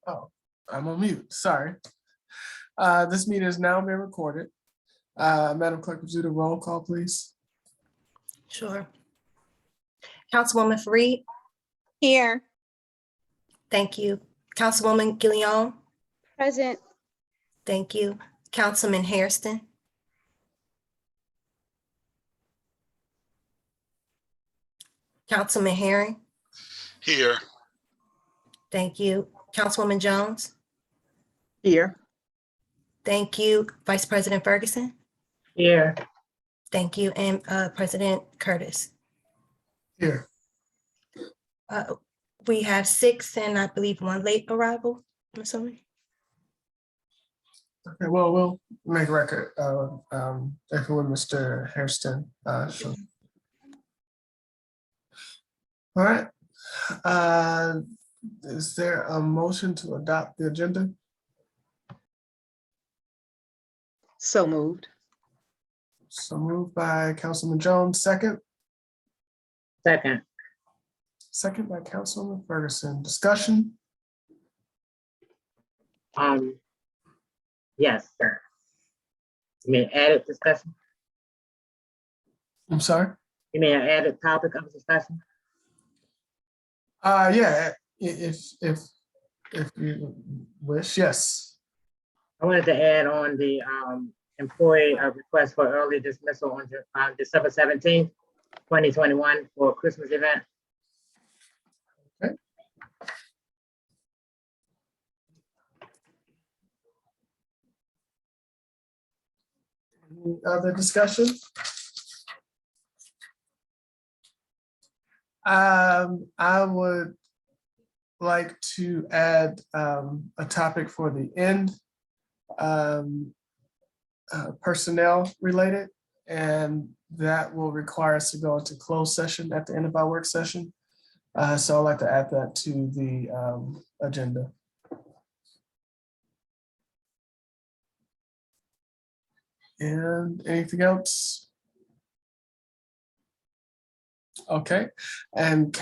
Oh, I'm on mute, sorry. This meeting is now being recorded. Madam Clerk, would you do the roll call, please? Sure. Councilwoman Fareed? Here. Thank you. Councilwoman Guillaume? Present. Thank you. Councilman Hairston? Councilman Herring? Here. Thank you. Councilwoman Jones? Here. Thank you. Vice President Ferguson? Here. Thank you. And President Curtis? Here. We have 6 and I believe 1 late arrival, I'm assuming. Okay, well, we'll make a record if when Mr. Hairston. Sure. All right. Is there a motion to adopt the agenda? So moved. So moved by Councilman Jones, second. Second. Second by Councilman Ferguson. Discussion? Yes, sir. You mean added discussion? I'm sorry? You mean an added topic of discussion? Yeah, if you wish, yes. I wanted to add on the employee request for early dismissal on December 17th, 2021 for a Christmas event. Okay. Any other discussion? I would like to add a topic for the end, personnel related, and that will require us to go into closed session at the end of our work session. So I'd like to add that to the agenda. And anything else? Okay, and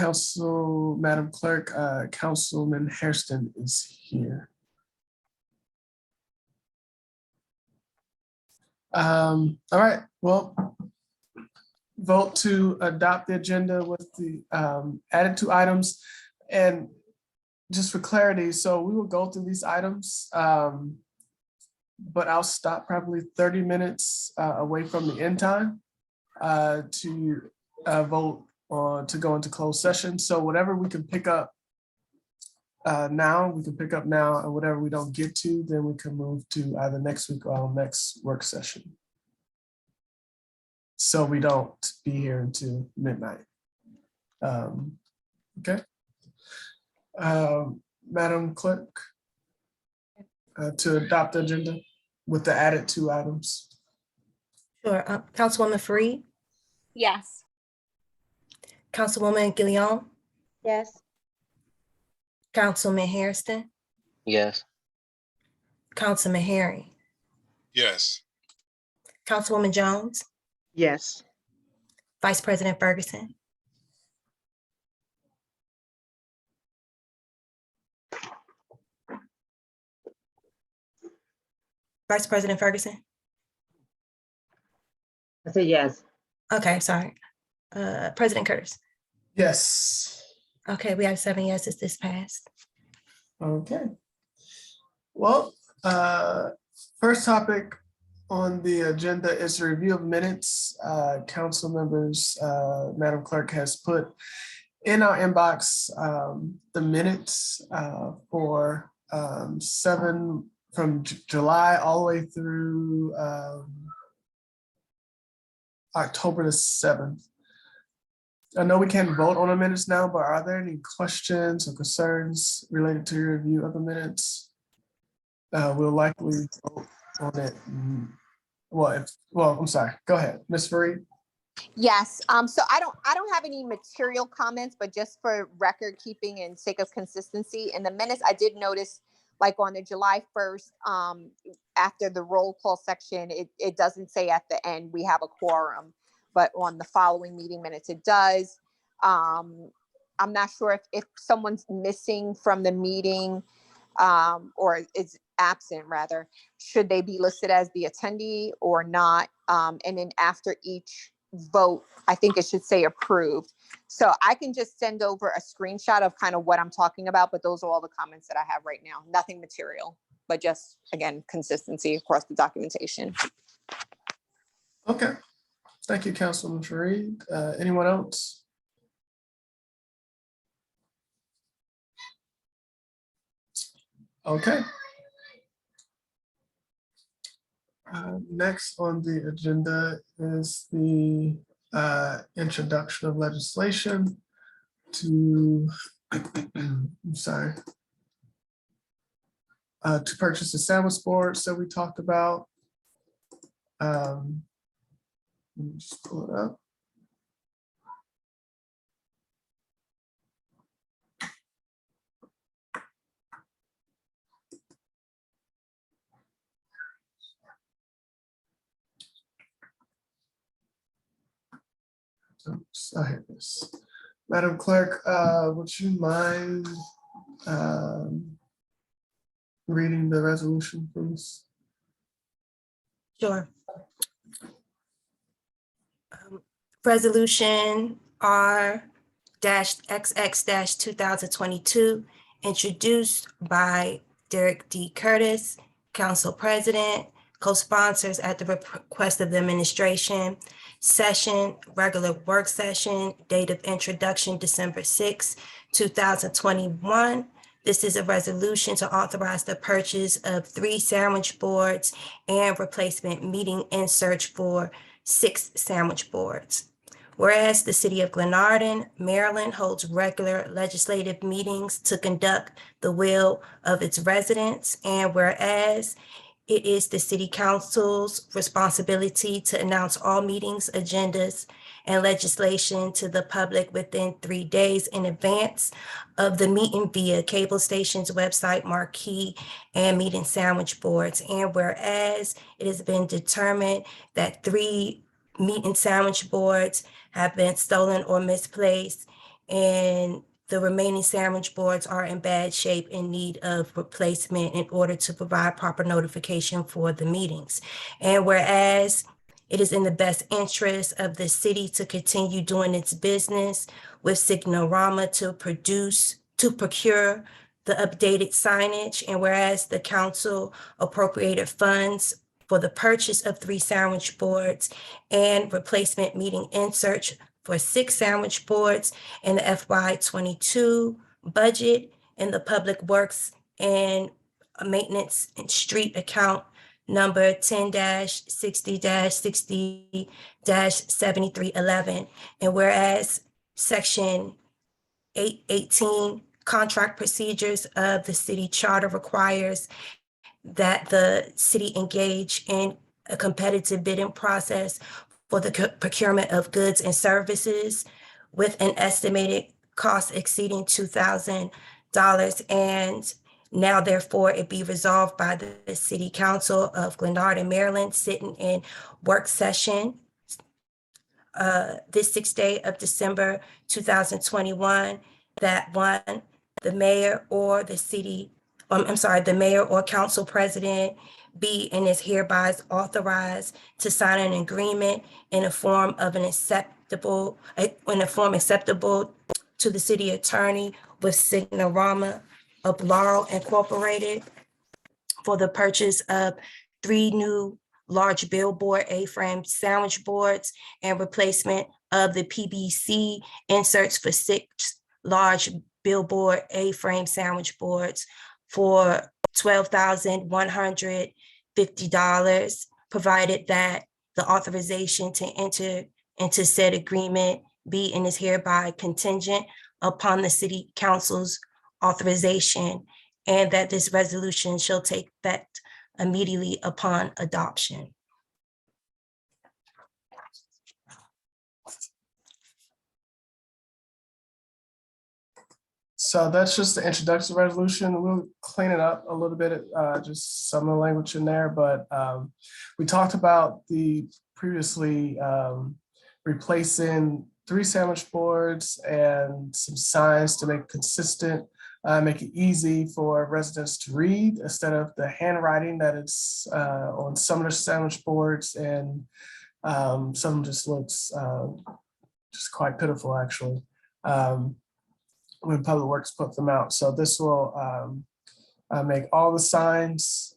Madam Clerk, Councilman Hairston is here. All right, well, vote to adopt the agenda with the added 2 items. And just for clarity, so we will go through these items, but I'll stop probably 30 minutes away from the end time to vote on to go into closed session. So whatever we can pick up now, we can pick up now, and whatever we don't get to, then we can move to either next week or our next work session. So we don't be here until midnight. Okay. Madam Clerk, to adopt the agenda with the added 2 items. Sure. Councilwoman Fareed? Yes. Councilwoman Guillaume? Yes. Councilman Hairston? Yes. Councilman Herring? Yes. Councilwoman Jones? Yes. Vice President Ferguson? Vice President Ferguson? I said yes. Okay, sorry. President Curtis? Yes. Okay, we have 7 yeses, this passed. Okay. Well, first topic on the agenda is a review of minutes. Council members, Madam Clerk has put in our inbox the minutes for 7 from July all the way through October the 7th. I know we can't vote on the minutes now, but are there any questions or concerns related to your review of the minutes? We'll likely vote on it. Well, I'm sorry. Go ahead, Ms. Fareed. Yes. So I don't have any material comments, but just for record keeping and sake of consistency in the minutes, I did notice, like on the July 1st, after the roll call section, it doesn't say at the end we have a quorum, but on the following meeting minutes it does. I'm not sure if someone's missing from the meeting or is absent rather, should they be listed as the attendee or not? And then after each vote, I think it should say approved. So I can just send over a screenshot of kind of what I'm talking about, but those are all the comments that I have right now. Nothing material, but just, again, consistency across the documentation. Okay. Thank you, Councilwoman Fareed. Anyone else? Okay. Next on the agenda is the introduction of legislation to, I'm sorry, to purchase the sandwich boards that we talked about. Let me just pull it up. I hate this. Madam Clerk, would you mind reading the resolution, please? Sure. Resolution R-XX-2022, introduced by Derek D. Curtis, Council President, co-sponsors at the request of the administration. Session, regular work session, date of introduction, December 6, 2021. This is a resolution to authorize the purchase of 3 sandwich boards and replacement meeting inserts for 6 sandwich boards. Whereas the city of Glenarden, Maryland holds regular legislative meetings to conduct the will of its residents, and whereas it is the city council's responsibility to announce all meetings, agendas, and legislation to the public within 3 days in advance of the meeting via cable station's website, marquee, and meeting sandwich boards. And whereas it has been determined that 3 meeting sandwich boards have been stolen or misplaced, and the remaining sandwich boards are in bad shape in need of replacement in order to provide proper notification for the meetings. And whereas it is in the best interest of the city to continue doing its business with Signorama to procure the updated signage, and whereas the council appropriated funds for the purchase of 3 sandwich boards and replacement meeting inserts for 6 sandwich boards in the FY22 budget in the Public Works and Maintenance and Street account number 10-60-60-7311. And whereas Section 818 contract procedures of the city charter requires that the city engage in a competitive bidding process for the procurement of goods and services with an estimated cost exceeding $2,000. And now therefore it be resolved by the City Council of Glenarden, Maryland, sitting in work session this 6th day of December 2021, that 1, the mayor or the mayor or council president be and is hereby authorized to sign an agreement in a form acceptable to the city attorney with Signorama of Laurel Incorporated for the purchase of 3 new large billboard A-frame sandwich boards and replacement of the PVC inserts for 6 large billboard A-frame sandwich boards for $12,150, provided that the authorization to enter into said agreement be and is hereby contingent upon the city council's authorization, and that this resolution shall take effect immediately upon adoption. So that's just the introduction resolution. We'll clean it up a little bit, just some of the language in there, but we talked about the previously replacing 3 sandwich boards and some signs to make consistent make it easy for residents to read instead of the handwriting that is on some of the sandwich boards, and some just looks just quite pitiful, actually, when Public Works put them out. So this will make all the signs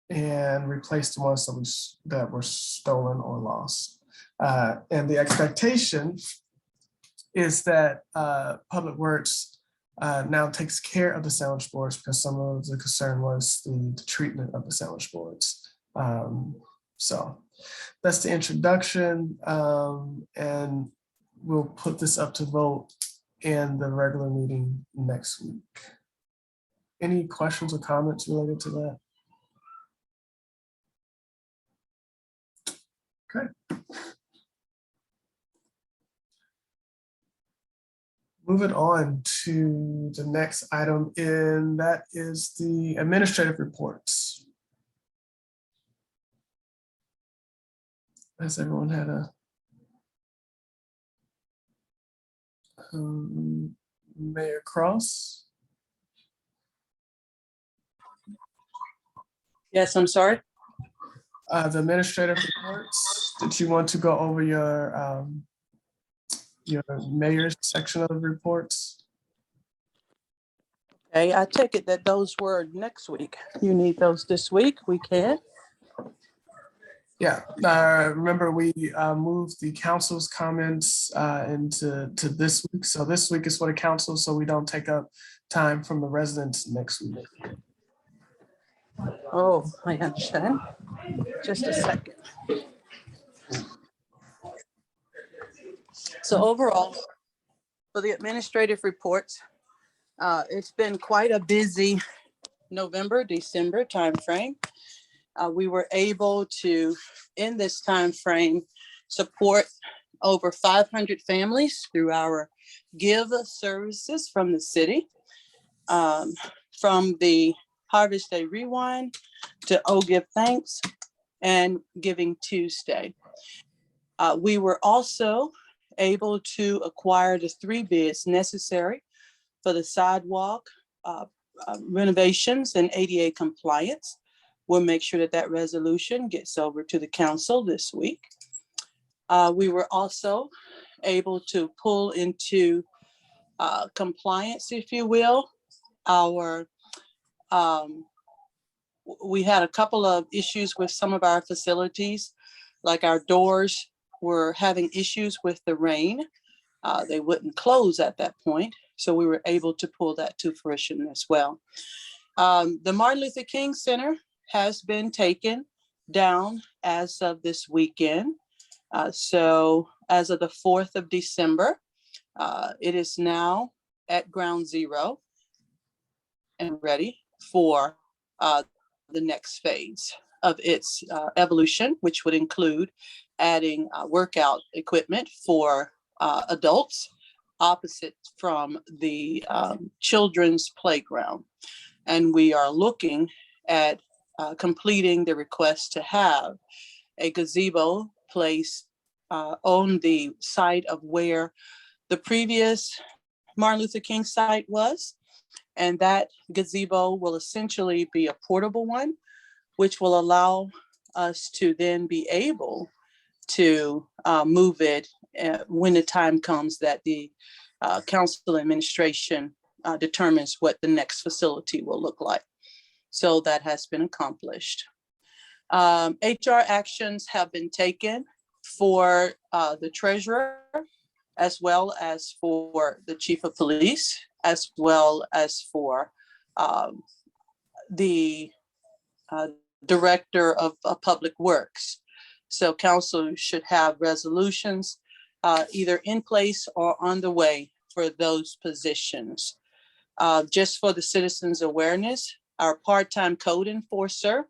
and replace the ones that were stolen or lost. And the expectation is that Public Works now takes care of the sandwich boards, because some of the concern was the treatment of the sandwich boards. So that's the introduction, and we'll put this up to vote in the regular meeting next week. Any questions or comments related to that? Okay. Moving on to the next item, and that is the administrative reports. Has everyone had a Mayor Cross? Yes, I'm sorry. The administrative reports, did you want to go over your mayor's section of the reports? Okay, I take it that those were next week. You need those this week, we can. Yeah, remember we moved the council's comments into this week. So this week is for the council, so we don't take up time from the residents next week. Oh, I understand. Just a second. So overall, for the administrative reports, it's been quite a busy November, December timeframe. We were able to, in this timeframe, support over 500 families through our give services from the city, from the Harvest Day Rewind to Oh Give Thanks and Giving Tuesday. We were also able to acquire the 3 bids necessary for the sidewalk renovations and ADA compliance. We'll make sure that that resolution gets over to the council this week. We were also able to pull into compliance, if you will, our we had a couple of issues with some of our facilities, like our doors were having issues with the rain. They wouldn't close at that point. So we were able to pull that to fruition as well. The Martin Luther King Center has been taken down as of this weekend. So as of the 4th of December, it is now at ground zero and ready for the next phase of its evolution, which would include adding workout equipment for adults opposite from the children's playground. And we are looking at completing the request to have a gazebo placed on the site of where the previous Martin Luther King site was. And that gazebo will essentially be a portable one, which will allow us to then be able to move it when the time comes that the council administration determines what the next facility will look like. So that has been accomplished. HR actions have been taken for the treasurer, as well as for the chief of police, as well as for the director of public works. So council should have resolutions either in place or on the way for those positions. Just for the citizens' awareness, our part-time code enforcer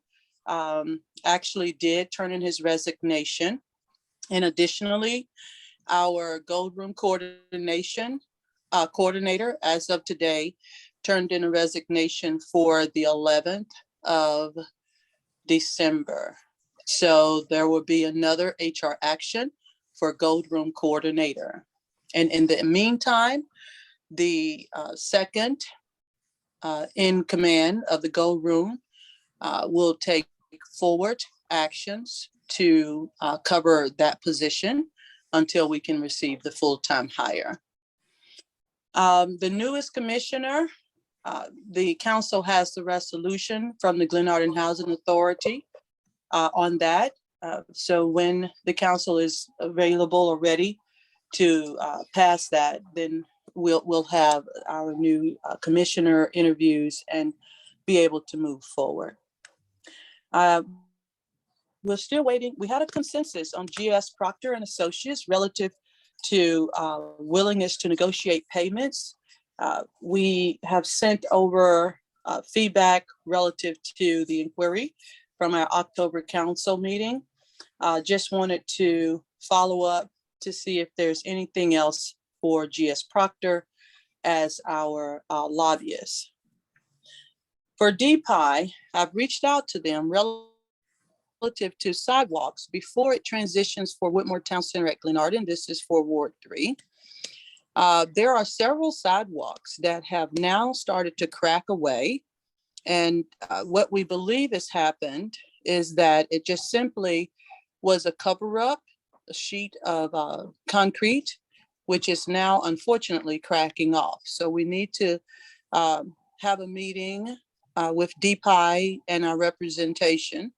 actually did turn in his resignation. And additionally, our Gold Room coordinator, as of today, turned in a resignation for the 11th of December. So there will be another HR action for Gold Room coordinator. And in the meantime, the second in command of the Gold Room will take forward actions to cover that position until we can receive the full-time hire. The newest commissioner, the council has the resolution from the Glenarden Housing Authority on that. So when the council is available or ready to pass that, then we'll have our new commissioner interviews and be able to move forward. We're still waiting. We had a consensus on GS Proctor and Associates relative to willingness to negotiate payments. We have sent over feedback relative to the inquiry from our October council meeting. Just wanted to follow up to see if there's anything else for GS Proctor as our lobbyist. For DPI, I've reached out to them relative to sidewalks before it transitions for Whitmore Town Center at Glenarden. This is for Ward 3. There are several sidewalks that have now started to crack away. And what we believe has happened is that it just simply was a cover-up, a sheet of concrete, which is now unfortunately cracking off. So we need to have a meeting with DPI and our representation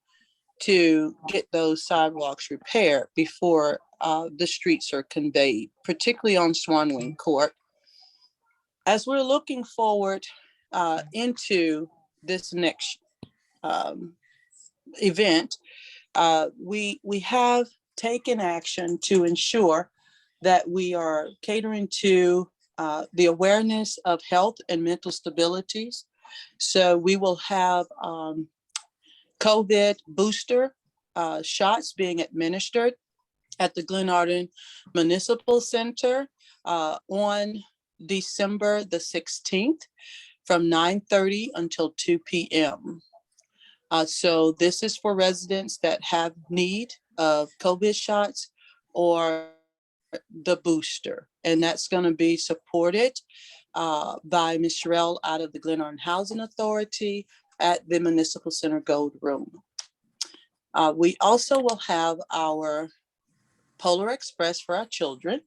to get those sidewalks repaired before the streets are conveyed, particularly on Swan Wing Court. As we're looking forward into this next event, we have taken action to ensure that we are catering to the awareness of health and mental stabilities. So we will have COVID booster shots being administered at the Glenarden Municipal Center on December the 16th from 9:30 until 2 p.m. So this is for residents that have need of COVID shots or the booster, and that's going to be supported by Ms. Sherelle out of the Glenarden Housing Authority at the Municipal Center Gold Room. We also will have our Polar Express for our children.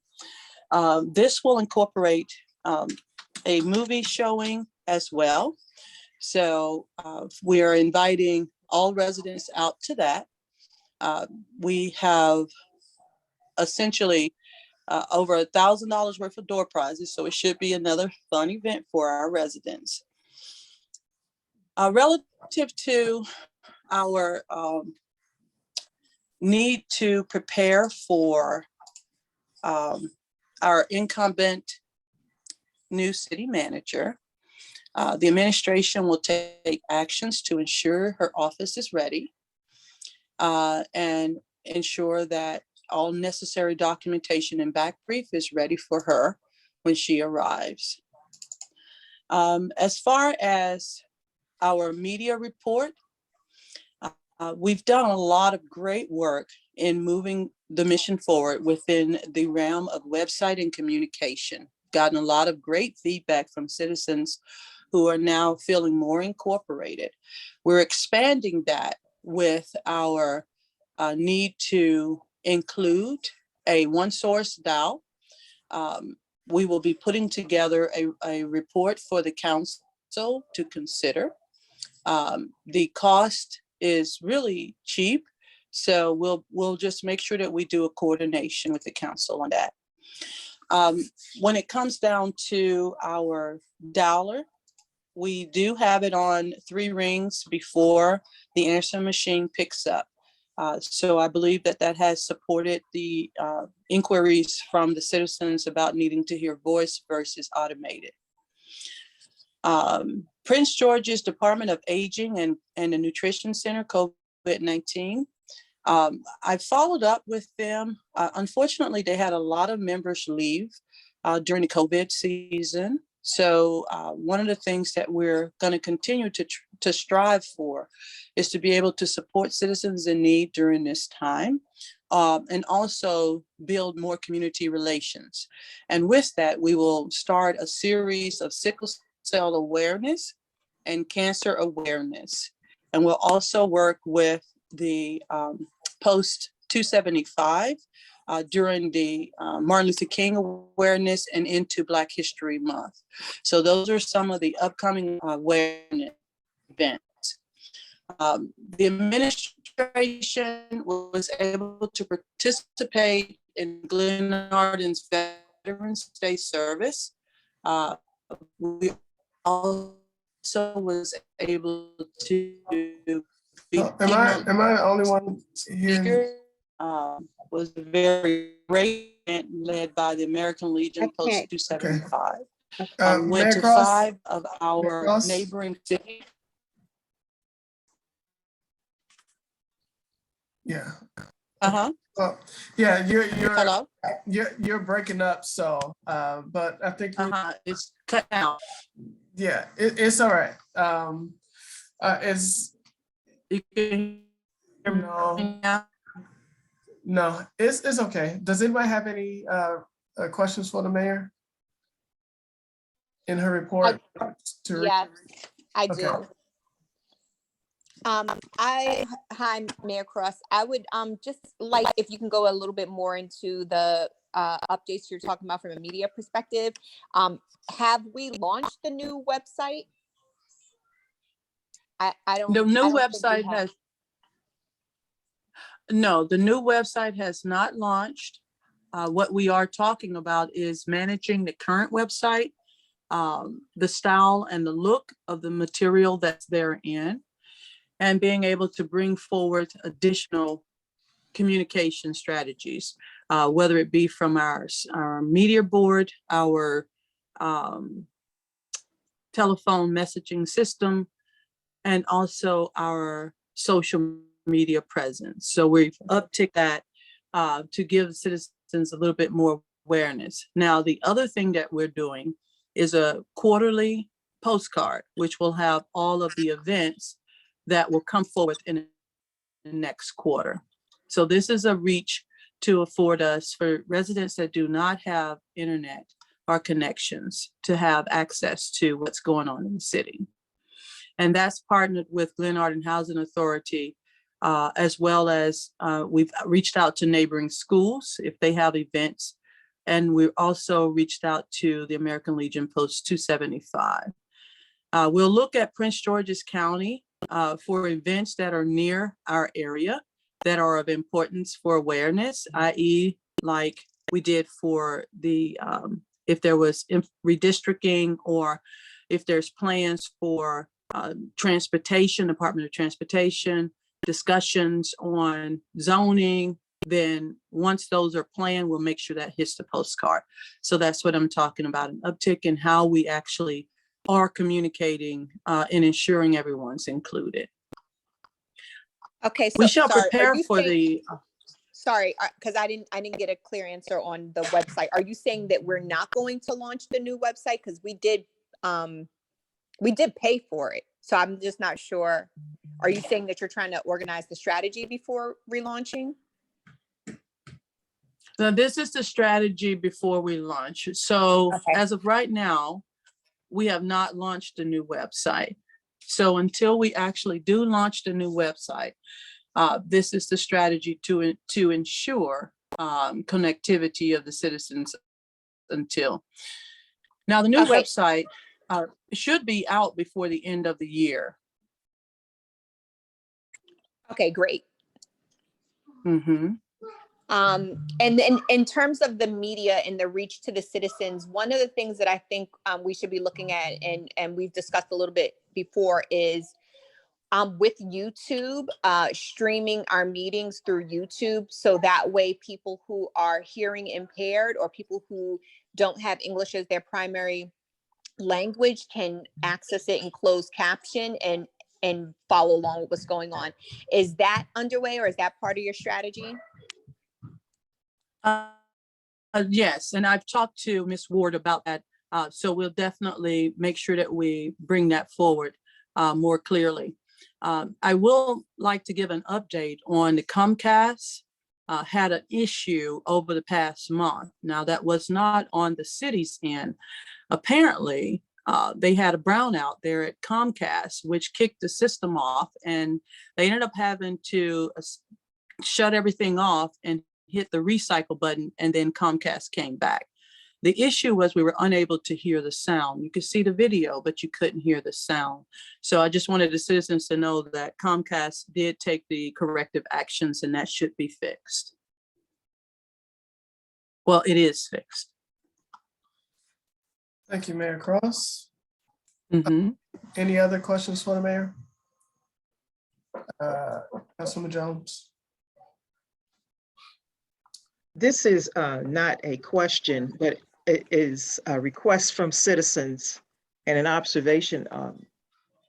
This will incorporate a movie showing as well. So we are inviting all residents out to that. We have essentially over $1,000 worth of door prizes, so it should be another fun event for our residents. Relative to our need to prepare for our incumbent new city manager, the administration will take actions to ensure her office is ready and ensure that all necessary documentation and back brief is ready for her when she arrives. As far as our media report, we've done a lot of great work in moving the mission forward within the realm of website and communication. Gotten a lot of great feedback from citizens who are now feeling more incorporated. We're expanding that with our need to include a one source dial. We will be putting together a report for the council to consider. The cost is really cheap, so we'll just make sure that we do a coordination with the council on that. When it comes down to our dialer, we do have it on 3 rings before the answering machine picks up. So I believe that has supported the inquiries from the citizens about needing to hear voice versus automated. Prince George's Department of Aging and the Nutrition Center, COVID-19. I followed up with them. Unfortunately, they had a lot of members leave during the COVID season. So one of the things that we're going to continue to strive for is to be able to support citizens in need during this time. and also build more community relations. And with that, we will start a series of sickle cell awareness and cancer awareness. And we'll also work with the Post 275 during the Martin Luther King awareness and into Black History Month. So those are some of the upcoming awareness events. The administration was able to participate in Glenarden's Veterans Day service. We also was able to be Am I the only one hearing? speaker. Was a very great event led by the American Legion Post 275. Went Mayor to Cross? 5 of Mayor our Cross? neighboring cities. Yeah. Uh-huh. Yeah, Hello? you're breaking up, so but I think It's cut out. yeah, it's all right. It's You can hear no, me now? no, it's okay. Does anybody have any questions for the mayor in her report? Yes, I Okay. do. Hi, Mayor Cross. I would just like if you can go a little bit more into the updates you're talking about from a media perspective. Have we launched the new website? I don't. The I new don't think we website have. no, the new website has not launched. What we are talking about is managing the current website, the style and the look of the material that's therein, and being able to bring forward additional communication strategies, whether it be from our media board, our telephone messaging system, and also our social media presence. So we've upticked that to give citizens a little bit more awareness. Now, the other thing that we're doing is a quarterly postcard, which will have all of the events that will come forward in the next quarter. So this is a reach to afford us for residents that do not have internet or connections to have access to what's going on in the city. And that's partnered with Glenarden Housing Authority, as well as we've reached out to neighboring schools if they have events. And we also reached out to the American Legion Post 275. We'll look at Prince George's County for events that are near our area that are of importance for awareness, i.e. like we did for the, if there was redistricting or if there's plans for transportation, Department of Transportation, discussions on zoning, then once those are planned, we'll make sure that hits the postcard. So that's what I'm talking about, an uptick in how we actually are communicating and ensuring everyone's included. Okay, so We shall sorry, prepare for the. Sorry, because I didn't get a clear answer on the website. Are you saying that we're not going to launch the new website? Because we did pay for it. So I'm just not sure. Are you saying that you're trying to organize the strategy before relaunching? So this is the strategy before we launch. So Okay. as of right now, we have not launched a new website. So until we actually do launch the new website, this is the strategy to ensure connectivity of the citizens until. Now, the new Okay. website should be out before the end of the year. Okay, great. Mm-hmm. And then in terms of the media and the reach to the citizens, one of the things that I think we should be looking at, and we've discussed a little bit before, is with YouTube, streaming our meetings through YouTube. So that way people who are hearing impaired or people who don't have English as their primary language can access it in closed caption and follow along with what's going on. Is that underway, or is that part of your strategy? Yes, and I've talked to Ms. Ward about that. So we'll definitely make sure that we bring that forward more clearly. I will like to give an update on the Comcast had an issue over the past month. Now, that was not on the city's end. Apparently, they had a brownout there at Comcast, which kicked the system off, and they ended up having to shut everything off and hit the recycle button, and then Comcast came back. The issue was we were unable to hear the sound. You could see the video, but you couldn't hear the sound. So I just wanted the citizens to know that Comcast did take the corrective actions, and that should be fixed. Well, it is fixed. Thank you, Mayor Cross. Mhm. Any other questions for the mayor? Councilwoman Jones. This is not a question, but it is a request from citizens and an observation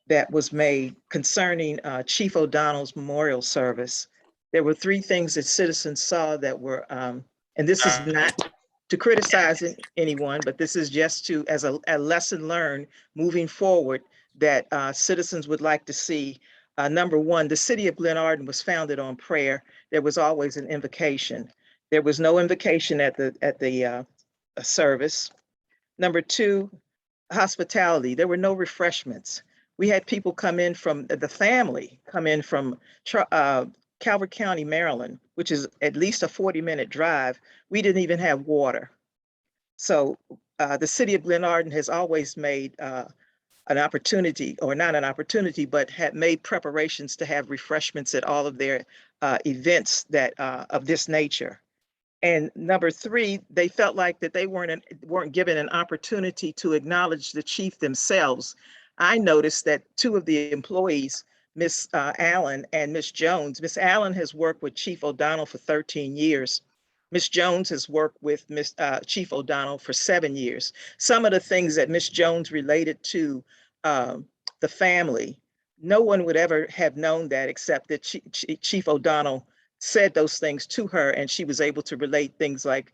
that was made concerning Chief O'Donnell's memorial service. There were three things that citizens saw that were, and this is not to criticize anyone, but this is just to, as a lesson learned moving forward, that citizens would like to see. Number one, the city of Glenarden was founded on prayer. There was always an invocation. There was no invocation at the service. Number two, hospitality. There were no refreshments. We had people come in from the family, come in from Calvert County, Maryland, which is at least a 40-minute drive. We didn't even have water. So the city of Glenarden has always made an opportunity, or not an opportunity, but had made preparations to have refreshments at all of their events that of this nature. And number three, they felt like that they weren't given an opportunity to acknowledge the chief themselves. I noticed that two of the employees, Miss Allen and Miss Jones, Miss Allen has worked with Chief O'Donnell for 13 years. Miss Jones has worked with Chief O'Donnell for 7 years. Some of the things that Miss Jones related to the family, no one would ever have known that except that Chief O'Donnell said those things to her, and she was able to relate things like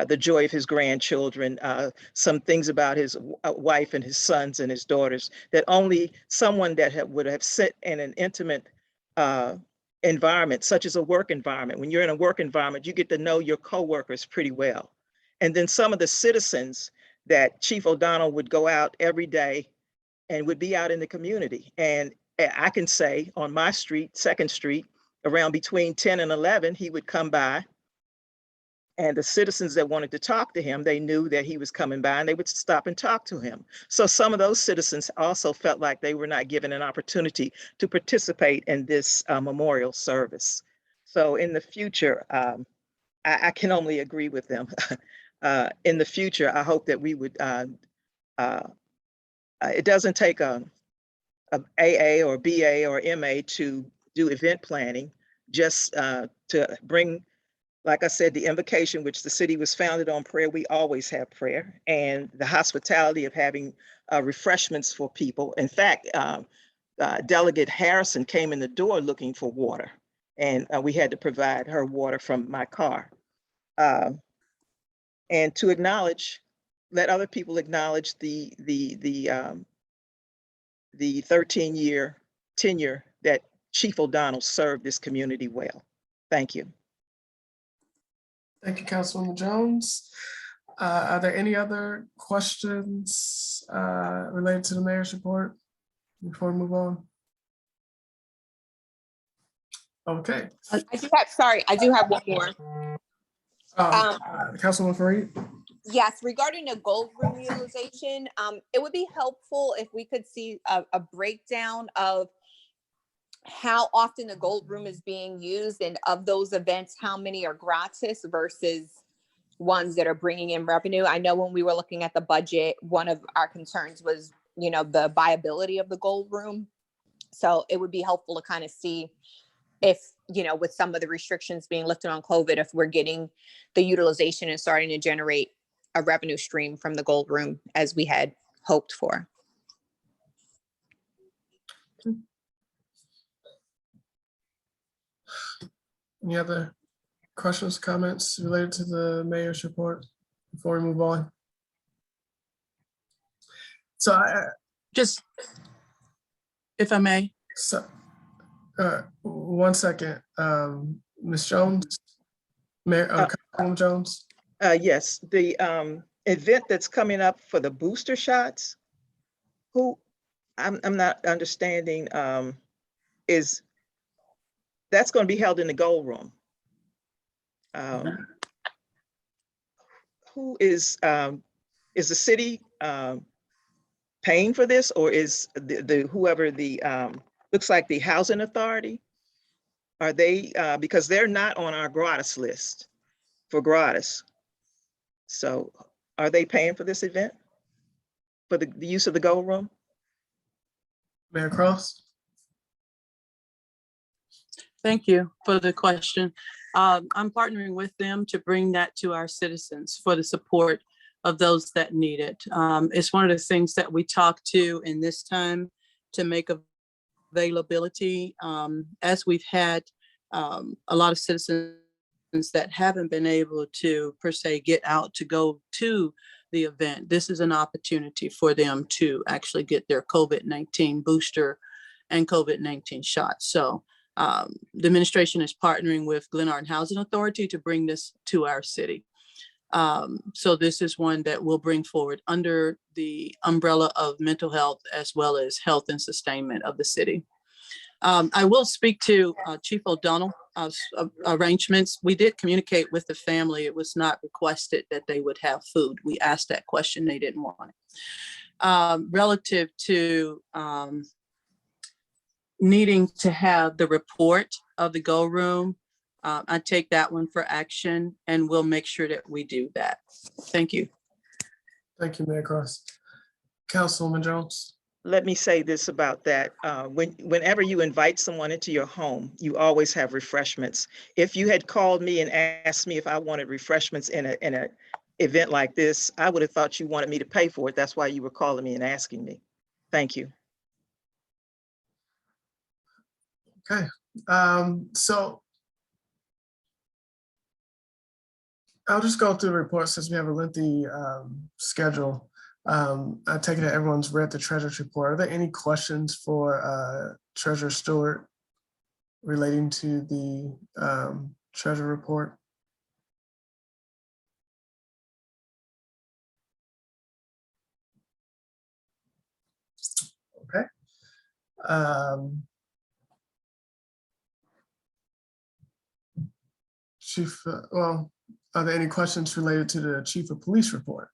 the joy of his grandchildren, some things about his wife and his sons and his daughters that only someone that would have sit in an intimate environment, such as a work environment. When you're in a work environment, you get to know your coworkers pretty well. And then some of the citizens that Chief O'Donnell would go out every day and would be out in the community. And I can say on my street, 2nd Street, around between 10 and 11, he would come by, and the citizens that wanted to talk to him, they knew that he was coming by, and they would stop and talk to him. So some of those citizens also felt like they were not given an opportunity to participate in this memorial service. So in the future, I can only agree with them. In the future, I hope that we would, it doesn't take a AA or BA or MA to do event planning, just to bring, like I said, the invocation, which the city was founded on prayer. We always have prayer, and the hospitality of having refreshments for people. In fact, Delegate Harrison came in the door looking for water, and we had to provide her water from my car. And to acknowledge, let other people acknowledge the 13-year tenure that Chief O'Donnell served this community well. Thank you. Thank you, Councilwoman Jones. Are there any other questions related to the mayor's report before we move on? Okay. I do have one more. Councilwoman Fareed? Yes, regarding the gold room utilization, it would be helpful if we could see a breakdown of how often the gold room is being used, and of those events, how many are gratis versus ones that are bringing in revenue. I know when we were looking at the budget, one of our concerns was, the viability of the gold room. So it would be helpful to kind of see if, with some of the restrictions being lifted on COVID, if we're getting the utilization and starting to generate a revenue stream from the gold room as we had hoped for. Any other questions, comments related to the mayor's report before we move on? So Just, if I may. So, 1 second, Ms. Jones. Mayor, Councilwoman Jones? Yes, the event that's coming up for the booster shots, who, I'm not understanding, is, that's going to be held in the Gold Room. Who is the city paying for this, or is the whoever the looks like the housing authority? Are they, because they're not on our gratis list for gratis. So are they paying for this event? For the use of the Gold Room? Mayor Cross? Thank you for the question. I'm partnering with them to bring that to our citizens for the support of those that need it. It's one of the things that we talk to in this time to make availability, as we've had a lot of citizens that haven't been able to per se get out to go to the event. This is an opportunity for them to actually get their COVID-19 booster and COVID-19 shots. So the administration is partnering with Glenarden Housing Authority to bring this to our city. So this is one that we'll bring forward under the umbrella of mental health as well as health and sustainment of the city. I will speak to Chief O'Donnell arrangements. We did communicate with the family. It was not requested that they would have food. We asked that question. They didn't want it. Relative to needing to have the report of the Go Room, I take that one for action, and we'll make sure that we do that. Thank you. Thank you, Mayor Cross. Councilwoman Jones? Let me say this about that. Whenever you invite someone into your home, you always have refreshments. If you had called me and asked me if I wanted refreshments in an event like this, I would have thought you wanted me to pay for it. That's why you were calling me and asking me. Thank you. Okay, so I'll just go through the report since we have a lengthy schedule. I take it that everyone's read the treasurer's report. Are there any questions for Treasurer Stewart relating to the treasurer report? Okay. Chief, well, are there any questions related to the Chief of Police report?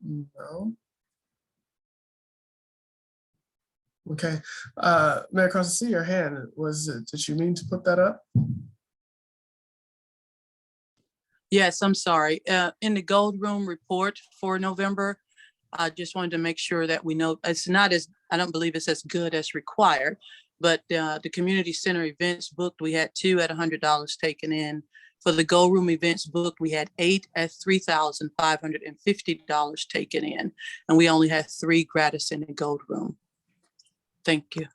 No. Okay, Mayor Cross, I see your hand. Did you mean to put that up? Yes, I'm sorry. In the Gold Room report for November, I just wanted to make sure that we know it's not as, I don't believe it's as good as required, but the community center events booked, we had 2 at $100 taken in. For the Gold Room events booked, we had 8 at $3,550 taken in, and we only had 3 gratis in the Gold Room. Thank you.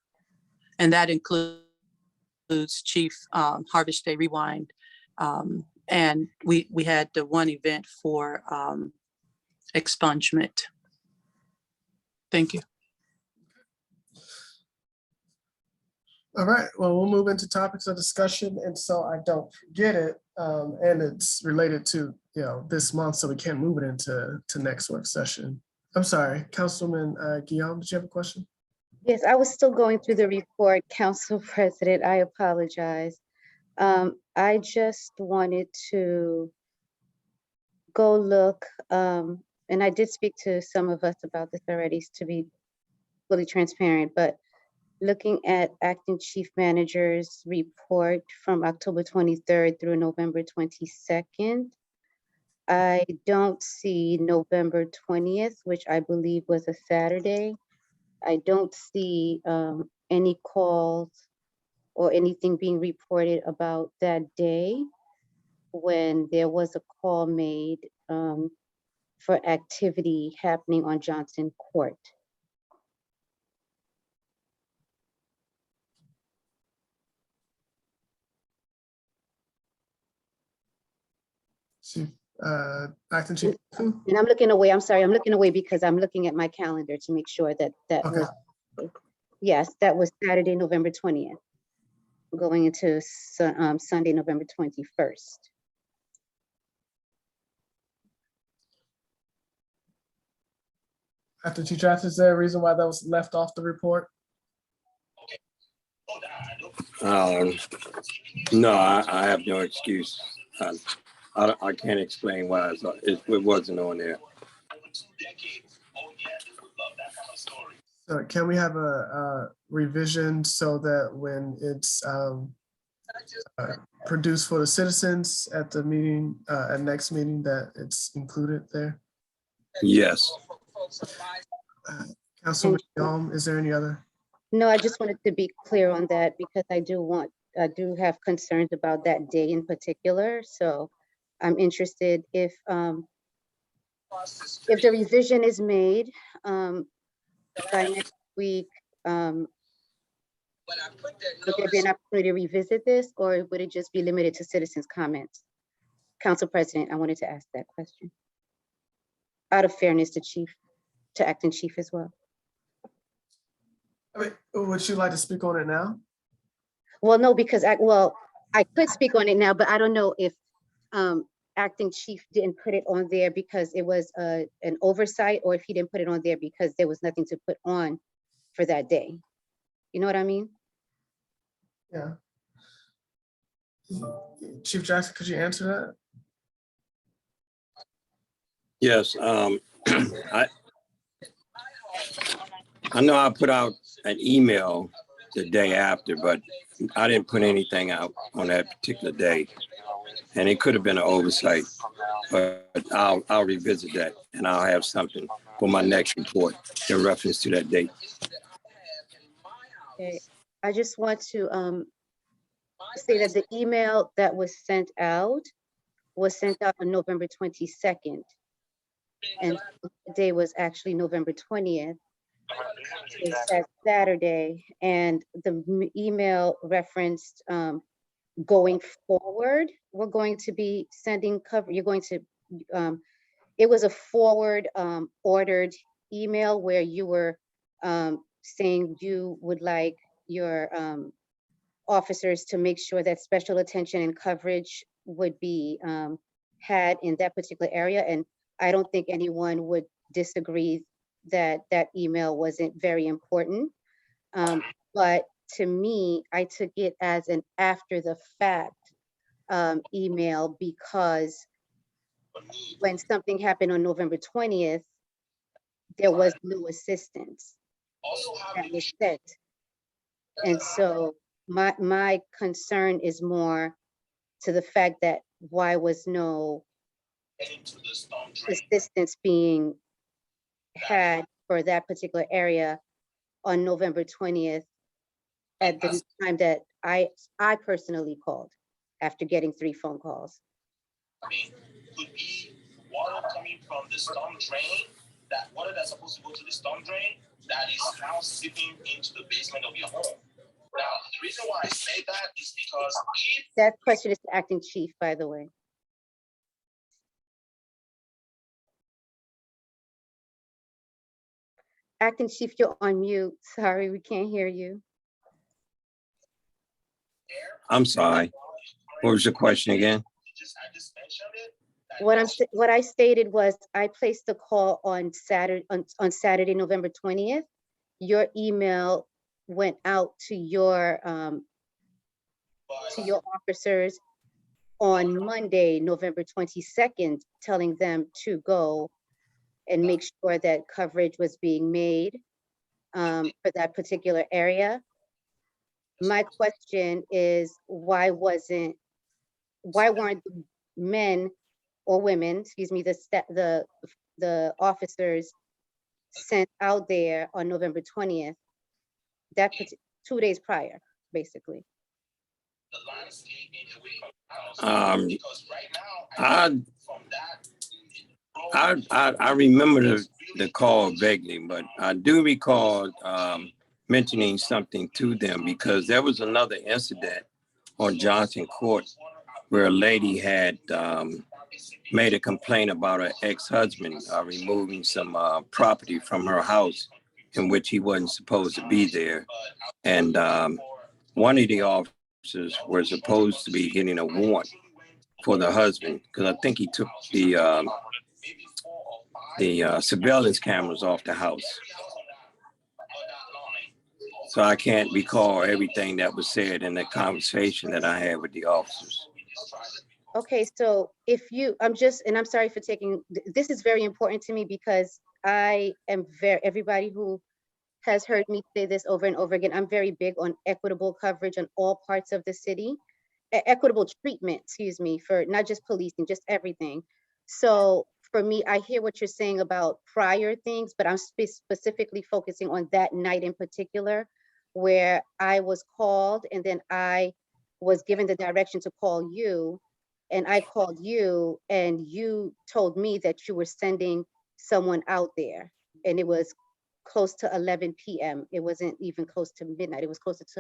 And that includes Chief Harvest Day Rewind. And we had the one event for expungement. Thank you. All right, well, we'll move into topics of discussion. And so I don't forget it. And it's related to, this month, so we can't move it into next work session. I'm sorry, Councilman Guillaume, did you have a question? Yes, I was still going through the report, Council President. I apologize. I just wanted to go look, and I did speak to some of us about this already, to be fully transparent, but looking at Acting Chief Manager's report from October 23rd through November 22nd, I don't see November 20th, which I believe was a Saturday. I don't see any calls or anything being reported about that day when there was a call made for activity happening on Johnson Court. Chief, Acting Chief. And I'm looking away, I'm sorry, I'm looking away because I'm looking at my calendar to make sure that that Okay. was, yes, that was Saturday, November 20th, going into Sunday, November 21st. Acting Chief Justice, is there a reason why that was left off the report? No, I have no excuse. I can't explain why it wasn't on there. So can we have a revision so that when it's produced for the citizens at the meeting, at next meeting, that it's included there? Yes. Councilwoman Yom, is there any other? No, I just wanted to be clear on that because I do have concerns about that day in particular. So I'm interested if the revision is made by next week, would there be an opportunity to revisit this, or would it just be limited to citizens' comments? Council President, I wanted to ask that question. Out of fairness to Acting Chief as well. I mean, would you like to speak on it now? Well, no, because I could speak on it now, but I don't know if Acting Chief didn't put it on there because it was an oversight, or if he didn't put it on there because there was nothing to put on for that day. You know what I mean? Yeah. Chief Jackson, could you answer that? Yes. I know I put out an email the day after, but I didn't put anything out on that particular day. And it could have been an oversight, but I'll revisit that and I'll have something for my next report in reference to that date. Okay. I just want to say that the email that was sent out on November 22nd. And the day was actually November 20th. It's that Saturday, and the email referenced going forward, we're going to be sending cover. You're going to, it was a forward ordered email where you were saying you would like your officers to make sure that special attention and coverage would be had in that particular area. And I don't think anyone would disagree that that email wasn't very important. But to me, I took it as an after the fact email, because when something happened on November 20th, there was no assistance that was sent. And so my concern is more to the fact that why was no assistance being had for that particular area on November 20th at the time that I personally called after getting 3 phone calls. Could be water coming from the storm drain, that water that's supposed to go to the storm drain that is now seeping into the basement of your home. Now, the reason why I say that is because if that question is to Acting Chief, by the way. Acting Chief, you're on mute. Sorry, we can't hear you. I'm sorry. What was your question again? I just mentioned it. What I stated was I placed the call on Saturday, November 20th. Your email went out to your officers on Monday, November 22nd, telling them to go and make sure that coverage was being made for that particular area. My question is, why weren't the men or women, excuse me, the officers sent out there on November 20th, that 2 days prior, basically? The landscaping away from the house, because right now, from that, I remember the call vaguely, but I do recall mentioning something to them, because there was another incident on Johnson Court where a lady had made a complaint about her ex-husband removing some property from her house in which he wasn't supposed to be there. And one of the officers was supposed to be getting a warrant for the husband, because I think he took the surveillance cameras off the house. So I can't recall everything that was said in the conversation that I had with the officers. Okay, so if you, I'm sorry for taking, this is very important to me because I am everybody who has heard me say this over and over again, I'm very big on equitable coverage on all parts of the city. Equitable treatment, excuse me, for not just policing, just everything. So for me, I hear what you're saying about prior things, but I'm specifically focusing on that night in particular, where I was called and then I was given the direction to call you, and I called you and you told me that you were sending someone out there, and it was close to 11 p.m. It wasn't even close to midnight. It was closer to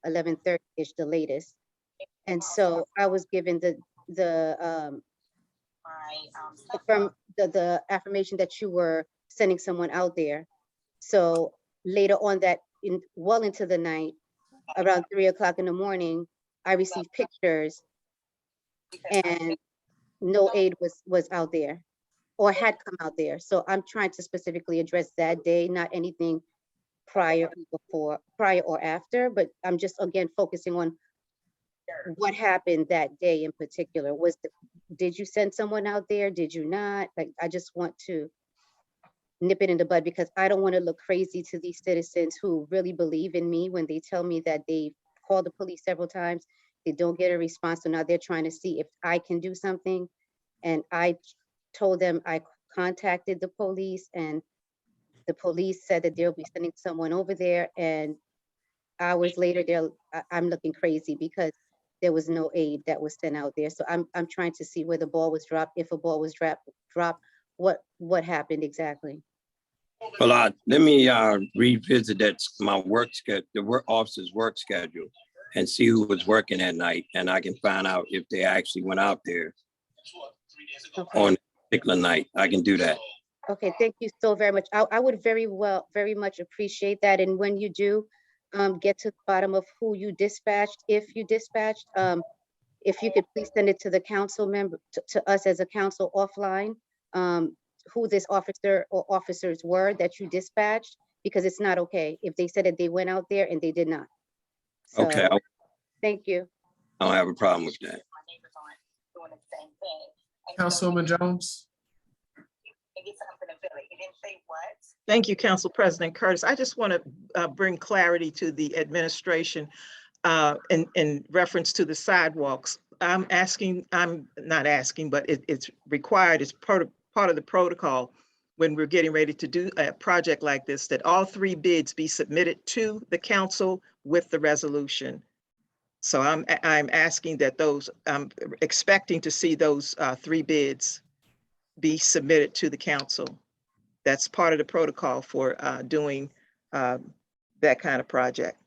11:30-ish, the latest. And so I was given the affirmation that you were sending someone out there. So later on that, well into the night, around 3 o'clock in the morning, I received pictures and no aid was out there or had come out there. So I'm trying to specifically address that day, not anything prior or after, but I'm just again focusing on what happened that day in particular. Did you send someone out there? Did you not? Like, I just want to nip it in the bud because I don't want to look crazy to these citizens who really believe in me when they tell me that they've called the police several times. They don't get a response. So now they're trying to see if I can do something. And I told them I contacted the police and the police said that they'll be sending someone over there. And hours later, I'm looking crazy because there was no aid that was sent out there. So I'm trying to see where the ball was dropped. If a ball was dropped, what happened exactly? Well, let me revisit my work schedule, the officer's work schedule, and see who was working that night, and I can find out if they actually went out there on a particular night. I can do that. Okay, thank you so very much. I would very much appreciate that. And when you do get to the bottom of who you dispatched, if you dispatched, if you could please send it to the council member, to us as a council offline, who this officer or officers were that you dispatched, because it's not okay if they said that they went out there and they did not. So, Okay. Thank you. I don't have a problem with that. Councilwoman Jones. Thank you, Council President Curtis. I just want to bring clarity to the administration in reference to the sidewalks. I'm not asking, but it's required as part of the protocol when we're getting ready to do a project like this, that all 3 bids be submitted to the council with the resolution. So I'm asking that I'm expecting to see those 3 bids be submitted to the council. That's part of the protocol for doing that kind of project.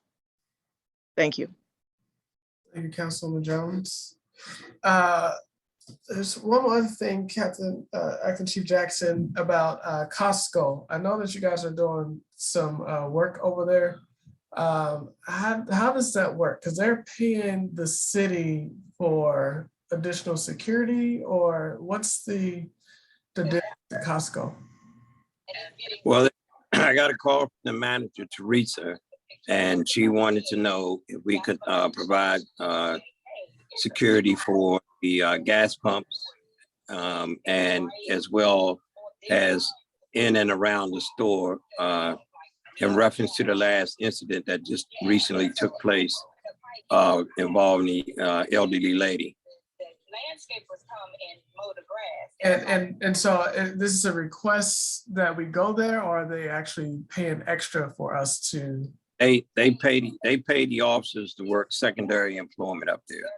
Thank you. Thank you, Councilwoman Jones. There's one other thing, Acting Chief Jackson, about Costco. I know that you guys are doing some work over there. How does that work? Because they're paying the city for additional security, or what's the difference at Costco? Well, I got a call from the manager, Teresa, and she wanted to know if we could provide security for the gas pumps, and as well as in and around the store, in reference to the last incident that just recently took place involving the elderly lady. And so this is a request that we go there, or are they actually paying extra for us to? They pay the officers to work secondary employment up there.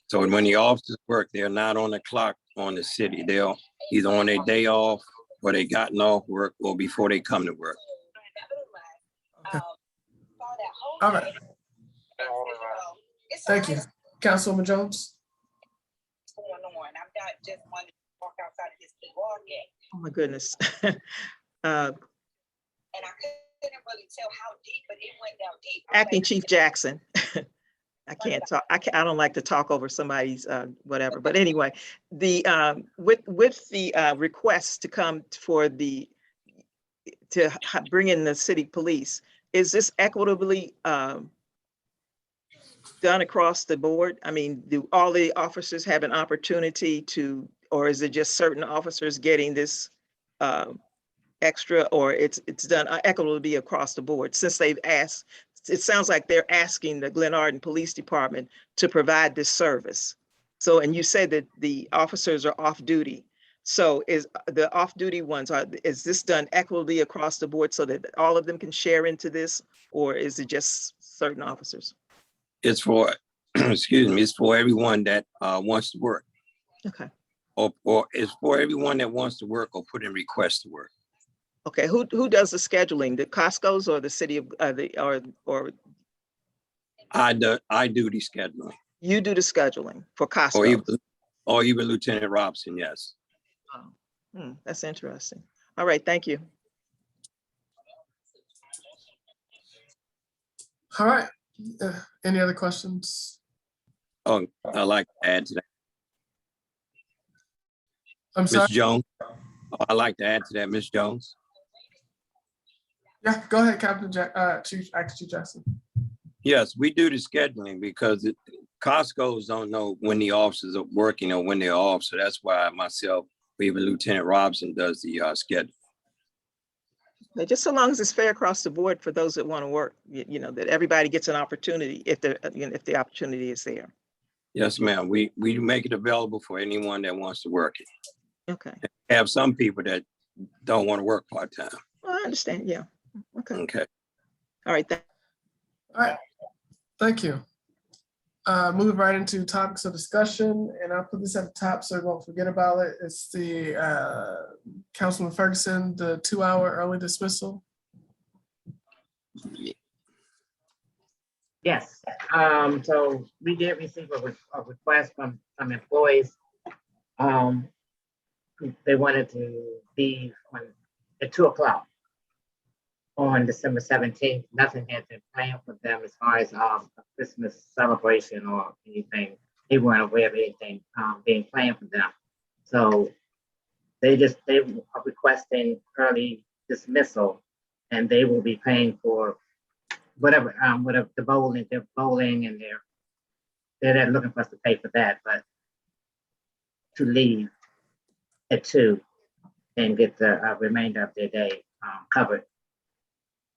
So when the officers work, they're not on the clock on the city. They're either on their day off or they gotten off work or before they come to work. Okay. All right. Thank you. Councilwoman Jones. not just want to walk outside and just keep walking. Oh my goodness. And I couldn't really tell how deep, but it went down deep. Acting Chief Jackson. I can't talk. I don't like to talk over somebody's whatever. But anyway, the with the requests to come for the bring in the city police, is this equitably done across the board? I mean, do all the officers have an opportunity to, or is it just certain officers getting this extra, or it's done equitably across the board? Since they've asked, it sounds like they're asking the Glenarden Police Department to provide this service. So, and you said that the officers are off duty. So is the off-duty ones, is this done equitably across the board so that all of them can share into this, or is it just certain officers? It's for, excuse me, it's for everyone that wants to work. Okay. Or it's for everyone that wants to work or put in requests to work. Okay, who does the scheduling? The Costco's or the city of or I do the scheduling. you do the scheduling for Costco? Or even Lieutenant Robson, yes. Oh, that's interesting. All right, thank you. All right. Any other questions? Oh, I'd like to add to that. I'm sorry. Ms. Jones. I'd like to add to that, Ms. Jones. Yeah, go ahead, Captain Acting Chief Jackson. Yes, we do the scheduling because Costco's don't know when the officers are working or when they're off. So that's why myself, or even Lieutenant Robson, does the schedule. Just so long as it's fair across the board for those that want to work, you know, that everybody gets an opportunity if the opportunity is there. Yes, ma'am. We make it available for anyone that wants to work it. Okay. Have some people that don't want to work part-time. Well, I understand. Yeah. Okay. Okay. All right. All right. Thank you. Moving right into topics of discussion, and I'll put this at the top so we won't forget about it. It's the Councilman Ferguson, the 2-hour early dismissal. Yes, so we did receive a request from some employees. They wanted to be at 2:00 on December 17th. Nothing had been planned for them as far as a Christmas celebration or anything. They weren't aware of anything being planned for them. So they are requesting early dismissal, and they will be paying for whatever the bowling, and they're looking for us to pay for that, but to leave at 2 and get the remainder of their day covered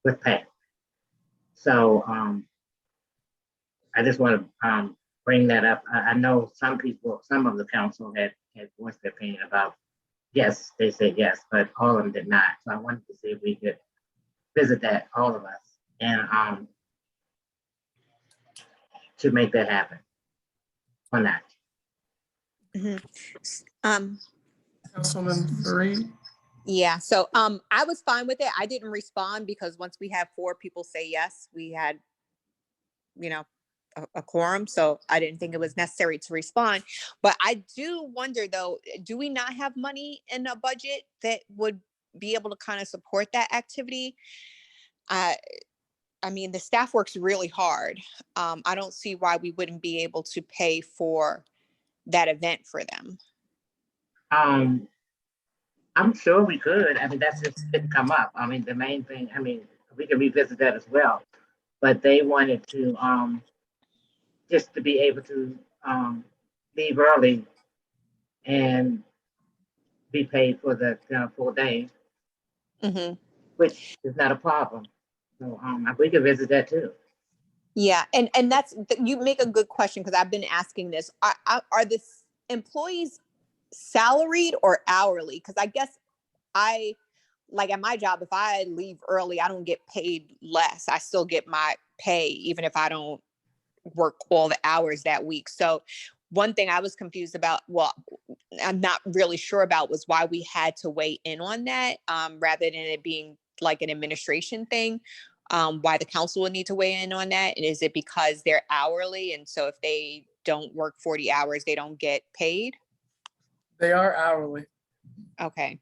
with pay. So I just want to bring that up. I know some of the council had voiced their opinion about, yes, they said yes, but all of them did not. So I wanted to see if we could visit that, all of us, and to make that happen or not. Councilwoman Fareed. Yeah, so I was fine with it. I didn't respond because once we had 4 people say yes, we had, you know, a quorum. So I didn't think it was necessary to respond. But I do wonder though, do we not have money in the budget that would be able to kind of support that activity? I mean, the staff works really hard. I don't see why we wouldn't be able to pay for that event for them. I'm sure we could. I mean, that's just didn't come up. I mean, the main thing, I mean, we can revisit that as well. But they wanted to just to be able to leave early and be paid for the full day, which is not a problem. So we can visit that too. Yeah, and that's, you make a good question because I've been asking this. Are the employees salaried or hourly? Because I guess like at my job, if I leave early, I don't get paid less. I still get my pay even if I don't work all the hours that week. So one thing I was confused about, well, I'm not really sure about, was why we had to weigh in on that rather than it being like an administration thing. Why the council would need to weigh in on that? And is it because they're hourly? And so if they don't work 40 hours, they don't get paid? They are hourly. Okay.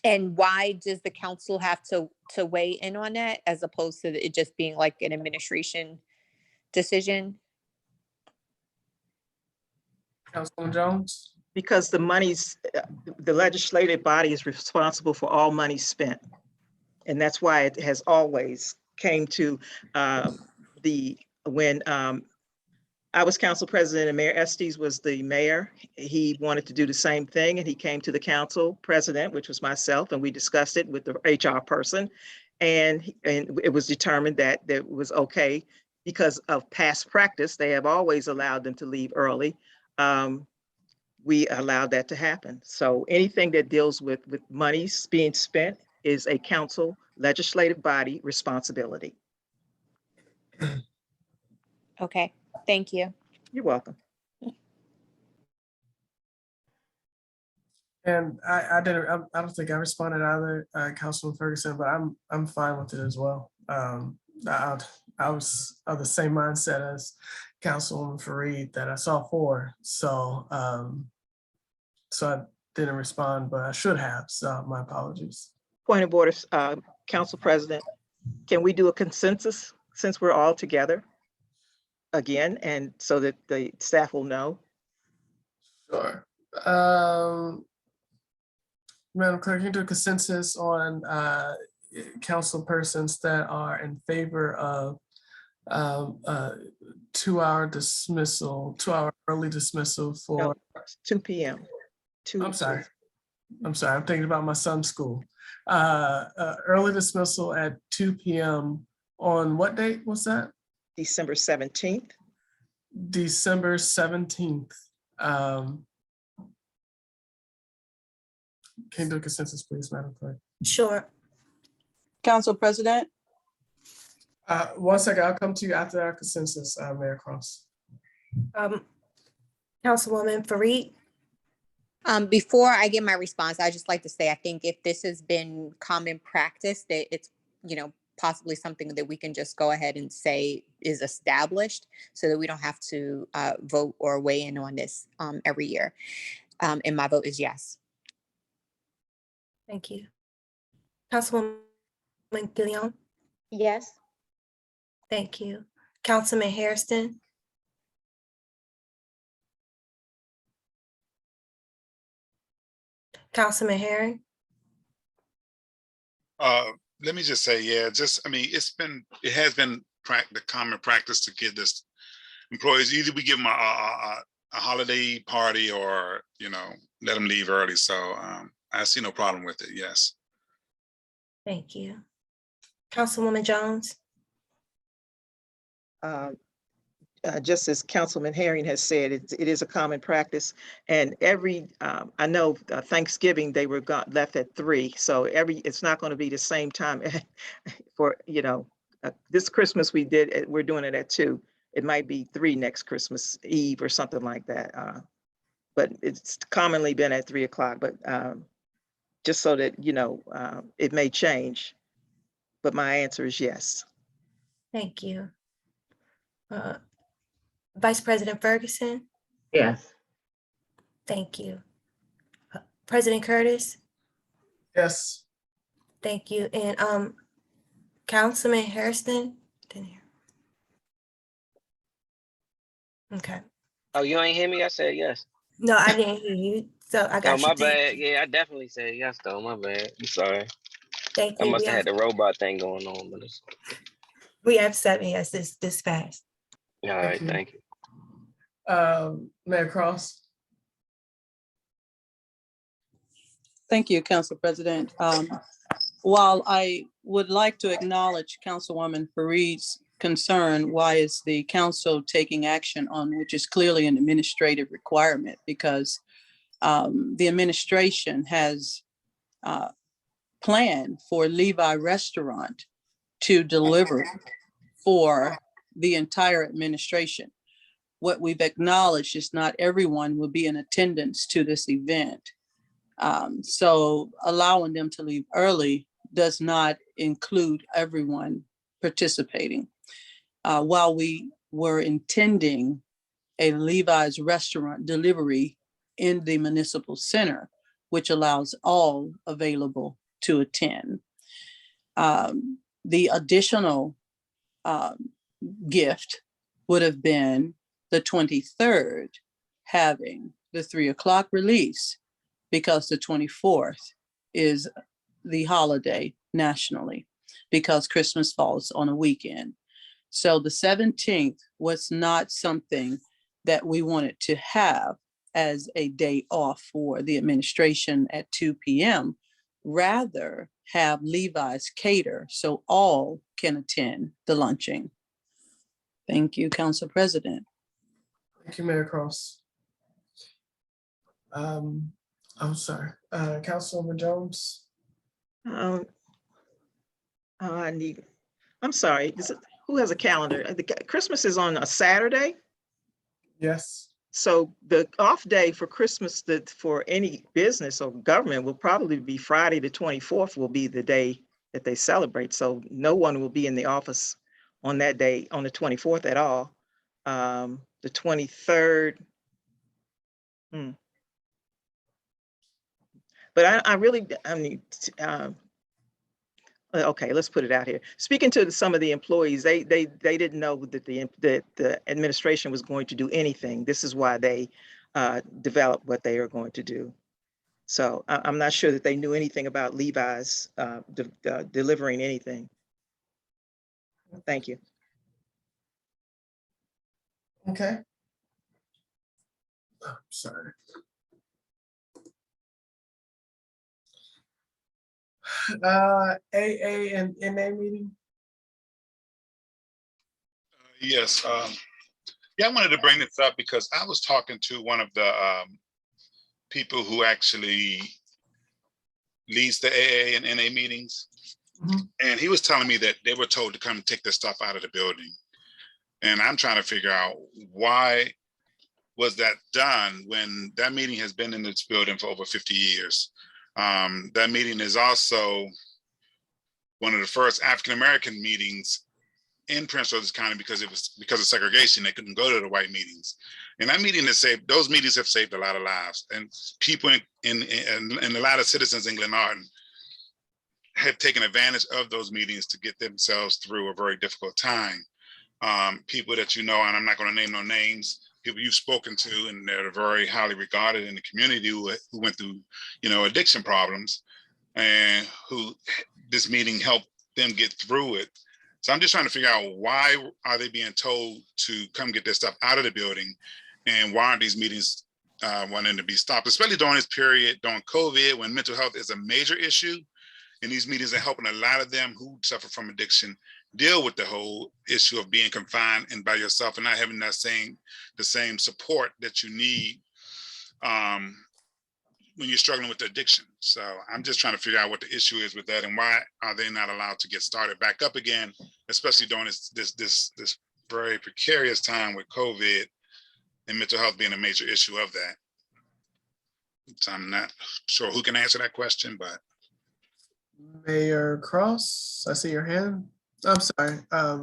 And why does the council have to weigh in on that as opposed to it just being like an administration decision? Councilwoman Jones? Because the monies, the legislative body is responsible for all money spent. And that's why it has always came to when I was council president and Mayor Estes was the mayor, he wanted to do the same thing and he came to the council president, which was myself, and we discussed it with the HR person. And it was determined that it was okay because of past practice. They have always allowed them to leave early. We allowed that to happen. So anything that deals with monies being spent is a council legislative body responsibility. Okay, thank you. You're welcome. And I don't think I responded either, Councilman Ferguson, but I'm fine with it as well. I was of the same mindset as Councilwoman Fareed that I saw 4. So so I didn't respond, but I should have. So my apologies. Point of order, Council President, can we do a consensus since we're all together again, and so that the staff will know? Sure. Madam Clerk, can you do a consensus on council persons that are in favor of 2-hour dismissal, 2-hour early dismissal for 2 p.m. I'm sorry, I'm thinking about my son's school. Early dismissal at 2 p.m. on what date was that? December 17th. December 17th. Can you do a consensus, please, Madam Clerk? Sure. Council President, 1 second, I'll come to you after our consensus, Mayor Cross. Councilwoman Fareed. Before I get my response, I just like to say, I think if this has been common practice, that it's, possibly something that we can just go ahead and say is established so that we don't have to vote or weigh in on this every year. And my vote is yes. Thank you. Councilwoman Gilliam. Yes. Thank you. Councilman Hairston. Councilman Herring. Let me just say, yeah, it has been the common practice to give this employees, either we give them a holiday party or, let them leave early. So I see no problem with it. Yes. Thank you. Councilwoman Jones. Just as Councilman Herring has said, it is a common practice. And I know Thanksgiving, they were left at 3. So it's not going to be the same time for, this Christmas we're doing it at 2. It might be 3 next Christmas Eve or something like that. But it's commonly been at 3 o'clock, but just so that, it may change. But my answer is yes. Thank you. Vice President Ferguson. Yes. Thank you. President Curtis. Yes. Thank you. And Councilman Hairston. Didn't hear. Okay. Oh, you ain't hear me? I said yes. No, I didn't hear you. So I got Oh, you. my Thank bad. you. Yeah, I definitely said yes, though. My bad. I'm sorry. Thank I you. must have had the robot thing going on, but it's We have 7 yeses this fast. all right. Thank you. Mayor Cross. thank you, Council President. While I would like to acknowledge Councilwoman Fareed's concern, why is the council taking action on which is clearly an administrative requirement, because the administration has planned for Levi Restaurant to deliver for the entire administration. What we've acknowledged is not everyone will be in attendance to this event. So allowing them to leave early does not include everyone participating. While we were intending a Levi's restaurant delivery in the municipal center, which allows all available to attend. The additional gift would have been the 23rd, having the 3 o'clock release, because the 24th is the holiday nationally, because Christmas falls on a weekend. So the 17th was not something that we wanted to have as a day off for the administration at 2 p.m. Rather have Levi's cater so all can attend the luncheon. Thank you, Council President. Thank you, Mayor Cross. I'm sorry, Councilwoman Jones. I'm sorry, who has a calendar? Christmas is on a Saturday? Yes. So the off day for Christmas for any business or government will probably be Friday the 24th will be the day that they celebrate. So no one will be in the office on that day, on the 24th at all. The 23rd. But I mean, okay, let's put it out here. Speaking to some of the employees, they didn't know that the administration was going to do anything. This is why they developed what they are going to do. So I'm not sure that they knew anything about Levi's delivering anything. Thank you. Okay. Oh, sorry. AA and NA meeting. Yes. Yeah, I wanted to bring this up because I was talking to one of the people who actually leads the AA and NA meetings. And he was telling me that they were told to come take their stuff out of the building. And I'm trying to figure out why was that done when that meeting has been in this building for over 50 years. That meeting is also one of the first African-American meetings in Prince George's County because of segregation. They couldn't go to the white meetings. And that meeting has saved, those meetings have saved a lot of lives. And people and a lot of citizens in Glenarden have taken advantage of those meetings to get themselves through a very difficult time. People that you know, and I'm not going to name no names, people you've spoken to, and they're very highly regarded in the community who went through, addiction problems, and who this meeting helped them get through it. So I'm just trying to figure out, why are they being told to come get their stuff out of the building, and why aren't these meetings wanting to be stopped, especially during this period, during COVID, when mental health is a major issue. And these meetings are helping a lot of them who suffer from addiction deal with the whole issue of being confined and by yourself and not having the same support that you need when you're struggling with the addiction. So I'm just trying to figure out what the issue is with that, and why are they not allowed to get started back up again, especially during this very precarious time with COVID and mental health being a major issue of that. So I'm not sure who can answer that question, but. Mayor Cross, I see your hand. I'm sorry. I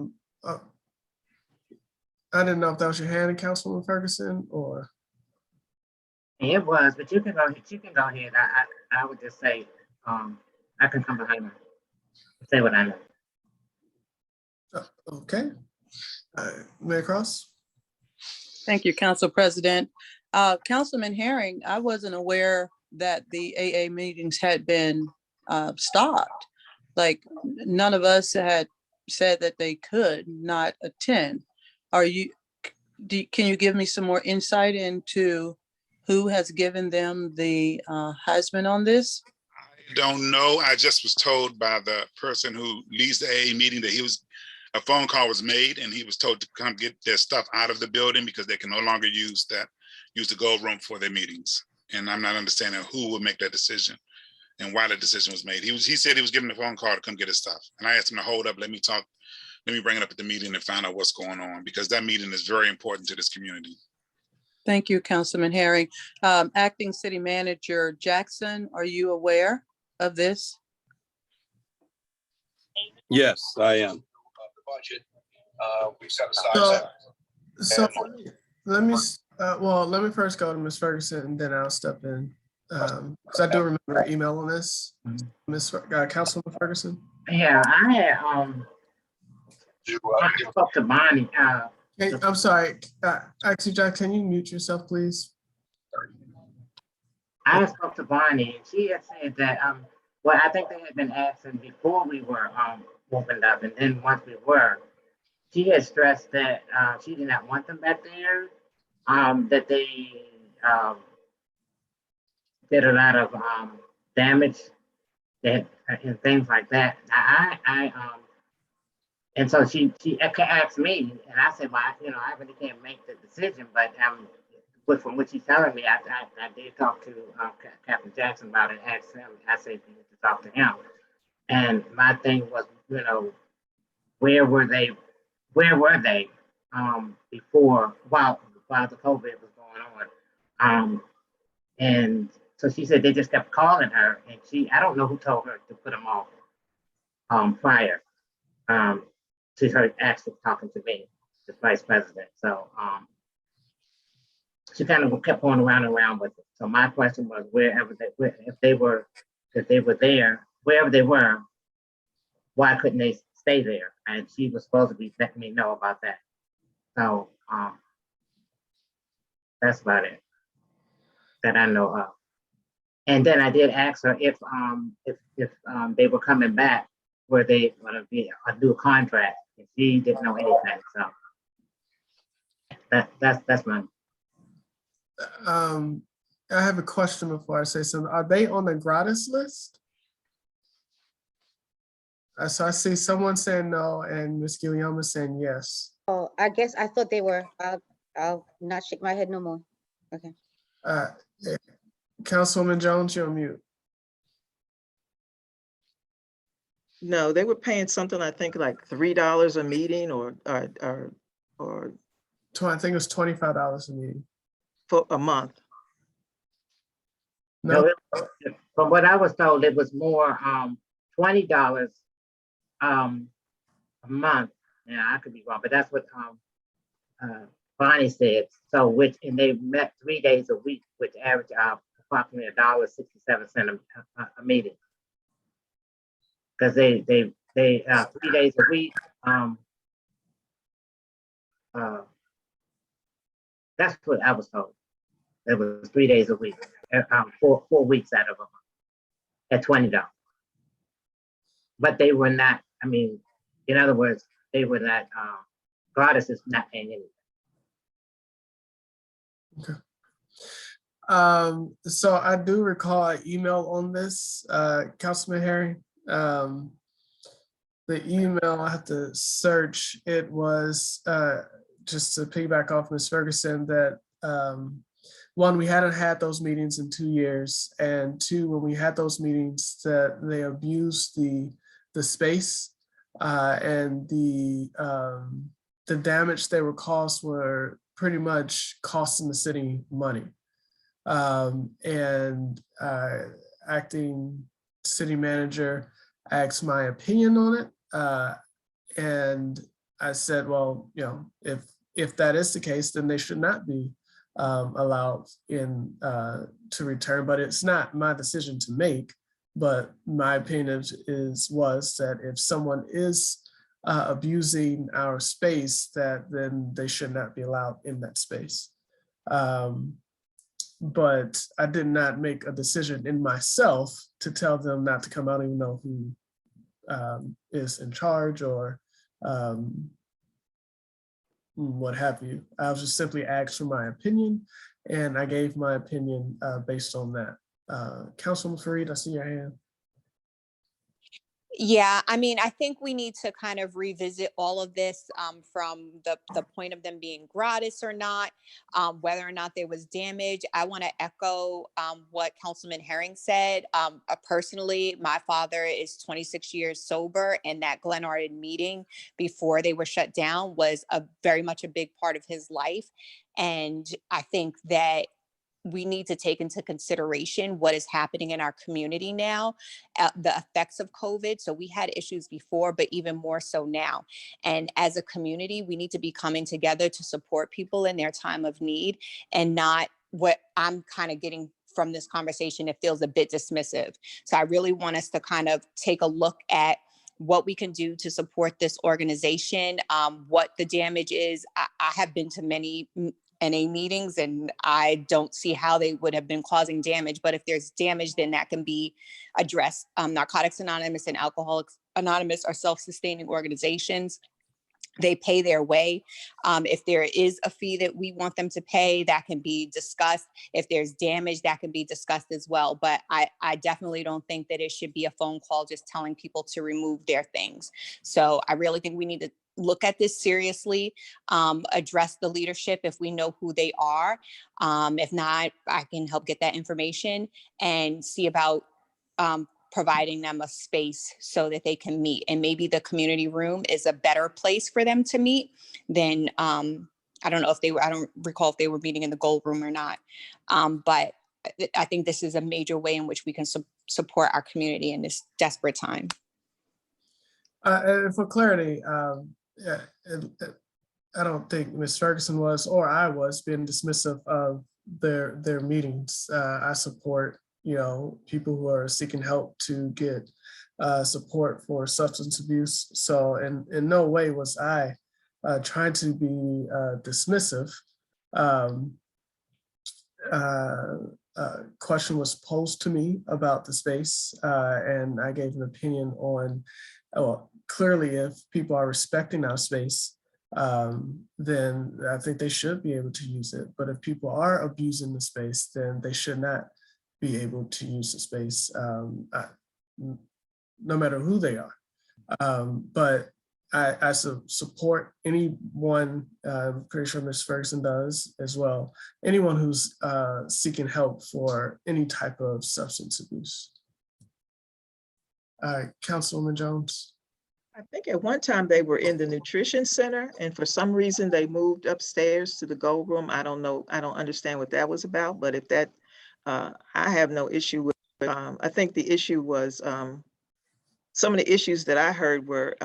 didn't know if that was your hand, Councilwoman Ferguson, or. It was, but you can go ahead. I would just say, I can come behind her, say what I know. Okay. Mayor Cross. Thank you, Council President. Councilman Herring, I wasn't aware that the AA meetings had been stopped. Like, none of us had said that they could not attend. Can you give me some more insight into who has given them the Heisman on this? I don't know. I just was told by the person who leads the AA meeting that a phone call was made, and he was told to come get their stuff out of the building because they can no longer use the gold room for their meetings. And I'm not understanding who would make that decision and why the decision was made. He said he was given a phone call to come get his stuff. And I asked him to hold up, let me bring it up at the meeting and find out what's going on, because that meeting is very important to this community. Thank you, Councilman Herring. Acting City Manager Jackson, are you aware of this? Yes, I am. The budget, we've set aside. So let me, let me first go to Ms. Ferguson and then I'll step in. Because I do remember email on this, Councilwoman Ferguson. Yeah, I had, I spoke to Bonnie, Hey, I'm sorry, actually, Jack, can you mute yourself, please? I spoke to Bonnie, and she had said that, well, I think they had been asking before we were, opened up, and then once we were, she had stressed that, she did not want them back there, that they, did a lot of, damage that, and things like that. And so she asked me, and I said, well, you know, I really can't make the decision, but, but from what she's telling me, I did talk to Captain Jackson about it, asked him, I said, you need to talk to him. And my thing was, you know, where were they before, while the COVID was going on? And so she said they just kept calling her, and I don't know who told her to put them off prior to her actually talking to me, the vice president. So she kind of kept going around and around with it. So my question was, if they were there, wherever they were, why couldn't they stay there? And she was supposed to be letting me know about that. So that's about it that I know of. And then I did ask her if they were coming back, were they going to be a new contract? And she didn't know anything. So that's my. I have a question before I say something. Are they on the gratis list? So I see someone saying no and Ms. Guillaume saying yes. Oh, I guess I thought they were. I'll not shake my head no more. Okay. Councilwoman Jones, you're on mute. No, they were paying something, I think like $3 a meeting or I think it was $25 a meeting. for a month. No, From what I was told, it was more $20 a month. Yeah, I could be wrong, but that's what Bonnie said. So and they met 3 days a week, which averaged approximately $1.67 a meeting. Because they 3 days a week. That's what I was told. It was 3 days a week, 4 weeks out of a month at $20. But they were not, I mean, in other words, they were not, Goddess is not paying anything. okay. So I do recall an email on this, Councilman Harry. The email, I have to search, it was just to piggyback off Ms. Ferguson that one, we hadn't had those meetings in 2 years, and two, when we had those meetings, that they abused the space and the damage they were caused were pretty much costing the city money. And acting city manager asked my opinion on it, and I said, well, you know, if that is the case, then they should not be allowed in to return. But it's not my decision to make. But my opinion was that if someone is abusing our space, that then they should not be allowed in that space. But I did not make a decision in myself to tell them not to come out, even know who is in charge or what have you. I was just simply asked for my opinion, and I gave my opinion based on that. Councilman Fareed, I see your hand. Yeah, I mean, I think we need to kind of revisit all of this from the point of them being gratis or not, whether or not there was damage. I want to echo what Councilman Herring said. Personally, my father is 26 years sober, and that Glen Arden meeting before they were shut down was very much a big part of his life. And I think that we need to take into consideration what is happening in our community now, the effects of COVID. So we had issues before, but even more so now. And as a community, we need to be coming together to support people in their time of need, and not what I'm kind of getting from this conversation. It feels a bit dismissive. So I really want us to kind of take a look at what we can do to support this organization, what the damage is. I have been to many NA meetings, and I don't see how they would have been causing damage. But if there's damage, then that can be addressed. Narcotics Anonymous and Alcoholics Anonymous are self-sustaining organizations. They pay their way. If there is a fee that we want them to pay, that can be discussed. If there's damage, that can be discussed as well. But I definitely don't think that it should be a phone call just telling people to remove their things. So I really think we need to look at this seriously, address the leadership if we know who they are. If not, I can help get that information and see about providing them a space so that they can meet. And maybe the community room is a better place for them to meet than, I don't know if they were, I don't recall if they were meeting in the gold room or not. But I think this is a major way in which we can support our community in this desperate time. And for clarity, yeah, I don't think Ms. Ferguson was, or I was, being dismissive of their meetings. I support, people who are seeking help to get support for substance abuse. So in no way was I trying to be dismissive. Question was posed to me about the space, and I gave an opinion on, clearly if people are respecting our space, then I think they should be able to use it. But if people are abusing the space, then they should not be able to use the space, no matter who they are. But I support anyone, I'm pretty sure Ms. Ferguson does as well, anyone who's seeking help for any type of substance abuse. Councilwoman Jones. I think at one time they were in the nutrition center, and for some reason they moved upstairs to the gold room. I don't know. I don't understand what that was about, but if that, I have no issue with, I think the issue was, some of the issues that I heard were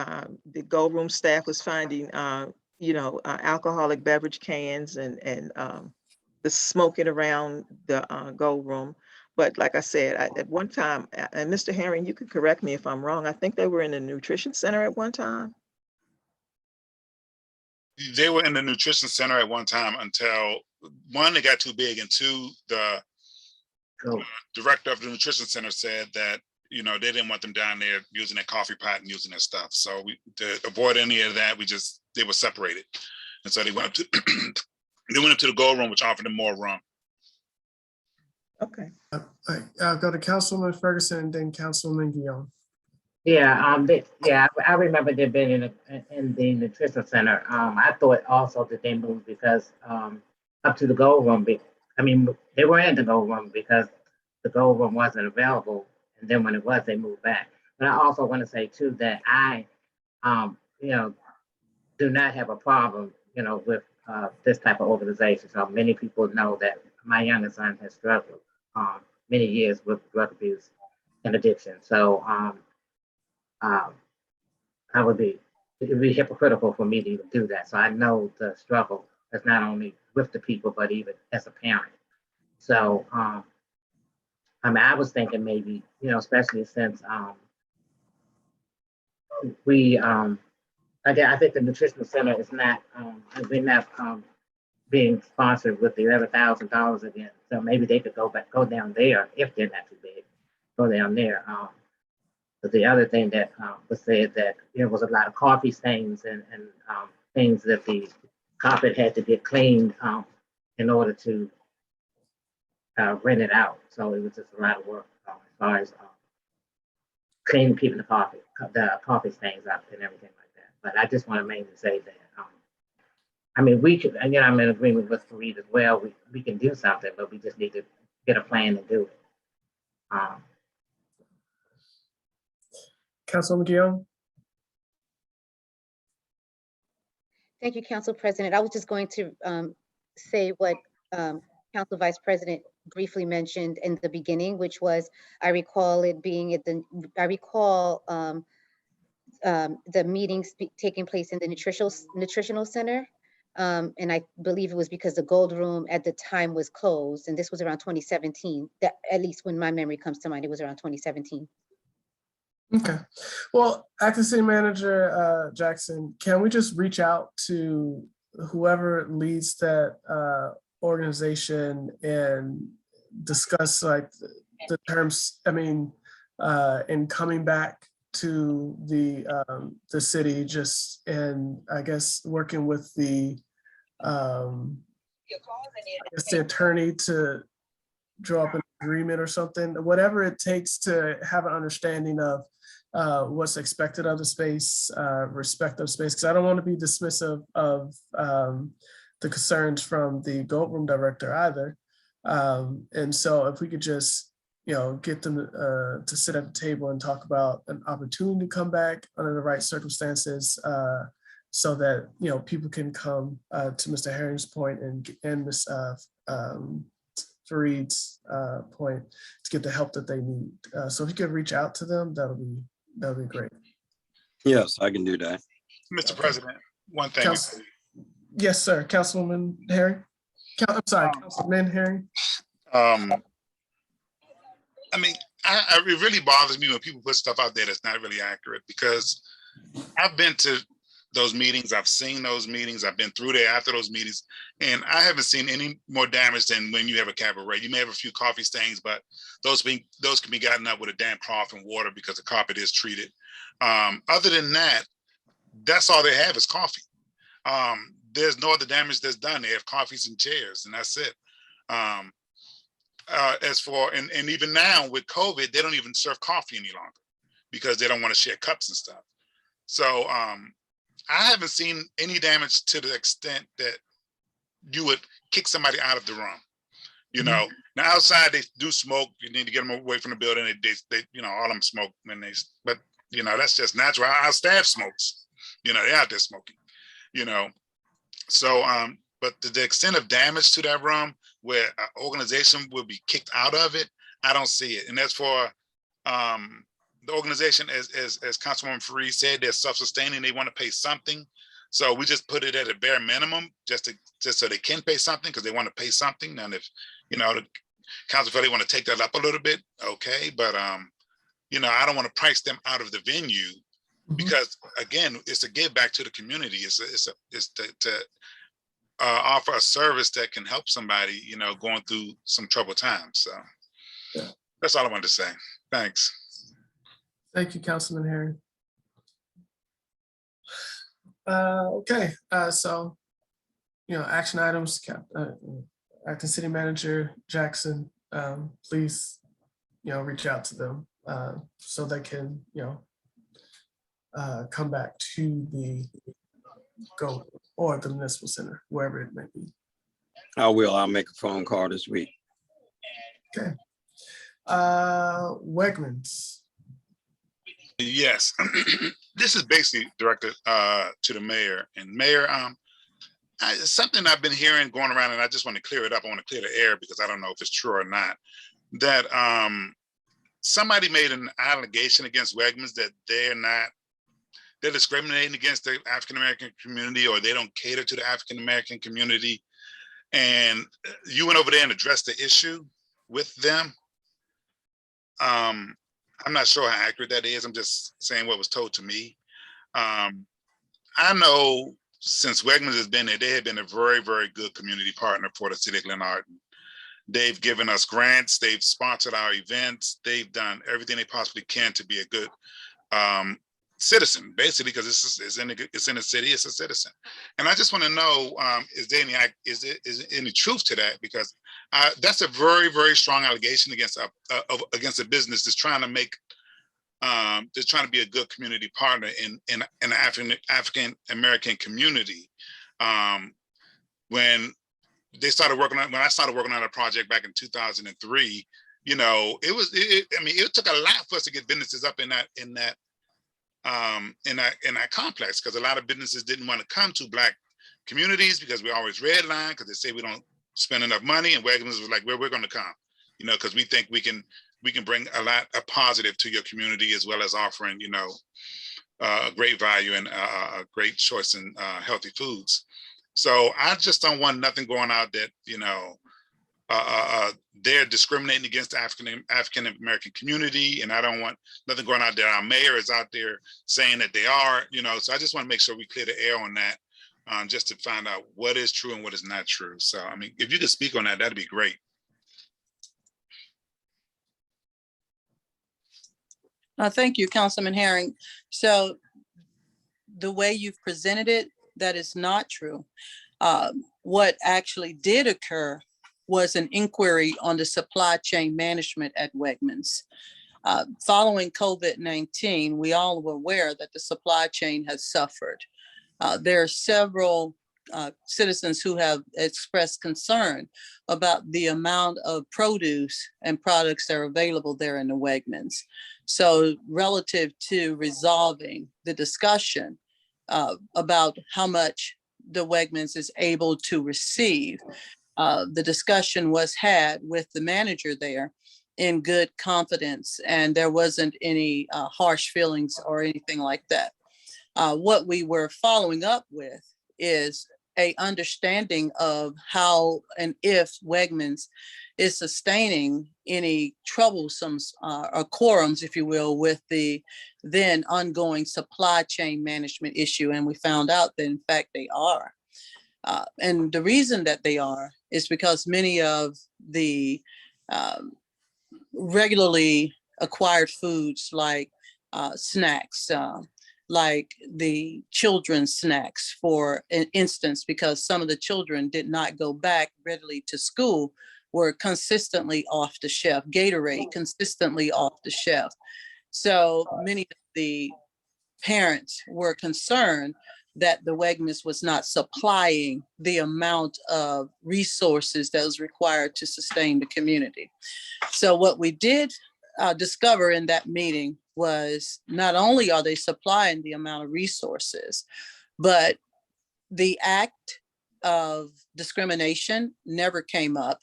the gold room staff was finding, alcoholic beverage cans and the smoking around the gold room. But like I said, at one time, and Mr. Herring, you could correct me if I'm wrong, I think they were in the nutrition center at one time. They were in the nutrition center at one time until, one, it got too big, and two, the director of the nutrition center said that, they didn't want them down there using their coffee pot and using their stuff. So to avoid any of that, they were separated. And so they went up to, the gold room, which offered them more room. Okay. I'll go to Councilwoman Ferguson and then Councilwoman Guillaume. Yeah, I remember them being in the nutrition center. I thought also that they moved because up to the gold room. They were in the gold room because the gold room wasn't available, and then when it was, they moved back. But I also want to say too that I, do not have a problem, with this type of organization. So many people know that my youngest son has struggled many years with drug abuse and addiction. So it would be hypocritical for me to even do that. So I know the struggle is not only with the people, but even as a parent. So I was thinking maybe, especially since I think the nutritional center is not, we're not being sponsored with the $11,000 again. So maybe they could go down there if they're not too big, go down there. But the other thing that was said that there was a lot of coffee stains and things that the carpet had to get cleaned in order to rent it out. So it was just a lot of work as far as keeping the coffee stains up and everything like that. But I just want to mainly say that, we could, again, I'm in agreement with Fareed as well. We can do something, but we just need to get a plan to do it. Councilwoman Guillaume. Thank you, Council President. I was just going to say what Council Vice President briefly mentioned in the beginning, which was, I recall it being at the, I recall the meetings taking place in the nutritional center. And I believe it was because the Gold Room at the time was closed, and this was around 2017. That, at least when my memory comes to mind, it was around 2017. Okay. Well, Acting City Manager Jackson, can we just reach out to whoever leads that organization and discuss like the terms, I mean, in coming back to the city, just, and I guess working with the attorney to draw up an agreement or something, whatever it takes to have an understanding of what's expected of the space, respect of space, because I don't want to be dismissive of the concerns from the Gold Room director either. And so if we could just, get them to sit at the table and talk about an opportunity to come back under the right circumstances, so that, people can come to Mr. Herring's point and Ms. Fareed's point to get the help that they need. So if you could reach out to them, that'll be great. Yes, I can do that. Mr. President, one thing. Yes, sir. Councilwoman Herring. I'm sorry, Councilman Herring. I mean, it really bothers me when people put stuff out there that's not really accurate, because I've been to those meetings, I've seen those meetings, I've been through there after those meetings, and I haven't seen any more damage than when you have a cabaret. You may have a few coffee stains, but those can be gotten up with a damp cloth and water because the carpet is treated. Other than that, that's all they have is coffee. There's no other damage that's done. They have coffees and chairs, and that's it. As for, and even now with COVID, they don't even serve coffee any longer because they don't want to share cups and stuff. So I haven't seen any damage to the extent that you would kick somebody out of the room. Now outside they do smoke. You need to get them away from the building. They all of them smoke when but that's just natural. Our staff smokes. They're out there smoking. So but to the extent of damage to that room where an organization will be kicked out of it, I don't see it. And as for the organization, as Councilwoman Fareed said, they're self-sustaining. They want to pay something, so we just put it at a bare minimum, just so they can pay something, because they want to pay something. And if the council felt they want to take that up a little bit, okay. But I don't want to price them out of the venue, because again, it's a give back to the community. It's to offer a service that can help somebody, going through some troubled times. So yeah, that's all I wanted to say. Thanks. Thank you, Councilman Herring. Okay, so, action items, Acting City Manager Jackson, please, reach out to them so they can, come back to the Gold or the municipal center, wherever it may be. I will. I'll make a phone call this week. Okay. Wegmans. Yes, this is basically directed to the mayor. And Mayor, something I've been hearing going around, and I just want to clear it up. I want to clear the air because I don't know if it's true or not. That somebody made an allegation against Wegmans that they're discriminating against the African-American community, or they don't cater to the African-American community. And you went over there and addressed the issue with them. I'm not sure how accurate that is. I'm just saying what was told to me. I know since Wegmans has been there, they have been a very, very good community partner for the city of Glenarden. They've given us grants. They've sponsored our events. They've done everything they possibly can to be a good citizen, basically, because it's in the city. It's a citizen, and I just want to know: is there any truth to that? Because that's a very, very strong allegation against a business that's trying to make, that's trying to be a good community partner in the African American community. When I started working on a project back in 2003, it took a lot for us to get businesses up in that complex, because a lot of businesses didn't want to come to Black communities because we always redline, because they say we don't spend enough money, and Wegmans was like, well, we're going to come, you know, because we think we can bring a positive to your community, as well as offering, you know, great value and a great choice in healthy foods. So I just don't want nothing going out that, you know, they're discriminating against the African American community, and I don't want nothing going out there. Our mayor is out there saying that they are, you know. So I just want to make sure we clear the air on that, just to find out what is true and what is not true. So I mean, if you could speak on that, that'd be great. Thank you, Councilman Herring. So the way you've presented it, that is not true. What actually did occur was an inquiry on the supply chain management at Wegmans. Following COVID-19, we all were aware that the supply chain has suffered. There are several citizens who have expressed concern about the amount of produce and products that are available there in the Wegmans. So relative to resolving the discussion about how much the Wegmans is able to receive, the discussion was had with the manager there in good confidence, and there wasn't any harsh feelings or anything like that. What we were following up with is a understanding of how and if Wegmans is sustaining any troublesome or quorums, if you will, with the then ongoing supply chain management issue. And we found out that in fact they are. And the reason that they are is because many of the regularly acquired foods like snacks, like the children's snacks, for instance, because some of the children did not go back readily to school, were consistently off the shelf. Gatorade consistently off the shelf. So many of the parents were concerned that the Wegmans was not supplying the amount of resources that was required to sustain the community. So what we did discover in that meeting was not only are they supplying the amount of resources, but the act of discrimination never came up.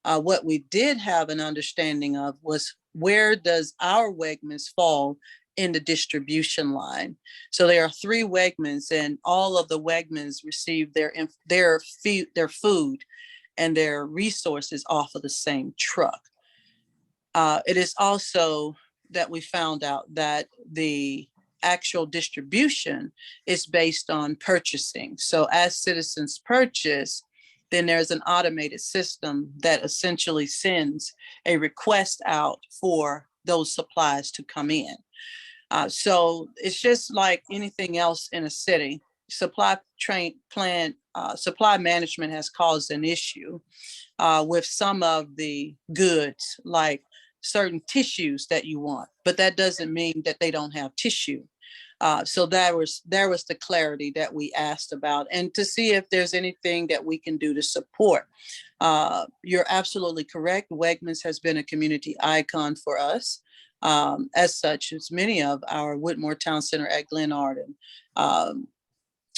What we did have an understanding of was, where does our Wegmans fall in the distribution line? So there are 3 Wegmans, and all of the Wegmans receive their food and their resources off of the same truck. It is also that we found out that the actual distribution is based on purchasing. So as citizens purchase, then there's an automated system that essentially sends a request out for those supplies to come in. So it's just like anything else in a city. Supply management has caused an issue with some of the goods, like certain tissues that you want, but that doesn't mean that they don't have tissue. So there was the clarity that we asked about, and to see if there's anything that we can do to support. You're absolutely correct. Wegmans has been a community icon for us. As such, as many of our Whitmore Town Center at Glen Arden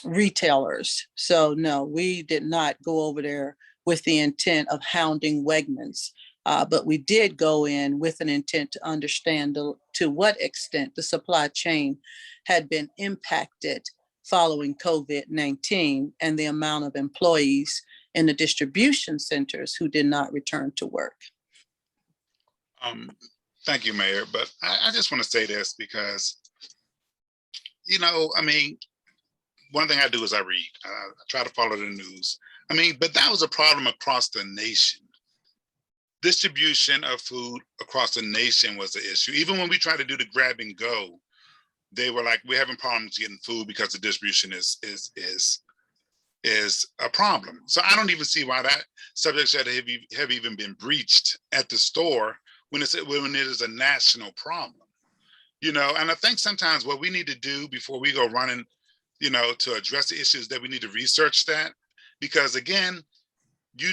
retailers. So no, we did not go over there with the intent of hounding Wegmans. But we did go in with an intent to understand to what extent the supply chain had been impacted following COVID-19 and the amount of employees in the distribution centers who did not return to work. Thank you, Mayor. But I just want to say this because, you know, I mean, one thing I do is I read. I try to follow the news. I mean, but that was a problem across the nation. Distribution of food across the nation was the issue. Even when we tried to do the grab and go, they were like, we're having problems getting food because the distribution is a problem. So I don't even see why that subject should have even been breached at the store when it is a national problem. You know, and I think sometimes what we need to do before we go running, you know, to address the issues, that we need to research that, because again, you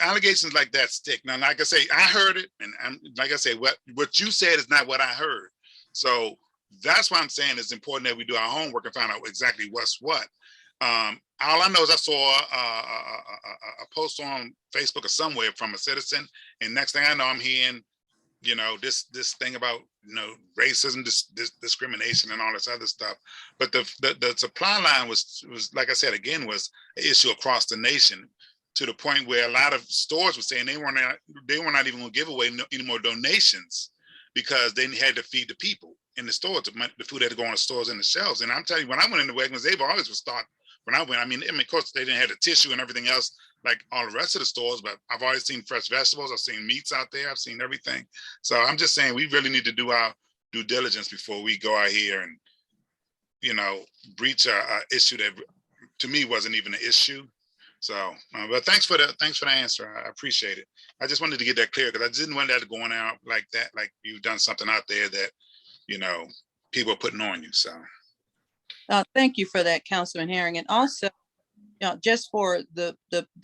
allegations like that stick. Now, like I say, I heard it, and like I say, what you said is not what I heard. So that's why I'm saying it's important that we do our homework and find out exactly what's what. All I know is I saw a post on Facebook or somewhere from a citizen, and next thing I know, I'm hearing, you know, this thing about, you know, racism, this discrimination, and all this other stuff. But the supply line was like I said again, was an issue across the nation, to the point where a lot of stores were saying they were not even going to give away any more donations, because they had to feed the people in the stores. The food had to go on the stores and the shelves. And I'm telling you, when I went into Wegmans, they've always was start. When I went, I mean, of course, they didn't have the tissue and everything else like all the rest of the stores, but I've always seen fresh vegetables. I've seen meats out there. I've seen everything. So I'm just saying, we really need to do our due diligence before we go out here and, you know, breach a issue that to me wasn't even an issue. So, but thanks for the answer. I appreciate it. I just wanted to get that clear, because I didn't want that going out like that, like you've done something out there that, you know, people are putting on you. So. Thank you for that, Councilman Herring. And also, you know, just for the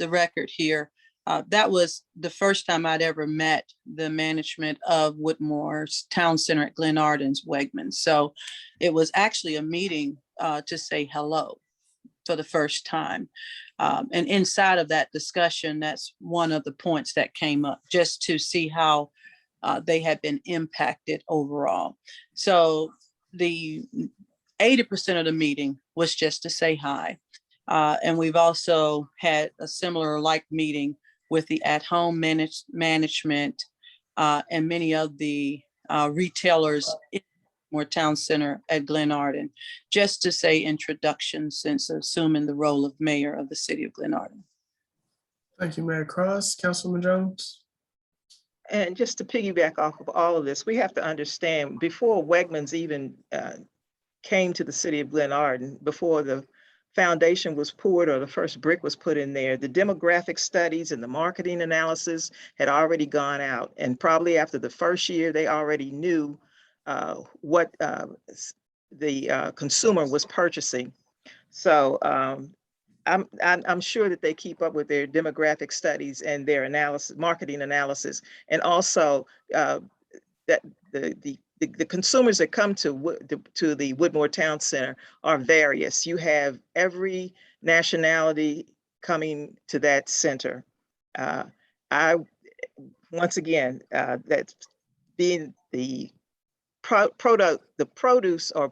record here, that was the first time I'd ever met the management of Whitmore's Town Center at Glen Arden's Wegmans. So it was actually a meeting to say hello for the first time. And inside of that discussion, that's one of the points that came up, just to see how they had been impacted overall. So the 80% of the meeting was just to say hi. And we've also had a similar like meeting with the at-home management and many of the retailers in Whitmore Town Center at Glen Arden, just to say introduction since assuming the role of mayor of the city of Glen Arden. Thank you, Mayor Cross. Councilman Jones. And just to piggyback off of all of this, we have to understand, before Wegmans even came to the city of Glen Arden, before the foundation was poured or the first brick was put in there, the demographic studies and the marketing analysis had already gone out. And probably after the first year, they already knew what the consumer was purchasing. So I'm sure that they keep up with their demographic studies and their analysis, marketing analysis, and also that the consumers that come to the Whitmore Town Center are various. You have every nationality coming to that center. Once again, that's being the produce or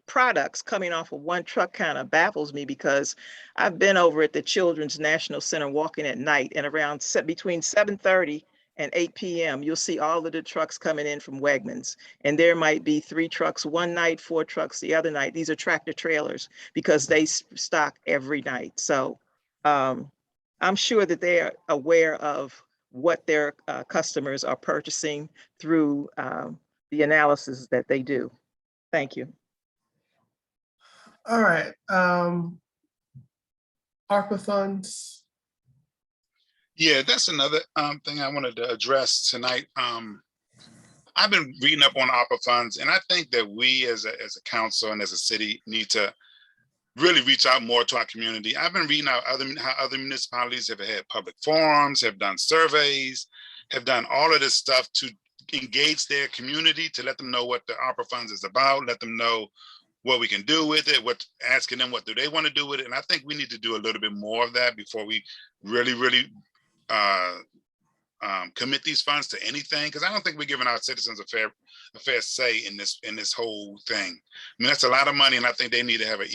products coming off of one truck kind of baffles me, because I've been over at the Children's National Center walking at night, and around between 7:30 and 8 p.m., you'll see all of the trucks coming in from Wegmans. And there might be 3 trucks one night, 4 trucks the other night. These are tractor trailers, because they stock every night. So I'm sure that they are aware of what their customers are purchasing through the analysis that they do. Thank you. All right. ARPA funds. Yeah, that's another thing I wanted to address tonight. I've been reading up on ARPA funds, and I think that we as a council and as a city need to really reach out more to our community. I've been reading out how other municipalities have had public forums, have done surveys, have done all of this stuff to engage their community, to let them know what the ARPA funds is about, let them know what we can do with it, asking them what do they want to do with it. And I think we need to do a little bit more of that before we really commit these funds to anything, because I don't think we're giving our citizens a fair say in this whole thing. I mean, that's a lot of money, and I think they need to have a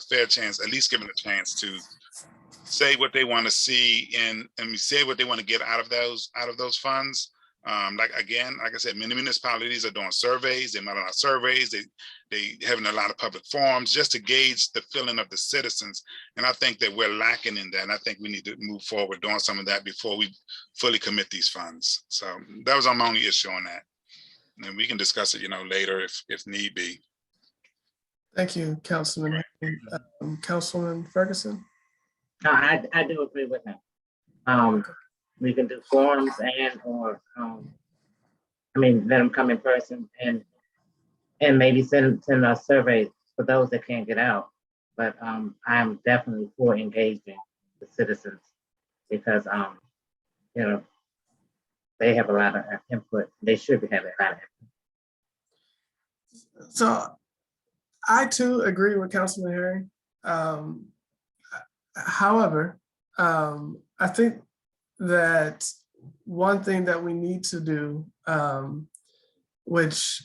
fair chance, at least given a chance to say what they want to see and say what they want to get out of those funds. Like I said, many municipalities are doing surveys. They're not on our surveys. They having a lot of public forums just to gauge the feeling of the citizens. And I think that we're lacking in that. And I think we need to move forward doing some of that before we fully commit these funds. So that was my only issue on that. And we can discuss it, later if need be. Thank you, Councilman. Councilman Ferguson. No, I do agree with him. We can do forums or let them come in person and maybe send us surveys for those that can't get out. But I'm definitely for engaging the citizens, because they have a lot of input. They should be having a lot of input. So I too agree with Councilman Herring. However, I think that one thing that we need to do, which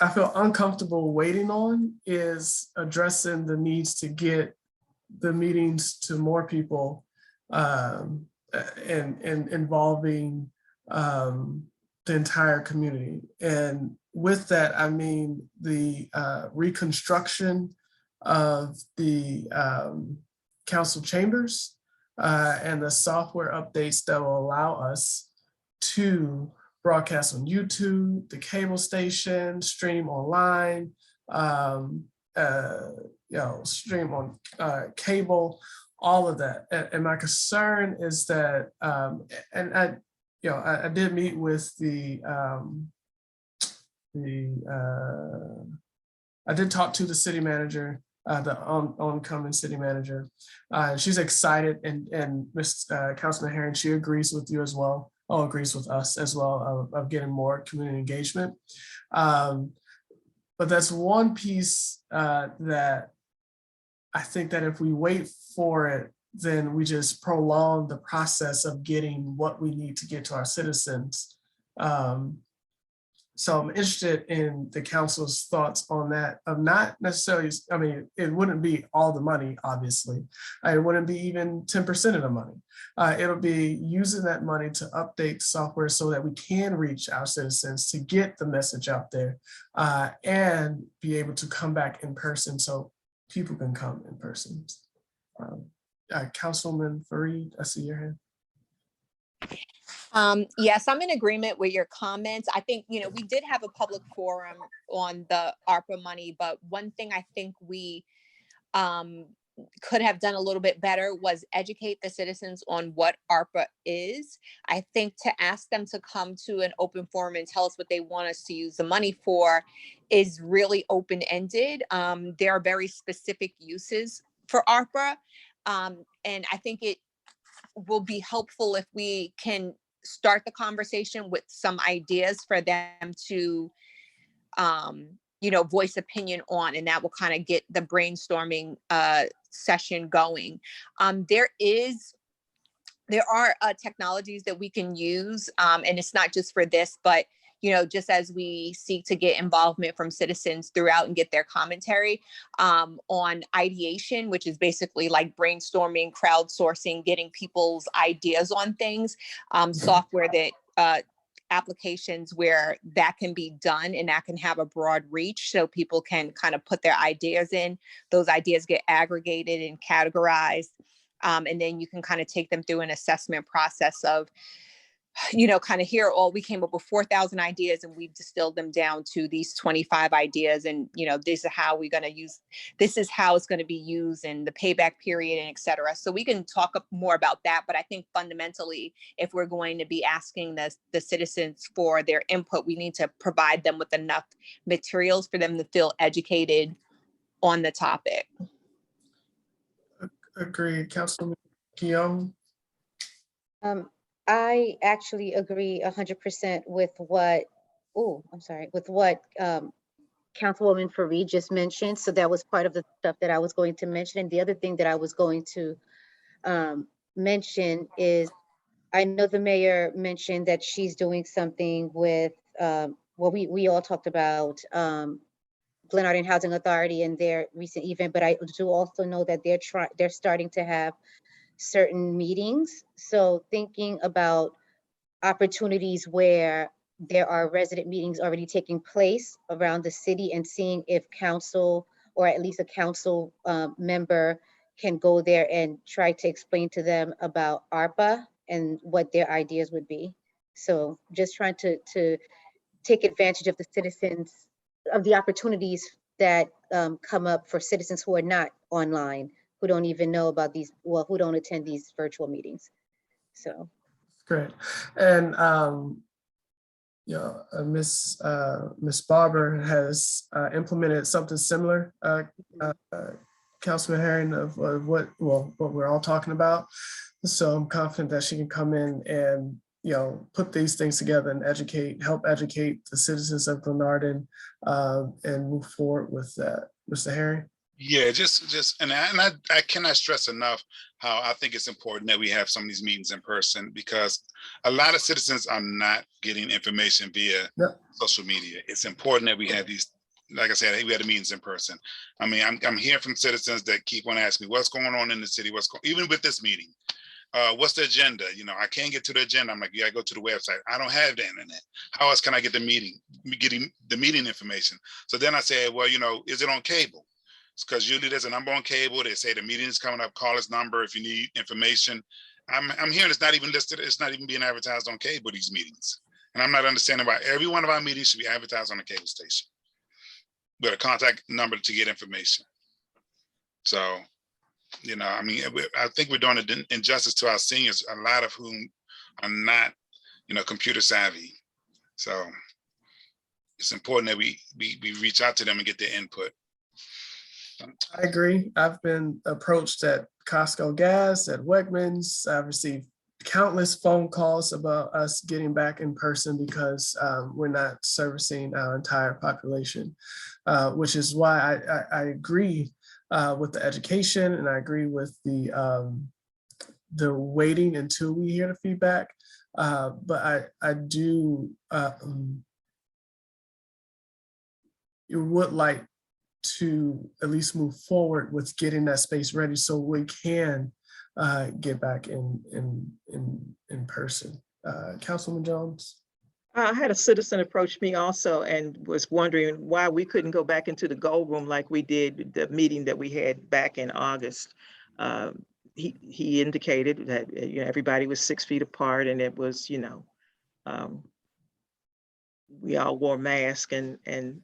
I feel uncomfortable waiting on, is addressing the needs to get the meetings to more people, and involving the entire community. And with that, I mean the reconstruction of the council chambers and the software updates that will allow us to broadcast on YouTube, the cable station, stream online, stream on cable, all of that. And my concern is that, and I did meet with I did talk to the city manager, the oncoming city manager. She's excited, and Ms. Councilman Herring, she agrees with you as well, or agrees with us as well, of getting more community engagement. But that's one piece that I think that if we wait for it, then we just prolong the process of getting what we need to get to our citizens. So I'm interested in the council's thoughts on that, of not necessarily, I mean, it wouldn't be all the money, obviously. It wouldn't be even 10% of the money. It'll be using that money to update software so that we can reach our citizens, to get the message out there, and be able to come back in person so people can come in person. Councilman Fareed, I see your hand. Yes, I'm in agreement with your comments. I think, we did have a public forum on the ARPA money, but one thing I think we could have done a little bit better was educate the citizens on what ARPA is. I think to ask them to come to an open forum and tell us what they want us to use the money for is really open-ended. There are very specific uses for ARPA. And I think it will be helpful if we can start the conversation with some ideas for them to, voice opinion on, and that will kind of get the brainstorming session going. There are technologies that we can use, and it's not just for this, but just as we seek to get involvement from citizens throughout and get their commentary on ideation, which is basically like brainstorming, crowdsourcing, getting people's ideas on things, software that applications where that can be done and that can have a broad reach so people can kind of put their ideas in. Those ideas get aggregated and categorized, and then you can kind of take them through an assessment process of, kind of here, we came up with 4,000 ideas and we've distilled them down to these 25 ideas. And, this is how we're going to use, this is how it's going to be used, and the payback period, and et cetera. So we can talk more about that. But I think fundamentally, if we're going to be asking the citizens for their input, we need to provide them with enough materials for them to feel educated on the topic. Agreed. Councilman Guillaume? I actually agree 100% with what, Councilwoman Fareed just mentioned. So that was part of the stuff that I was going to mention. And the other thing that I was going to mention is, I know the mayor mentioned that she's doing something with, we all talked about Glen Arden Housing Authority and their recent event, but I do also know that they're starting to have certain meetings. So thinking about opportunities where there are resident meetings already taking place around the city, and seeing if council, or at least a council member, can go there and try to explain to them about ARPA and what their ideas would be. So just trying to take advantage of the citizens, of the opportunities that come up for citizens who are not online, who don't even know about these, who don't attend these virtual meetings. So. Great. And Miss Barber has implemented something similar, Councilman Herring, of what we're all talking about. So I'm confident that she can come in and put these things together and help educate the citizens of Glen Arden, and move forward with that. Mr. Herring? Yeah, I cannot stress enough how I think it's important that we have some of these meetings in person, because a lot of citizens are not getting information via Yep. social media. It's important that we have these, like I said, we had the meetings in person. I mean, I'm hearing from citizens that keep on asking me what's going on in the city, even with this meeting. What's the agenda? You know, I can't get to the agenda. I'm like, yeah, I go to the website. I don't have the internet. How else can I get getting the meeting information? So then I say, well, you know, is it on cable? Because usually there's a number on cable. They say the meeting is coming up, call this number if you need information. I'm hearing it's not even listed. It's not even being advertised on cable, these meetings. And I'm not understanding why every one of our meetings should be advertised on a cable station with a contact number to get information. So, you know, I mean, I think we're doing an injustice to our seniors, a lot of whom are not, you know, computer savvy. So it's important that we reach out to them and get their input. I agree. I've been approached at Costco gas, at Wegmans. I've received countless phone calls about us getting back in person because we're not servicing our entire population, which is why I agree with the education, and I agree with the waiting until we hear the feedback. But I do would like to at least move forward with getting that space ready so we can get back in person. Councilman Jones? I had a citizen approach me also and was wondering why we couldn't go back into the gold room like we did the meeting that we had back in August. He indicated that, you know, everybody was 6 feet apart, and it was, you know, we all wore masks, and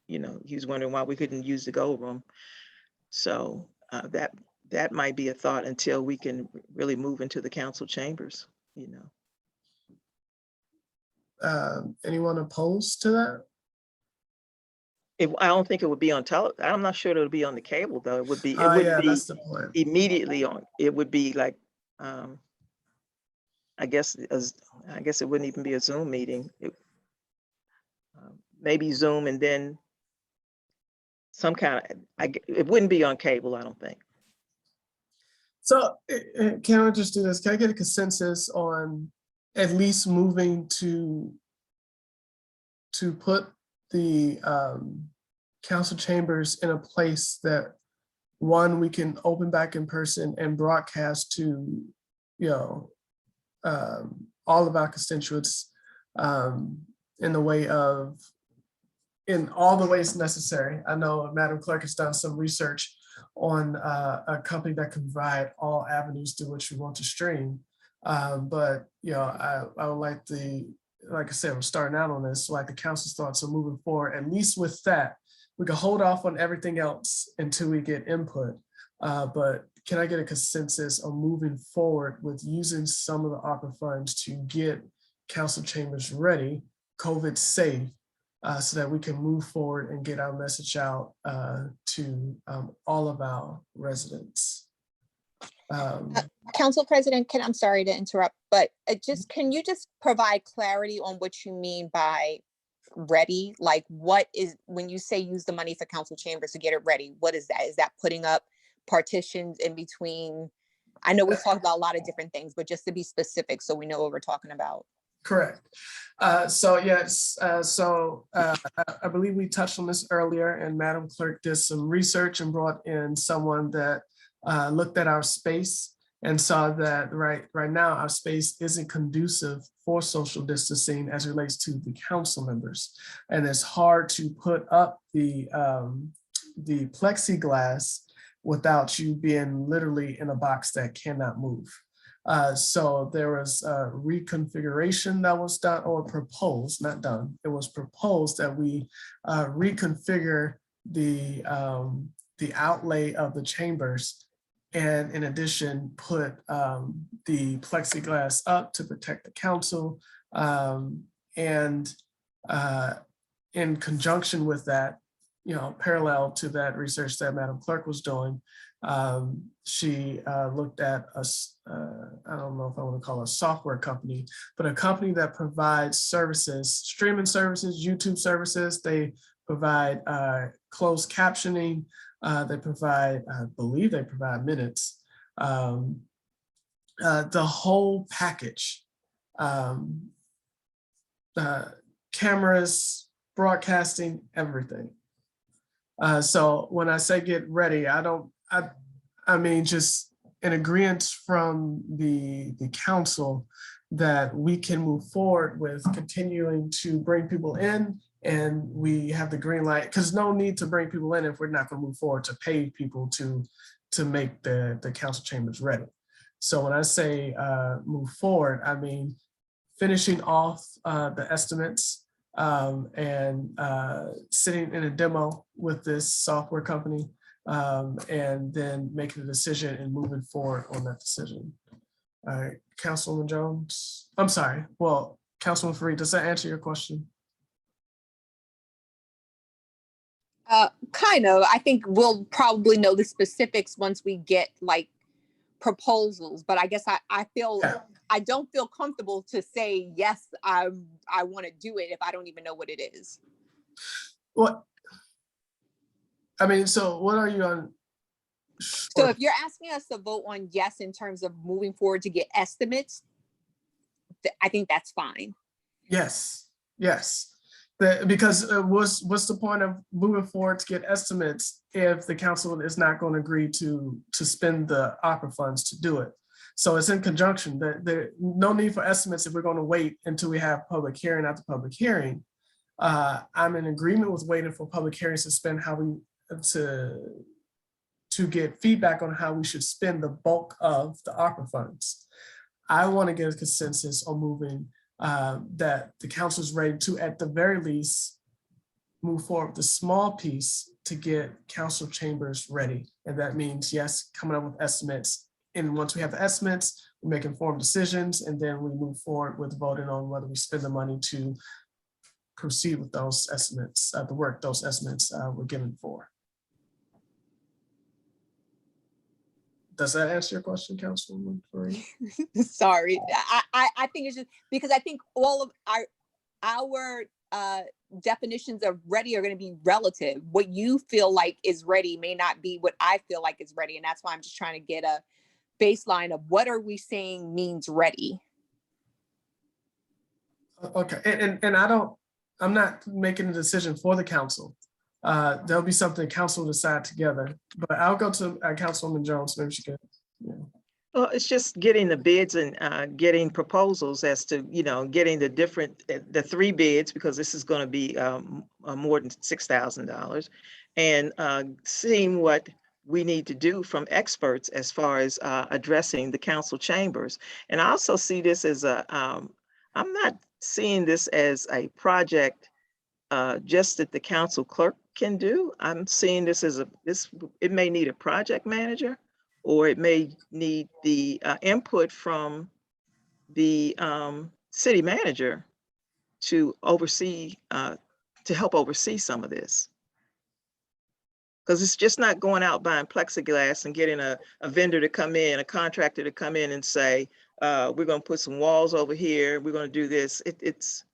you know, he was wondering why we couldn't use the gold room. So that might be a thought until we can really move into the council chambers, you know. Anyone opposed to that? I don't think it would be on I'm not sure it'll be on the cable though. It would be, Yeah, that's the point. Immediately on. It would be like, I guess it wouldn't even be a Zoom meeting. Maybe Zoom and then some kind of, it wouldn't be on cable, I don't think. So can I just do this? Can I get a consensus on at least moving to put the council chambers in a place that, one, we can open back in person and broadcast to, you know, all of our constituents in all the ways necessary. I know Madam Clerk has done some research on a company that can provide all avenues to which we want to stream. But, you know, I would like like I said, we're starting out on this, so like the council's thoughts on moving forward. At least with that, we can hold off on everything else until we get input. But can I get a consensus on moving forward with using some of the ARPA funds to get council chambers ready, COVID safe, so that we can move forward and get our message out to all of our residents? Council President, I'm sorry to interrupt, but can you just provide clarity on what you mean by ready? Like, what is, when you say use the money for council chambers to get it ready, what is that? Is that putting up partitions in between? I know we've talked about a lot of different things, but just to be specific so we know what we're talking about. Correct. So yes, I believe we touched on this earlier, and Madam Clerk did some research and brought in someone that looked at our space and saw that right now our space isn't conducive for social distancing as it relates to the council members, and it's hard to put up the plexiglass without you being literally in a box that cannot move. So there was a reconfiguration that was done, or proposed, not done. It was proposed that we reconfigure the outlay of the chambers, and in addition, put the plexiglass up to protect the council. And in conjunction with that, you know, parallel to that research that Madam Clerk was doing, she looked at us, I don't know if I want to call it a software company, but a company that provides services, streaming services, YouTube services. They provide closed captioning, They provide, I believe they provide minutes. The whole package. Cameras, broadcasting, everything. So when I say get ready, I mean just an agreement from the council that we can move forward with continuing to bring people in, and we have the green light, because no need to bring people in if we're not going to move forward to pay people to make the council chambers ready. So when I say move forward, I mean finishing off the estimates and sitting in a demo with this software company, and then making a decision and moving forward on that decision. All right, Councilwoman Jones. I'm sorry. Well, Councilwoman Fareed, does that answer your question? Kind of. I think we'll probably know the specifics once we get like proposals, but I guess I feel, Yeah. I don't feel comfortable to say, yes, I want to do it if I don't even know what it is. What? I mean, so what are you on? So if you're asking us to vote on yes in terms of moving forward to get estimates, I think that's fine. Yes, yes. Because what's the point of moving forward to get estimates if the council is not going to agree to spend the opera funds to do it? So it's in conjunction. There no need for estimates if we're going to wait until we have public hearing after public hearing. I'm in agreement with waiting for public hearings to spend to get feedback on how we should spend the bulk of the opera funds. I want to get a consensus on moving that the council is ready to, at the very least, move forward with the small piece to get council chambers ready. And that means, yes, coming up with estimates. And once we have the estimates, we make informed decisions, and then we move forward with voting on whether we spend the money to proceed with those estimates, the work those estimates were given for. Does that answer your question, Councilwoman Fareed? Sorry, I think it's just because I think all of our definitions of ready are going to be relative. What you feel like is ready may not be what I feel like is ready, and that's why I'm just trying to get a baseline of what are we saying means ready. Okay, and I'm not making a decision for the council. There'll be something council will decide together, but I'll go to Councilwoman Jones. Maybe she could. Yeah. Well, it's just getting the bids and getting proposals as to, getting the 3 bids, because this is going to be more than $6,000, and seeing what we need to do from experts as far as addressing the council chambers. And I also see this as I'm not seeing this as a project just that the council clerk can do. I'm seeing this as it may need a project manager, or it may need the input from the city manager to oversee, to help oversee some of this. Because it's just not going out buying plexiglass and getting a vendor to come in, a contractor to come in and say, we're going to put some walls over here, we're going to do this. It's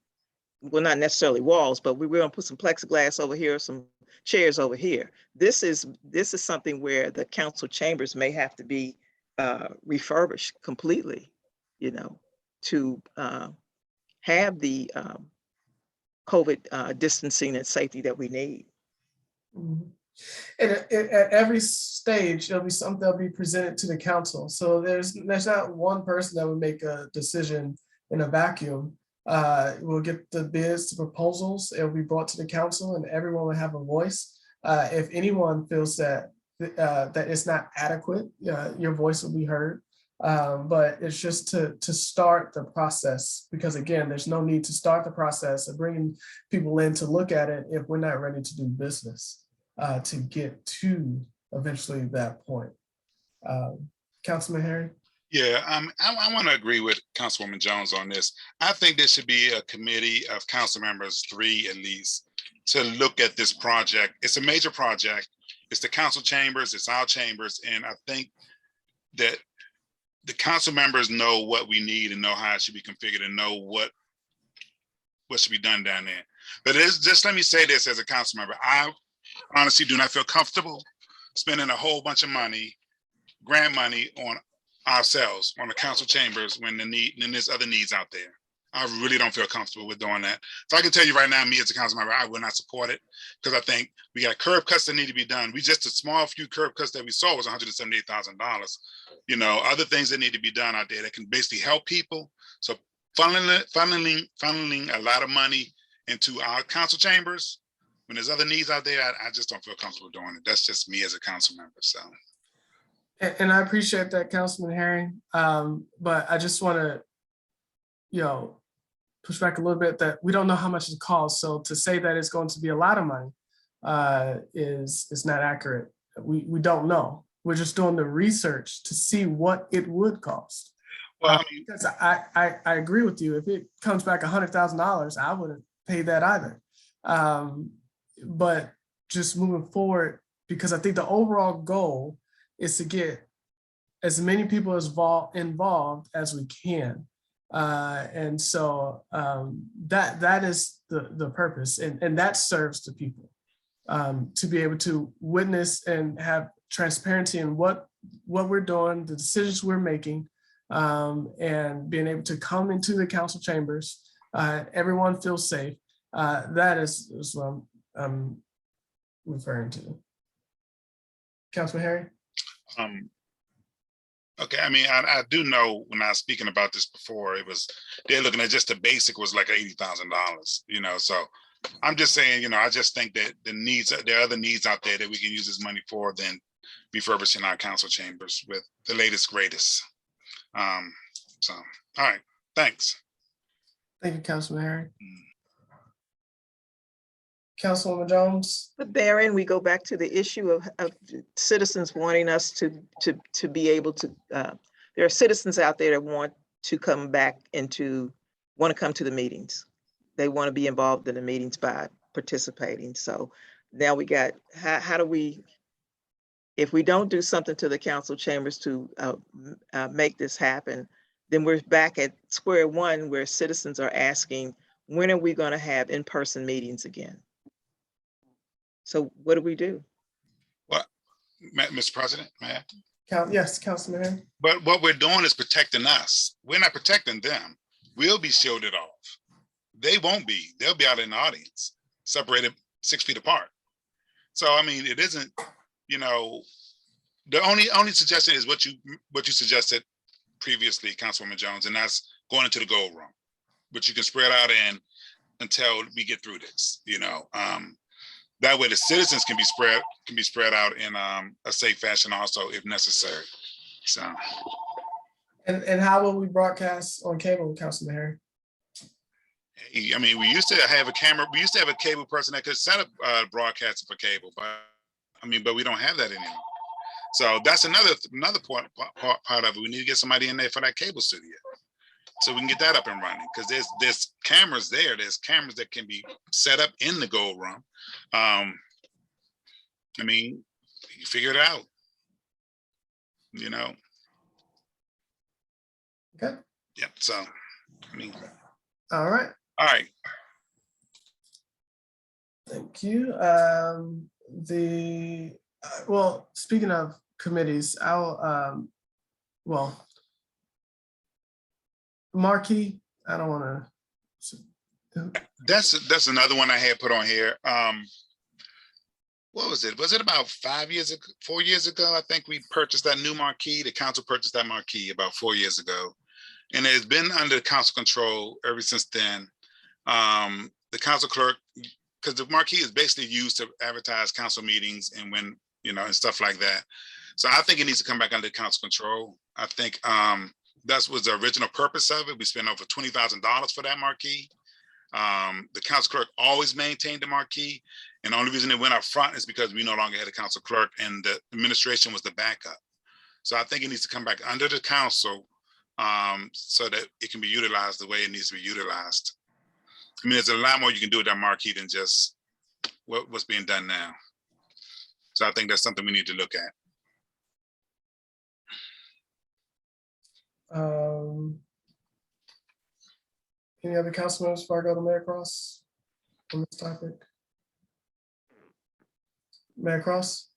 well, not necessarily walls, but we're going to put some plexiglass over here, some chairs over here. This is something where the council chambers may have to be refurbished completely, to have the COVID distancing and safety that we need. Mm-hmm. And at every stage, there'll be something that'll be presented to the council. So there's not one person that would make a decision in a vacuum. We'll get the bids, the proposals, it'll be brought to the council, and everyone will have a voice. If anyone feels that it's not adequate, your voice will be heard. But it's just to start the process, because again, there's no need to start the process of bringing people in to look at it if we're not ready to do business to get to eventually that point. Councilman Harry? Yeah, I want to agree with Councilwoman Jones on this. I think there should be a committee of council members, 3 at least, to look at this project. It's a major project. It's the council chambers, it's our chambers, and I think that the council members know what we need and know how it should be configured and know what should be done down there. But just let me say this as a council member. I honestly do not feel comfortable spending a whole bunch of money, grant money on ourselves, on the council chambers when there's other needs out there. I really don't feel comfortable with doing that. So I can tell you right now, me as a council member, I will not support it because I think we got curb cuts that need to be done. We just a small few curb cuts that we saw was $178,000. You know, other things that need to be done out there that can basically help people. So funneling a lot of money into our council chambers when there's other needs out there, I just don't feel comfortable doing it. That's just me as a council member. So. And I appreciate that, Councilman Herring. But I just want to, you know, push back a little bit that we don't know how much it costs. So to say that it's going to be a lot of money is not accurate. We don't know. We're just doing the research to see what it would cost. Well, I mean, because I agree with you. If it comes back $100,000, I wouldn't pay that either. But just moving forward, because I think the overall goal is to get as many people involved as we can. And so that is the purpose, and that serves the people to be able to witness and have transparency in what we're doing, the decisions we're making, and being able to come into the council chambers. Everyone feels safe. That is what I'm referring to. Councilman Harry? Okay, I mean, I do know when I was speaking about this before, they're looking at just the basic was like $80,000, you know, so I'm just saying, you know, I just think that there are other needs out there that we can use this money for than refurbishing our council chambers with the latest, greatest. So, all right, thanks. Thank you, Councilman Harry. Councilwoman Jones? But therein, we go back to the issue of citizens wanting us to be able to, there are citizens out there that want to come back want to come to the meetings. They want to be involved in the meetings by participating. So now we got, how do we, if we don't do something to the council chambers to make this happen, then we're back at square one where citizens are asking, when are we going to have in-person meetings again? So what do we do? Well, Mr. President, may I? Yes, Councilman Harry. But what we're doing is protecting us. We're not protecting them. We'll be shielded off. They won't be. They'll be out in the audience, separated 6 feet apart. So, I mean, it isn't, you know, the only suggestion is what you suggested previously, Councilwoman Jones, and that's going into the gold room, which you can spread out in until we get through this, you know. That way the citizens can be spread out in a safe fashion also if necessary. So. And how will we broadcast on cable, Councilman Harry? I mean, we used to have a camera. We used to have a cable person that could set up broadcasting for cable, but we don't have that anymore. So that's another part of it. We need to get somebody in there for that cable studio, so we can get that up and running. Because there's cameras there. There's cameras that can be set up in the gold room. I mean, you figure it out. You know. Okay. Yep. So, I mean. All right. All right. Thank you. Well, speaking of committees, Marquee, I don't want to. That's another one I had put on here. What was it? Was it about 4 years ago? I think we purchased that new marquee. The council purchased that marquee about 4 years ago. And it's been under council control ever since then. The council clerk, because the marquee is basically used to advertise council meetings and when, you know, and stuff like that. So I think it needs to come back under council control. I think that was the original purpose of it. We spent over $20,000 for that marquee. The council clerk always maintained the marquee. And the only reason it went up front is because we no longer had a council clerk and the administration was the backup. So I think it needs to come back under the council so that it can be utilized the way it needs to be utilized. I mean, there's a lot more you can do with that marquee than just what's being done now. So I think that's something we need to look at. Any other council members before I go to Mayor Cross on this topic? Mayor Cross?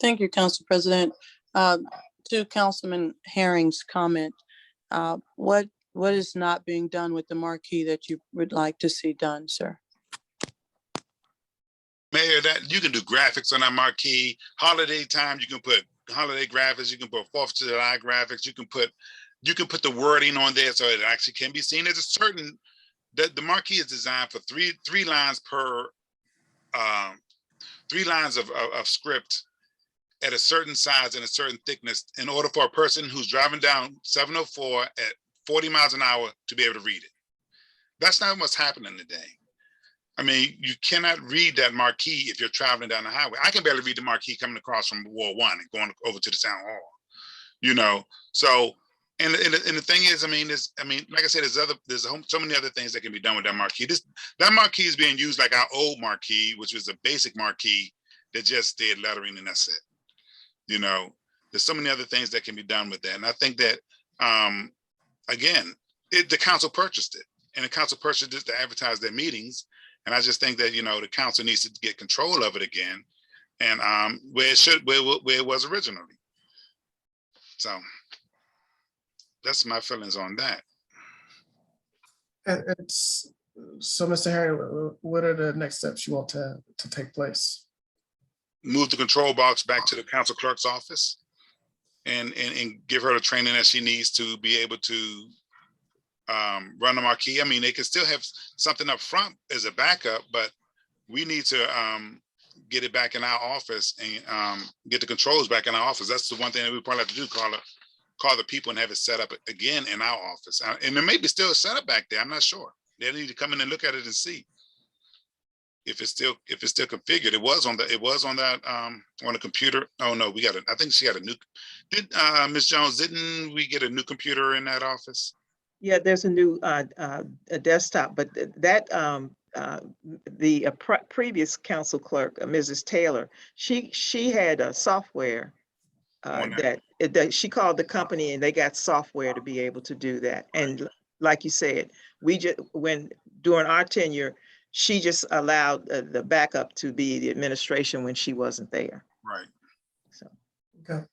Thank you, Council President. To Councilman Herring's comment, what is not being done with the marquee that you would like to see done, sir? Mayor, that you can do graphics on that marquee. Holiday time, you can put holiday graphics. You can put 4th of July graphics. You can put the wording on there so it actually can be seen. There's a certain that the marquee is designed for three lines per 3 lines of script at a certain size and a certain thickness in order for a person who's driving down 704 at 40 miles an hour to be able to read it. That's not what's happening today. I mean, you cannot read that marquee if you're traveling down the highway. I can barely read the marquee coming across from Ward 1 and going over to the town hall, you know? So, and the thing is, like I said, there's so many other things that can be done with that marquee. That marquee is being used like our old marquee, which was a basic marquee that just did lettering and that's it. You know, there's so many other things that can be done with that. And I think that, again, the council purchased it and the council purchased it to advertise their meetings. And I just think that, you know, the council needs to get control of it again and where it was originally. So that's my feelings on that. So, Mr. Harry, what are the next steps you want to take place? Move the control box back to the council clerk's office and give her the training that she needs to be able to run the marquee. I mean, they can still have something up front as a backup, but we need to get it back in our office and get the controls back in our office. That's the one thing that we probably have to do, call the people and have it set up again in our office. And there may be still a setup back there. I'm not sure. They need to come in and look at it and see if it's still configured. It was on the computer. Oh no, we got it. I think she got a new. Did Ms. Jones? Didn't we get a new computer in that office? Yeah, there's a new a desktop, but that the previous council clerk, Mrs. Taylor, she had a software that she called the company and they got software to be able to do that. And like you said, during our tenure, she just allowed the backup to be the administration when she wasn't there. Right. So. Okay.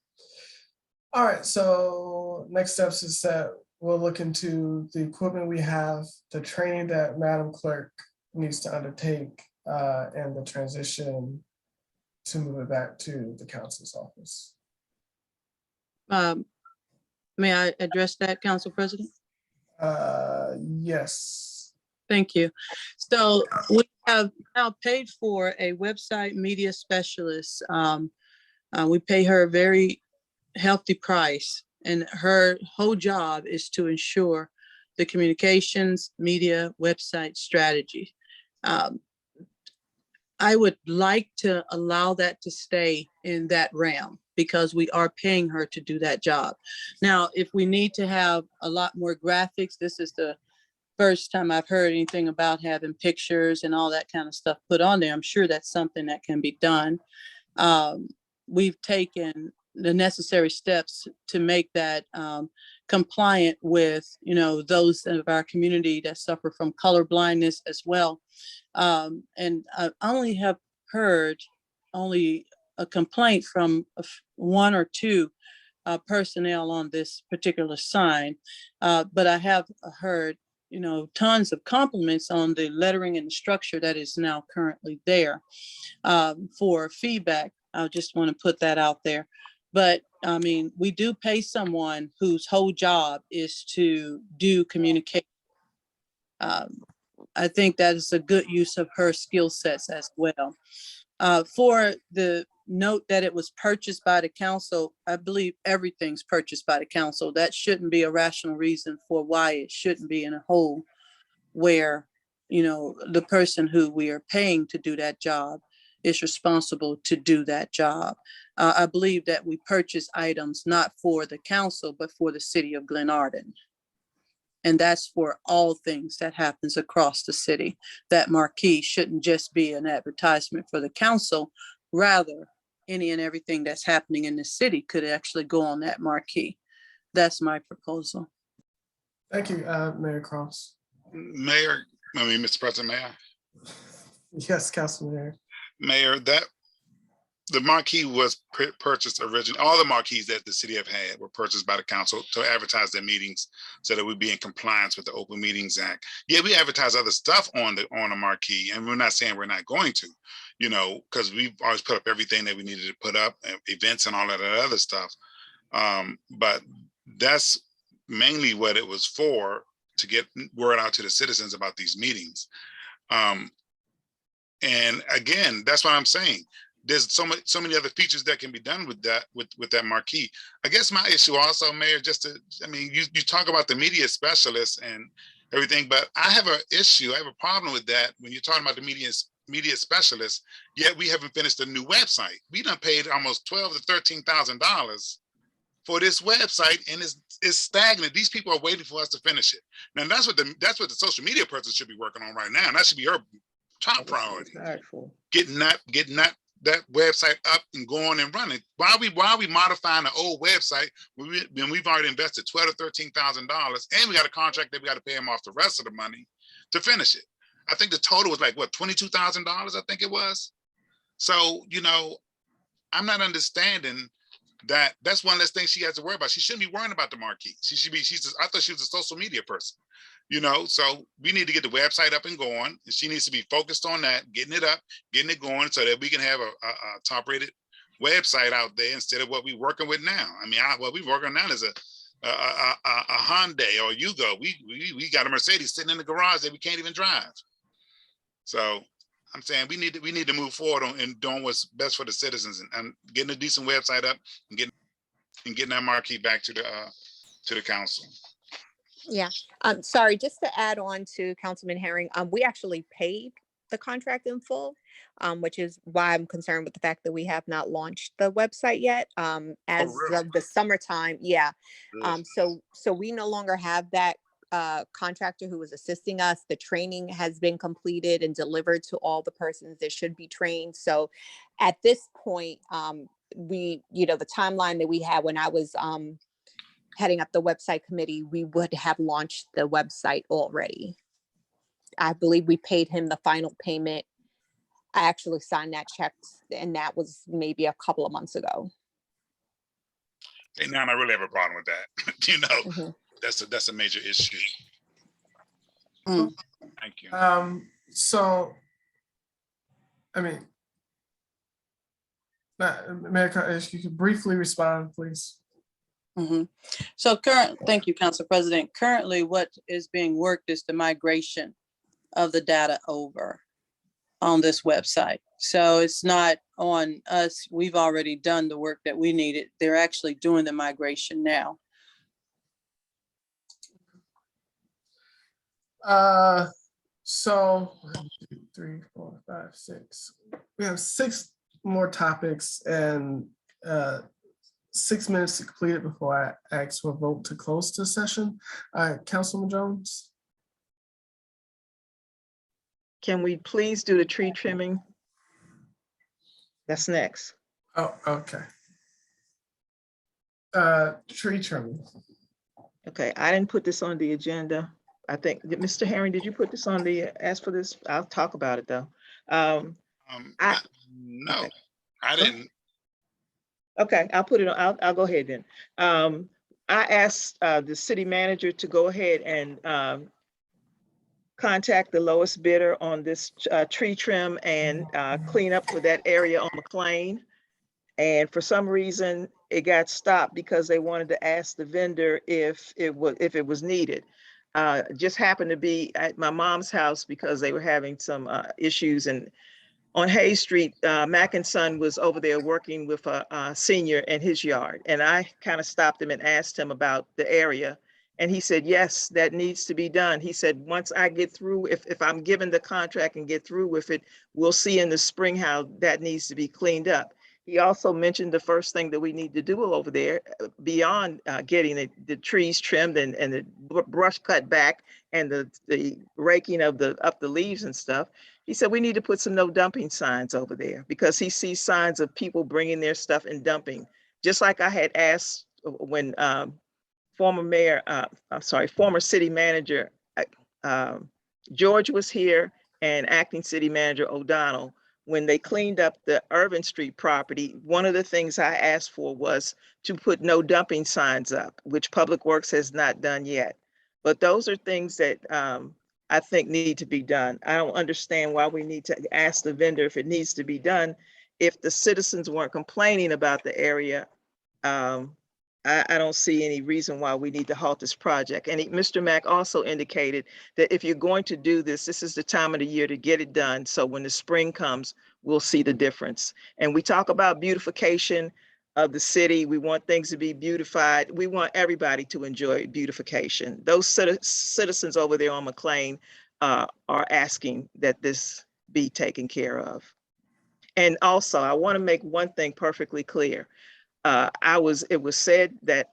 All right. So next steps is that we'll look into the equipment we have, the training that Madam Clerk needs to undertake, and the transition to move it back to the council's office. May I address that, Council President? Yes. Thank you. So we have now paid for a website media specialist. We pay her a very healthy price, and her whole job is to ensure the communications, media, website strategy. I would like to allow that to stay in that realm because we are paying her to do that job. Now, if we need to have a lot more graphics, this is the first time I've heard anything about having pictures and all that kind of stuff put on there. I'm sure that's something that can be done. We've taken the necessary steps to make that compliant with, you know, those of our community that suffer from color blindness as well. And I only have heard a complaint from 1 or 2 personnel on this particular sign, but I have heard, you know, tons of compliments on the lettering and the structure that is now currently there. For feedback, I just want to put that out there. But I mean, we do pay someone whose whole job is to do communication. I think that is a good use of her skill sets as well. For the note that it was purchased by the council, I believe everything's purchased by the council. That shouldn't be a rational reason for why it shouldn't be in a hole where, you know, the person who we are paying to do that job is responsible to do that job. I believe that we purchase items not for the council, but for the city of Glenarden. And that's for all things that happens across the city. That marquee shouldn't just be an advertisement for the council. Rather, any and everything that's happening in the city could actually go on that marquee. That's my proposal. Thank you, Mayor Cross. Mr. President, Mayor. Yes, Councilman Harris. Mayor, the marquee was purchased originally. All the marquees that the city have had were purchased by the council to advertise their meetings so that we'd be in compliance with the Open Meetings Act. Yeah, we advertise other stuff on the marquee, and we're not saying we're not going to, you know, because we've always put up everything that we needed to put up, events and all of that other stuff. But that's mainly what it was for, to get word out to the citizens about these meetings. And again, that's what I'm saying. There's so many other features that can be done with that, with that marquee. I guess my issue also, Mayor, you talk about the media specialists and everything, but I have a problem with that when you're talking about the media specialists, yet we haven't finished a new website. We done paid almost $12,000 to $13,000 for this website, and it's stagnant. These people are waiting for us to finish it. Now that's what the social media person should be working on right now. And that should be her top priority. Getting that website up and going and running. Why are we modifying the old website when we've already invested $12,000 to $13,000, and we got a contract that we got to pay them off the rest of the money to finish it? I think the total was like what, $22,000, I think it was. So, you know, I'm not understanding that. That's one less thing she has to worry about. She shouldn't be worrying about the marquee. I thought she was a social media person. You know, so we need to get the website up and going, and she needs to be focused on that, getting it up, getting it going, so that we can have a top-rated website out there instead of what we're working with now. I mean, what we're working on now is a Hyundai or Yugo. We got a Mercedes sitting in the garage that we can't even drive. So I'm saying we need to move forward and doing what's best for the citizens, and getting a decent website up and getting that marquee back to the council. Yeah. Sorry, just to add on to Councilman Herring, we actually paid the contract in full, which is why I'm concerned with the fact that we have not launched the website yet. As of the summertime, yeah. So we no longer have that contractor who was assisting us. The training has been completed and delivered to all the persons that should be trained. So at this point, the timeline that we had when I was heading up the website committee, we would have launched the website already. I believe we paid him the final payment. I actually signed that check, and that was maybe a couple of months ago. And now I really have a problem with that. You know, that's a major issue. Thank you. So, I mean, Mayor, if you could briefly respond, please. So thank you, Council President. Currently, what is being worked is the migration of the data over on this website. So it's not on us. We've already done the work that we needed. They're actually doing the migration now. So 1, 2, 3, 4, 5, 6. We have 6 more topics and 6 minutes to complete it before I ask for a vote to close the session. Councilman Jones. Can we please do the tree trimming? That's next. Oh, okay. Tree trimming. Okay, I didn't put this on the agenda. I think, Mr. Herring, did you put this on ask for this? I'll talk about it though. No, I didn't. Okay, I'll put it on. I'll go ahead then. I asked the city manager to go ahead and contact the lowest bidder on this tree trim and clean up for that area on Mclean. And for some reason, it got stopped because they wanted to ask the vendor if it was needed. Just happened to be at my mom's house because they were having some issues, and on Hayes Street, Mac and Son was over there working with a senior in his yard. And I kind of stopped him and asked him about the area. And he said, yes, that needs to be done. He said, once I get through, if I'm given the contract and get through with it, we'll see in the spring how that needs to be cleaned up. He also mentioned the first thing that we need to do over there beyond getting the trees trimmed and the brush cut back and the raking of up the leaves and stuff. He said, we need to put some no dumping signs over there because he sees signs of people bringing their stuff and dumping. Just like I had asked when former city manager George was here and acting city manager O'Donnell, when they cleaned up the Irvin Street property, one of the things I asked for was to put no dumping signs up, which Public Works has not done yet. But those are things that I think need to be done. I don't understand why we need to ask the vendor if it needs to be done. If the citizens weren't complaining about the area, I don't see any reason why we need to halt this project. And Mr. Mack also indicated that if you're going to do this, this is the time of the year to get it done. So when the spring comes, we'll see the difference. And we talk about beautification of the city. We want things to be beautified. We want everybody to enjoy beautification. Those citizens over there on Mclean are asking that this be taken care of. And also, I want to make one thing perfectly clear. It was said that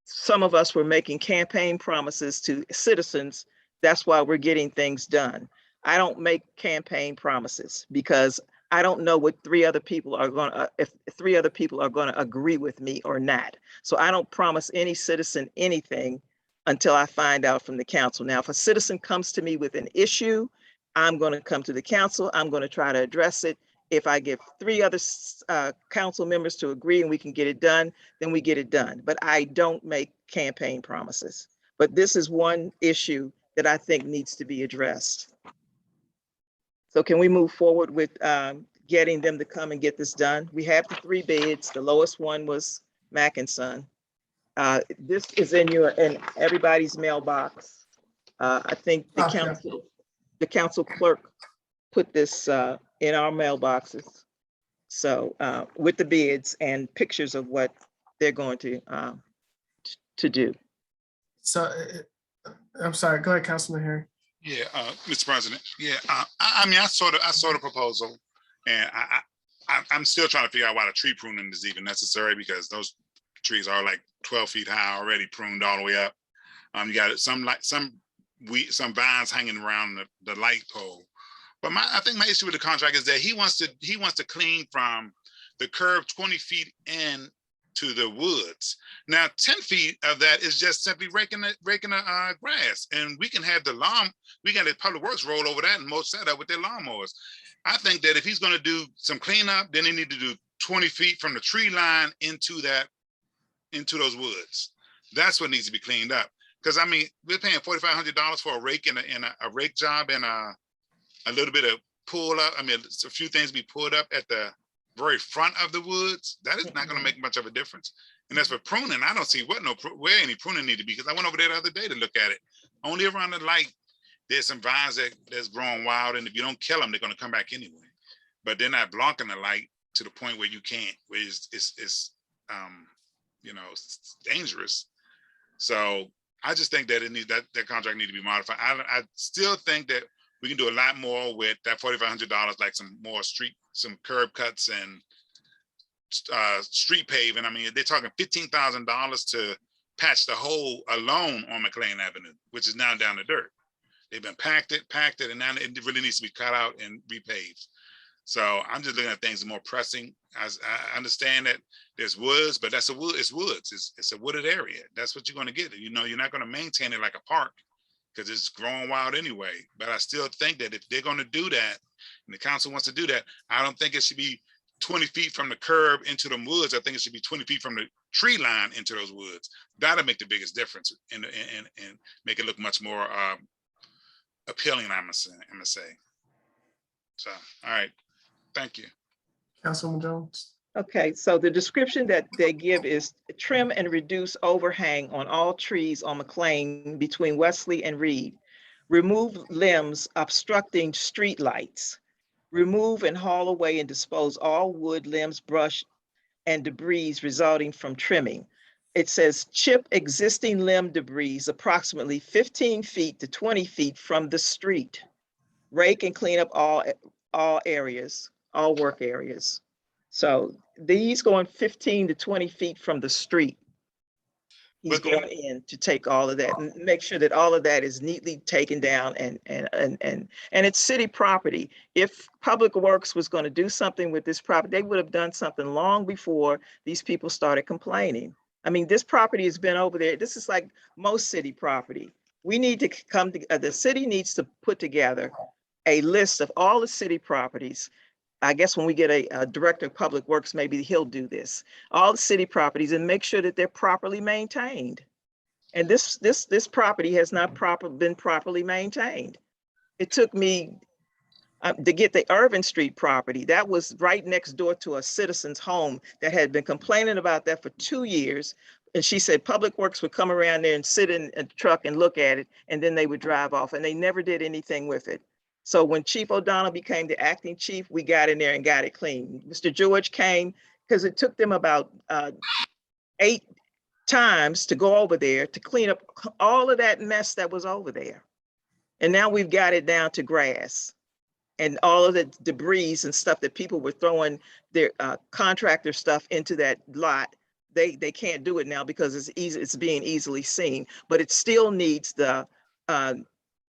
some of us were making campaign promises to citizens. That's why we're getting things done. I don't make campaign promises because I don't know what if 3 other people are going to agree with me or not. So I don't promise any citizen anything until I find out from the council. Now, if a citizen comes to me with an issue, I'm going to come to the council. I'm going to try to address it. If I get 3 other council members to agree and we can get it done, then we get it done. But I don't make campaign promises. But this is one issue that I think needs to be addressed. So can we move forward with getting them to come and get this done? We have the 3 bids. The lowest one was Mack & Son. This is in everybody's mailbox. I think the council clerk put this in our mailboxes. So with the bids and pictures of what they're going to do. So I'm sorry, go ahead, Councilman Harry. Yeah, Mr. President. Yeah, I mean, I saw the proposal, and I'm still trying to figure out why the tree pruning is even necessary, because those trees are like 12 feet high already, pruned all the way up. You got some vines hanging around the light pole. But I think my issue with the contract is that he wants to clean from the curb 20 feet in to the woods. Now, 10 feet of that is just simply raking the grass, and we can have the Public Works roll over that and mulch that up with their lawnmowers. I think that if he's going to do some cleanup, then he need to do 20 feet from the tree line into those woods. That's what needs to be cleaned up. Because I mean, we're paying $4,500 for a rake and a rake job and a little bit of pull up. I mean, a few things be pulled up at the very front of the woods. That is not going to make much of a difference. And as for pruning, I don't see where any pruning need to be, because I went over there the other day to look at it. Only around the light, there's some vines that's growing wild, and if you don't kill them, they're going to come back anyway. But they're not blocking the light to the point where you can't, where it's dangerous. So I just think that that contract need to be modified. I still think that we can do a lot more with that $4,500, like some curb cuts and street paving. I mean, they're talking $15,000 to patch the hole alone on Mclean Avenue, which is now down to dirt. They've been packed it, and now it really needs to be cut out and repaved. So I'm just looking at things more pressing. I understand that there's woods, but it's woods. It's a wooded area. That's what you're going to get. You know, you're not going to maintain it like a park, because it's growing wild anyway. But I still think that if they're going to do that, and the council wants to do that, I don't think it should be 20 feet from the curb into the woods. I think it should be 20 feet from the tree line into those woods. That'll make the biggest difference and make it look much more appealing, I must say. So, all right. Thank you. Councilwoman Jones. Okay, so the description that they give is trim and reduce overhang on all trees on Mclean between Wesley and Reed. Remove limbs obstructing street lights. Remove and haul away and dispose all wood, limbs, brush, and debris resulting from trimming. It says chip existing limb debris approximately 15 feet to 20 feet from the street. Rake and clean up all areas, all work areas. So these going 15 to 20 feet from the street. He's going in to take all of that and make sure that all of that is neatly taken down and it's city property. If Public Works was going to do something with this property, they would have done something long before these people started complaining. I mean, this property has been over there. This is like most city property. We need to come to, the city needs to put together a list of all the city properties I guess when we get a director of public works, maybe he'll do this, all the city properties and make sure that they're properly maintained. And this property has not been properly maintained. It took me to get the Irvin Street property. That was right next door to a citizen's home that had been complaining about that for 2 years. And she said Public Works would come around there and sit in a truck and look at it, and then they would drive off, and they never did anything with it. So when Chief O'Donnell became the acting chief, we got in there and got it clean. Mr. George came, because it took them about 8 times to go over there to clean up all of that mess that was over there. And now we've got it down to grass. And all of the debris and stuff that people were throwing their contractor stuff into that lot, they can't do it now because it's being easily seen. But it still needs the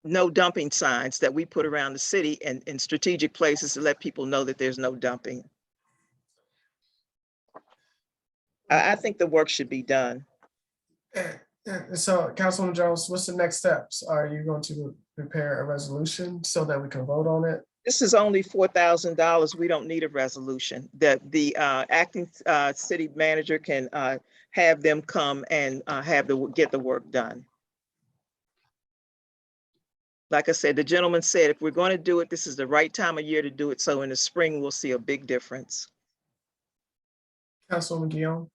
no dumping signs that we put around the city and in strategic places to let people know that there's no dumping. I think the work should be done. So Councilwoman Jones, what's the next steps? Are you going to prepare a resolution so that we can vote on it? This is only $4,000. We don't need a resolution. That the acting city manager can have them come and get the work done. Like I said, the gentleman said, if we're going to do it, this is the right time of year to do it. So in the spring, we'll see a big difference. Councilwoman Guillaume.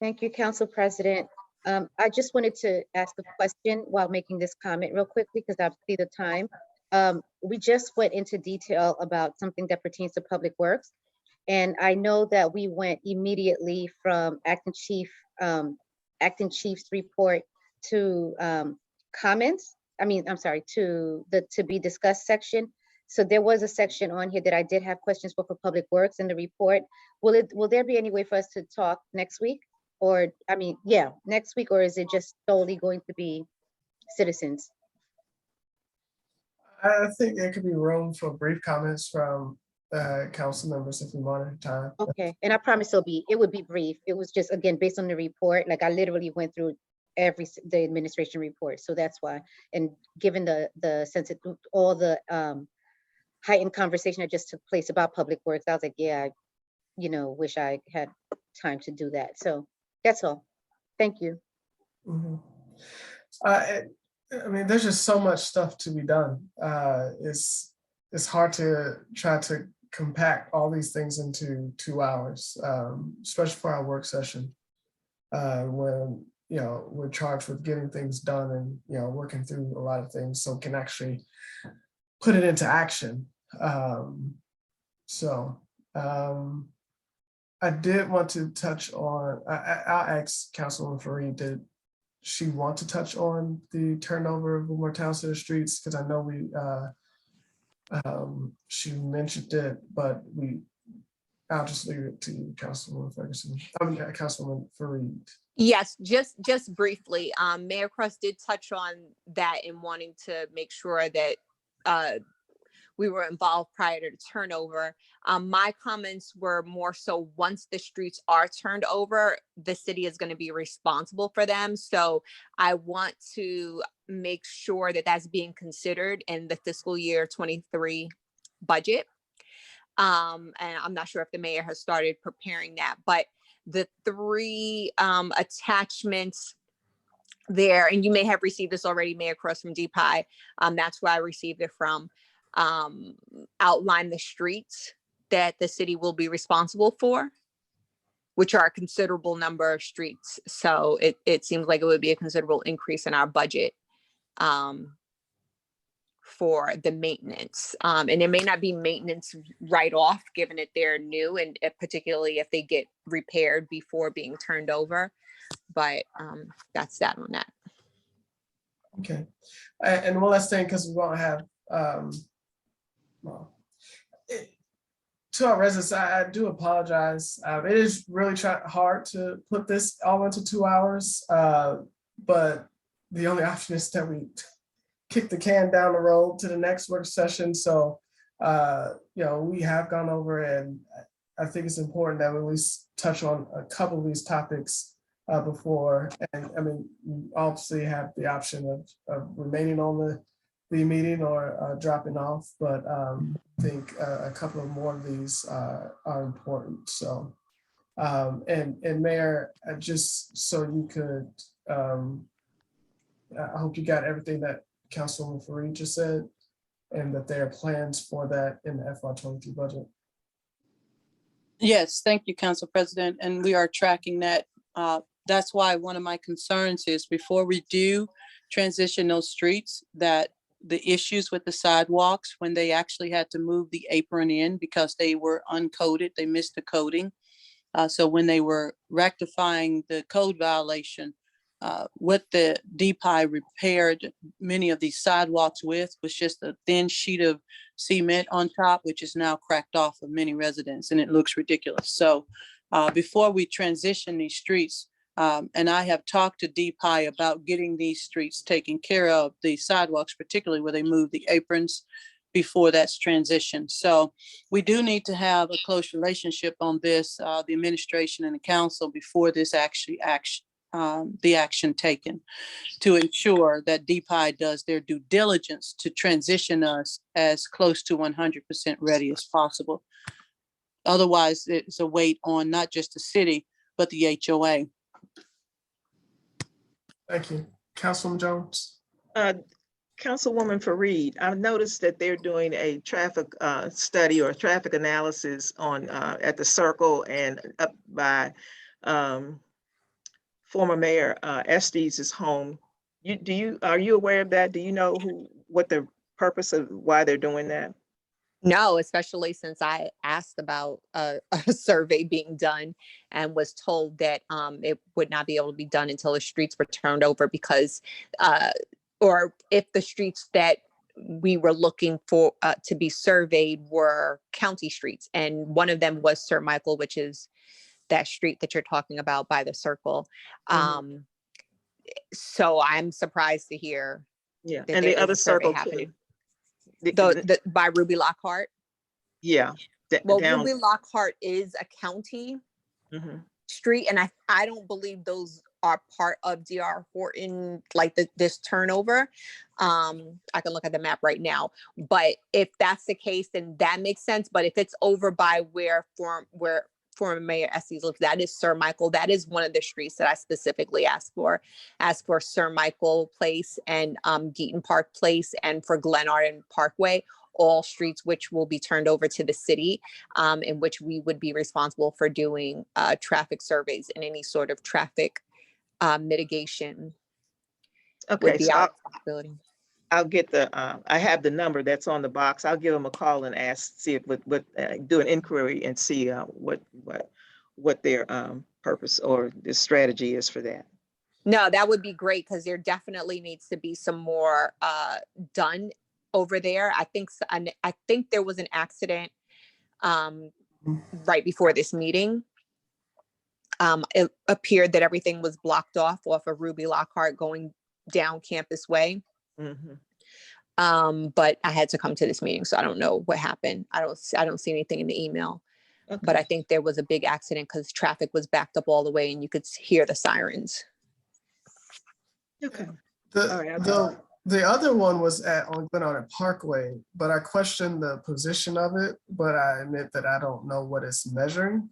Thank you, Council President. I just wanted to ask a question while making this comment real quickly, because I see the time. We just went into detail about something that pertains to Public Works. And I know that we went immediately from acting chief's report to comments. I'm sorry, to the to be discussed section. So there was a section on here that I did have questions for Public Works in the report. Will there be any way for us to talk next week? Or, next week, or is it just solely going to be citizens? I think there could be room for brief comments from council members if we wanted time. Okay, and I promise it would be brief. It was just, again, based on the report, like I literally went through the administration report. So that's why, and given the sense of all the heightened conversation that just took place about Public Works, I was like, yeah, wish I had time to do that. So that's all. Thank you. Mm-hmm. There's just so much stuff to be done. It's hard to try to compact all these things into 2 hours, especially for our work session, when we're charged with getting things done and working through a lot of things, so can actually put it into action. I did want to touch on, I'll ask Councilwoman Fareed, did she want to touch on the turnover of more town center streets? Because I know she mentioned it, but I'll just leave it to you, Councilwoman Ferguson. Councilwoman Fareed. Yes, just briefly, Mayor Cross did touch on that in wanting to make sure that we were involved prior to turnover. My comments were more so once the streets are turned over, the city is going to be responsible for them. So I want to make sure that that's being considered in the fiscal year 23 budget. And I'm not sure if the mayor has started preparing that, but the 3 attachments there, and you may have received this already, Mayor Cross, from DPI. That's where I received it from. Outline the streets that the city will be responsible for, which are a considerable number of streets. So it seems like it would be a considerable increase in our budget for the maintenance. And it may not be maintenance right off, given that they're new, and particularly if they get repaired before being turned over. But that's that on that. Okay. And one last thing, because we won't have, to our residents, I do apologize. It is really hard to put this all into 2 hours, but the only option is that we kick the can down the road to the next work session. So, we have gone over, and I think it's important that we at least touch on a couple of these topics before. And we obviously have the option of remaining on the meeting or dropping off, but I think a couple of more of these are important. So, and Mayor, just so you could, I hope you got everything that Councilwoman Fareed just said, and that there are plans for that in the FY23 budget. Yes, thank you, Council President, and we are tracking that. That's why one of my concerns is before we do transition those streets, that the issues with the sidewalks, when they actually had to move the apron in because they were uncoated, they missed the coating. So when they were rectifying the code violation, what the DPI repaired many of these sidewalks with was just a thin sheet of cement on top, which is now cracked off of many residents, and it looks ridiculous. So before we transition these streets, and I have talked to DPI about getting these streets taken care of, the sidewalks, particularly where they move the aprons before that's transitioned. So we do need to have a close relationship on this, the administration and the council, before this actually the action taken, to ensure that DPI does their due diligence to transition us as close to 100% ready as possible. Otherwise, it's a weight on not just the city, but the HOA. Thank you. Councilwoman Jones. Councilwoman Fareed, I've noticed that they're doing a traffic study or traffic analysis on at the Circle and up by former Mayor Estes' home. Are you aware of that? Do you know what the purpose of why they're doing that? No, especially since I asked about a survey being done and was told that it would not be able to be done until the streets were turned over because, or if the streets that we were looking for to be surveyed were county streets. And one of them was Sir Michael, which is that street that you're talking about by the Circle. So I'm surprised to hear. Yeah, that and there the is other a survey Circle happening. too. The by Ruby Lockhart. Yeah. Well, down. Ruby Lockhart is a county street, and I don't believe those are part of DR Horton, like this turnover. I can look at the map right now, but if that's the case, then that makes sense. But if it's over by where former Mayor Estes lives, that is Sir Michael. That is one of the streets that I specifically asked for Sir Michael Place and Geaton Park Place, and for Glenarden Parkway, all streets which will be turned over to the city, in which we would be responsible for doing traffic surveys and any sort of traffic mitigation. Okay, would be so our responsibility. I'll get I have the number that's on the box. I'll give them a call and see if do an inquiry and see what their purpose or the strategy is for that. No, that would be great, because there definitely needs to be some more done over there. I think there was an accident right before this meeting. It appeared that everything was blocked off of Ruby Lockhart going down Campus Way. But I had to come to this meeting, so I don't know what happened. I don't see anything in the email. Okay. But I think there was a big accident because traffic was backed up all the way and you could hear the sirens. Okay. The other one was on Glenarden Parkway, but I questioned the position of it, but I admit that I don't know what it's measuring.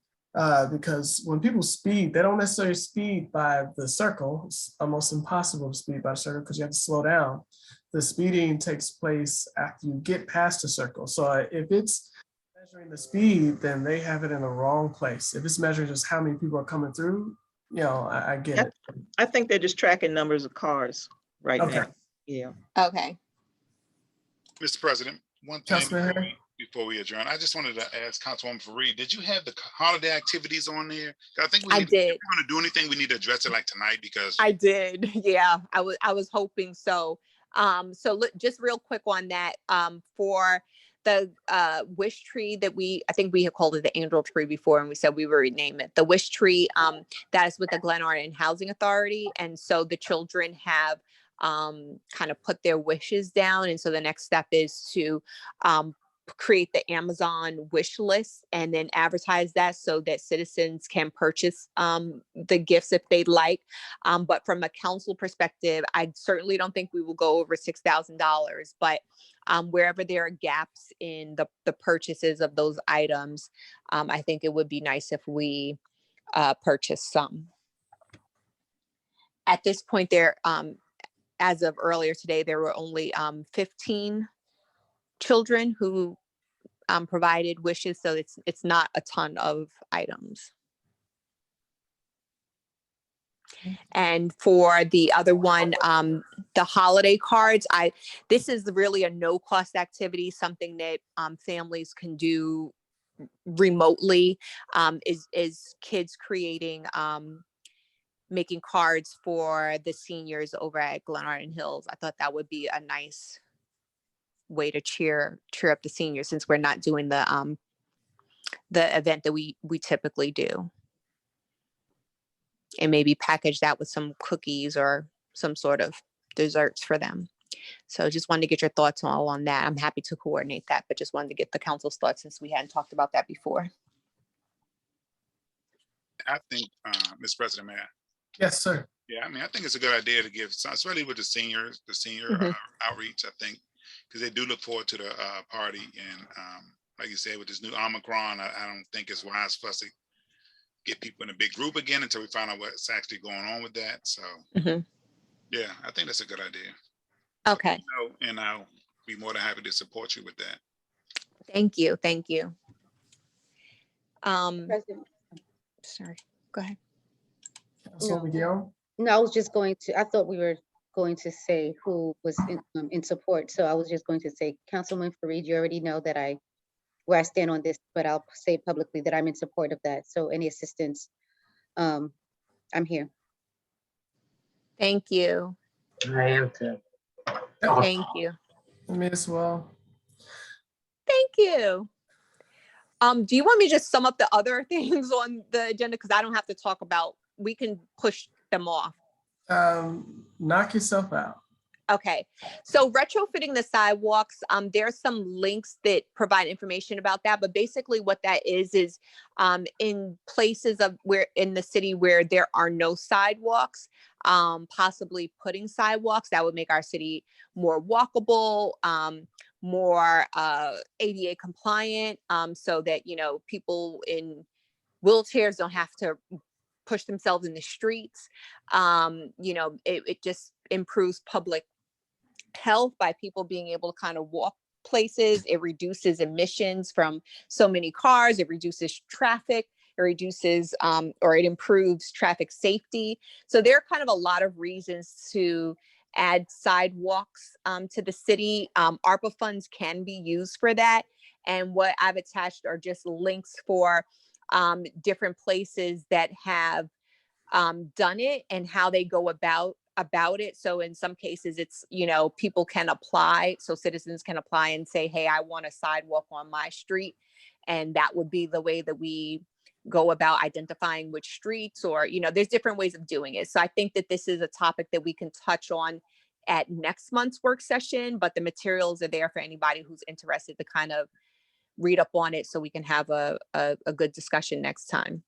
Because when people speed, they don't necessarily speed by the Circle. It's almost impossible to speed by the Circle because you have to slow down. The speeding takes place after you get past the Circle. So if it's measuring the speed, then they have it in the wrong place. If it's measuring just how many people are coming through, I get it. I think they're just tracking numbers of cars right now. Yeah. Okay. Mr. President, one thing before we adjourn, I just wanted to ask Councilwoman Fareed, did you have the holiday activities on there? I think I did. If we want to do anything, we need to address it like tonight, because I did. Yeah, I was hoping so. So just real quick on that, for the wish tree that I think we had called it the angel tree before, and we said we would rename it the wish tree. That is with the Glenarden Housing Authority, and so the children have kind of put their wishes down, and so the next step is to create the Amazon wish list and then advertise that so that citizens can purchase the gifts if they'd like. But from a council perspective, I certainly don't think we will go over $6,000, but wherever there are gaps in the purchases of those items, I think it would be nice if we purchase some. At this point, as of earlier today, there were only 15 children who provided wishes, so it's not a ton of items. And for the other one, the holiday cards, this is really a no-cost activity, something that families can do remotely, is kids creating, making cards for the seniors over at Glenarden Hills. I thought that would be a nice way to cheer up the seniors, since we're not doing the event that we typically do. And maybe package that with some cookies or some sort of desserts for them. So just wanted to get your thoughts all on that. I'm happy to coordinate that, but just wanted to get the council's thoughts since we hadn't talked about that before. I think, Mr. President, may I? Yes, sir. Yeah, I mean, I think it's a good idea to give, especially with the senior outreach, I think, because they do look forward to the party. And like you said, with this new Omicron, I don't think it's wise for us to get people in a big group again until we find out what's actually going on with that. So yeah, I think that's a good idea. Okay. And I'll be more than happy to support you with that. Thank you. Thank you. President, Sorry, go ahead. Councilwoman Guillaume? no, I was just going to, I thought we were going to say who was in support. So I was just going to say, Councilman Fareed, you already know that where I stand on this, but I'll say publicly that I'm in support of that. So any assistance, I'm here. Thank you. I am too. Thank you. Me as well. Thank you. Do you want me to just sum up the other things on the agenda? Because I don't have to talk about, we can push them off. Knock yourself out. Okay, so retrofitting the sidewalks, there's some links that provide information about that, but basically what that is in places in the city where there are no sidewalks, possibly putting sidewalks that would make our city more walkable, more ADA compliant, so that, people in wheelchairs don't have to push themselves in the streets. It just improves public health by people being able to kind of walk places. It reduces emissions from so many cars. It reduces traffic. It reduces or it improves traffic safety. So there are kind of a lot of reasons to add sidewalks to the city. ARPA funds can be used for that. And what I've attached are just links for different places that have done it and how they go about it. So in some cases, it's, people can apply. So citizens can apply and say, hey, I want a sidewalk on my street. And that would be the way that we go about identifying which streets, or, there's different ways of doing it. So I think that this is a topic that we can touch on at next month's work session, but the materials are there for anybody who's interested to kind of read up on it so we can have a good discussion next time.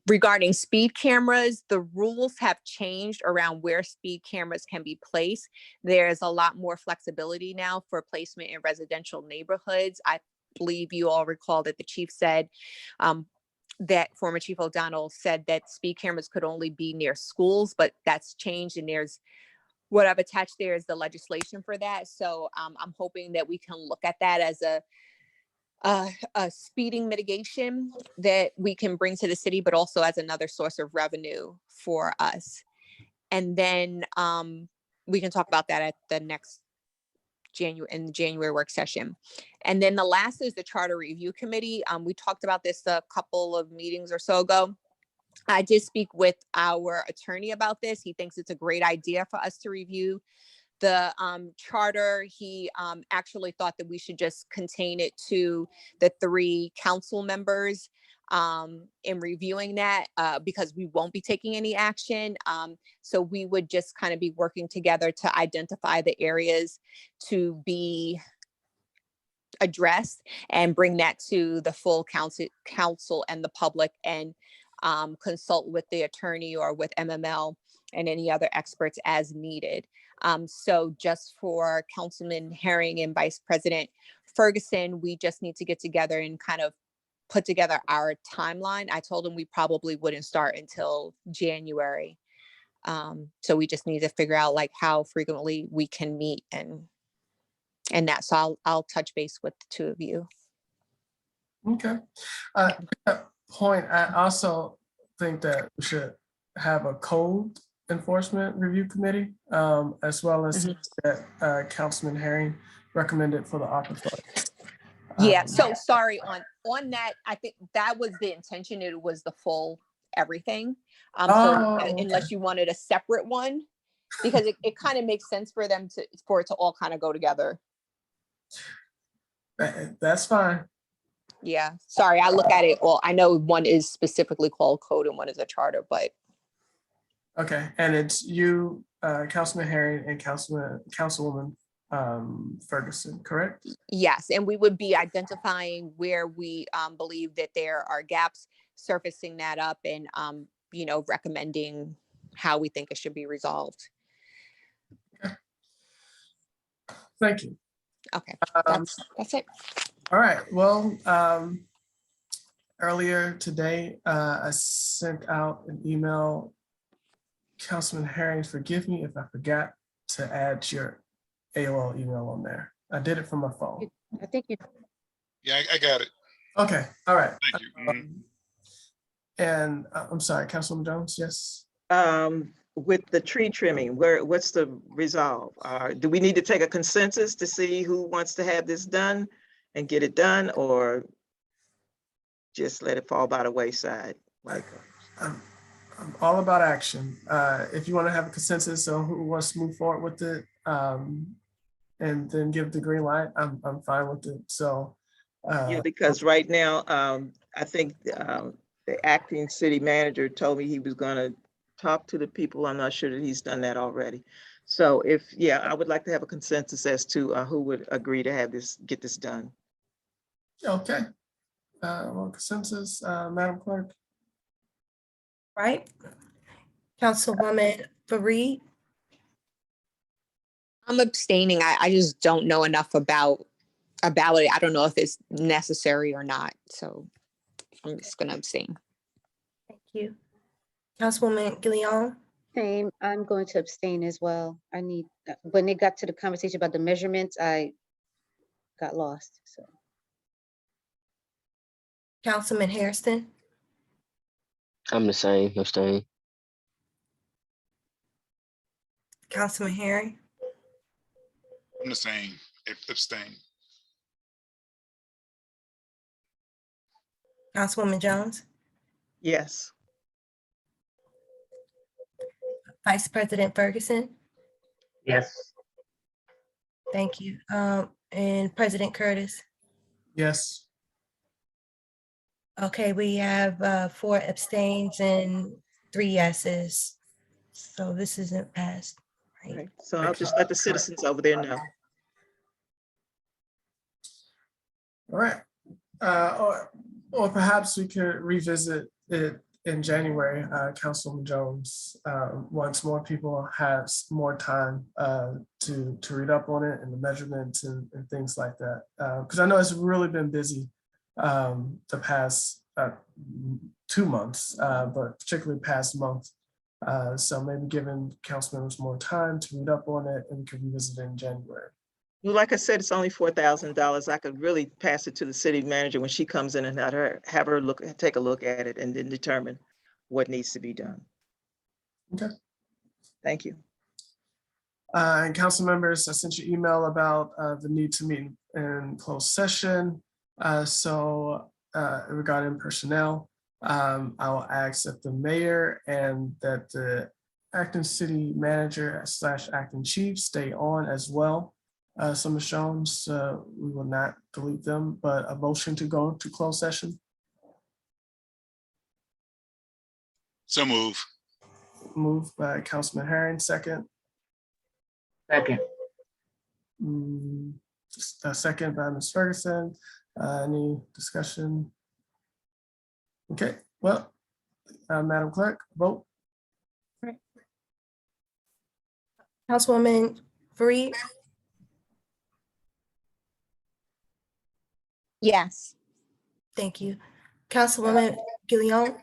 Regarding speed cameras, the rules have changed around where speed cameras can be placed. There's a lot more flexibility now for placement in residential neighborhoods. I believe you all recall that the chief said, that former Chief O'Donnell said that speed cameras could only be near schools, but that's changed, and what I've attached there is the legislation for that. So I'm hoping that we can look at that as a speeding mitigation that we can bring to the city, but also as another source of revenue for us. And then we can talk about that at the next January work session. And then the last is the Charter Review Committee. We talked about this a couple of meetings or so ago. I did speak with our attorney about this. He thinks it's a great idea for us to review the charter. He actually thought that we should just contain it to the 3 council members in reviewing that because we won't be taking any action. So we would just kind of be working together to identify the areas to be addressed and bring that to the full council and the public, and consult with the attorney or with MML and any other experts as needed. So just for Councilman Herring and Vice President Ferguson, we just need to get together and kind of put together our timeline. I told him we probably wouldn't start until January. So we just need to figure out like how frequently we can meet and that. So I'll touch base with the two of you. Okay. At that point, I also think that we should have a code enforcement review committee, as well as that Councilman Herring recommended for the ARPA fund. Yeah, so sorry, on that, I think that was the intention. It was the full everything. Unless you wanted a separate one, because it kind of makes sense for it to all kind of go together. That's fine. Yeah, sorry, I look at it, well, I know one is specifically called code and one is a charter, but. Okay, and it's you, Councilman Herring and Councilwoman Ferguson, correct? Yes, and we would be identifying where we believe that there are gaps, surfacing that up, and recommending how we think it should be resolved. Okay. Thank you. Okay, that's it. All right, well, earlier today, I sent out an email. Councilman Herring, forgive me if I forgot to add your AOL email on there. I did it from my phone. I think you. Yeah, I got it. Okay, all right. Thank you. And I'm sorry, Councilwoman Jones, yes? With the tree trimming, what's the resolve? Do we need to take a consensus to see who wants to have this done and get it done, or just let it fall by the wayside? Like, I'm all about action. If you want to have a consensus on who wants to move forward with it, and then give the green light, I'm fine with it. So yeah, because right now, I think the acting city manager told me he was going to talk to the people. I'm not sure that he's done that already. So I would like to have a consensus as to who would agree to have get this done. okay. Well, consensus, Madam Clerk. Right. Councilwoman Fareed. I'm abstaining. I just don't know enough about it. I don't know if it's necessary or not. So I'm just gonna abstain. Thank you. Councilwoman Guillaume. Same, I'm going to abstain as well. I need, when it got to the conversation about the measurements, I got lost, so. Councilman Hairston. I'm the same, abstain. Councilman Herring. I'm the same, abstain. Councilwoman Jones. Yes. Vice President Ferguson. Yes. Thank you. And President Curtis. Yes. Okay, we have 4 abstains and 3 yeses. So this isn't passed. Right. Right. So I'll just let the citizens over there know. All right. Or perhaps we could revisit it in January, Councilwoman Jones, once more people has more time to read up on it and the measurements and things like that. Because I know it's really been busy the past 2 months, but particularly past month. So maybe giving council members more time to read up on it, and we could revisit it in January. Well, like I said, it's only $4,000. I could really pass it to the city manager when she comes in and have her take a look at it and then determine what needs to be done. Okay. Thank you. And council members, I sent you email about the need to meet in closed session. So regarding personnel, I will ask that the mayor and that the acting city manager / acting chief stay on as well. Some are shown, so we will not delete them, but a motion to go to closed session. So move. Moved by Councilman Herring, second. Second. A second by Ms. Ferguson. Any discussion? Okay, well, Madam Clerk, vote. Councilwoman Fareed, Yes. thank you. Councilwoman Gillion,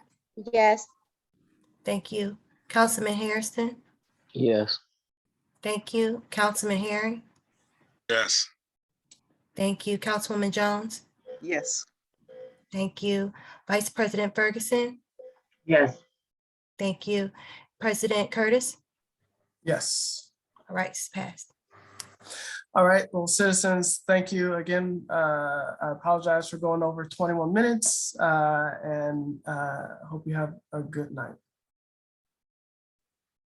Yes. thank you. Councilman Harrison, Yes. thank you. Councilman Herring, Yes. thank you. Councilwoman Jones, Yes. thank you. Vice President Ferguson, Yes. thank you. President Curtis, Yes. all right, it's passed. All right, well, citizens, thank you again. I apologize for going over 21 minutes and hope you have a good night.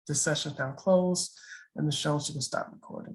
This session is now closed and the show should stop recording.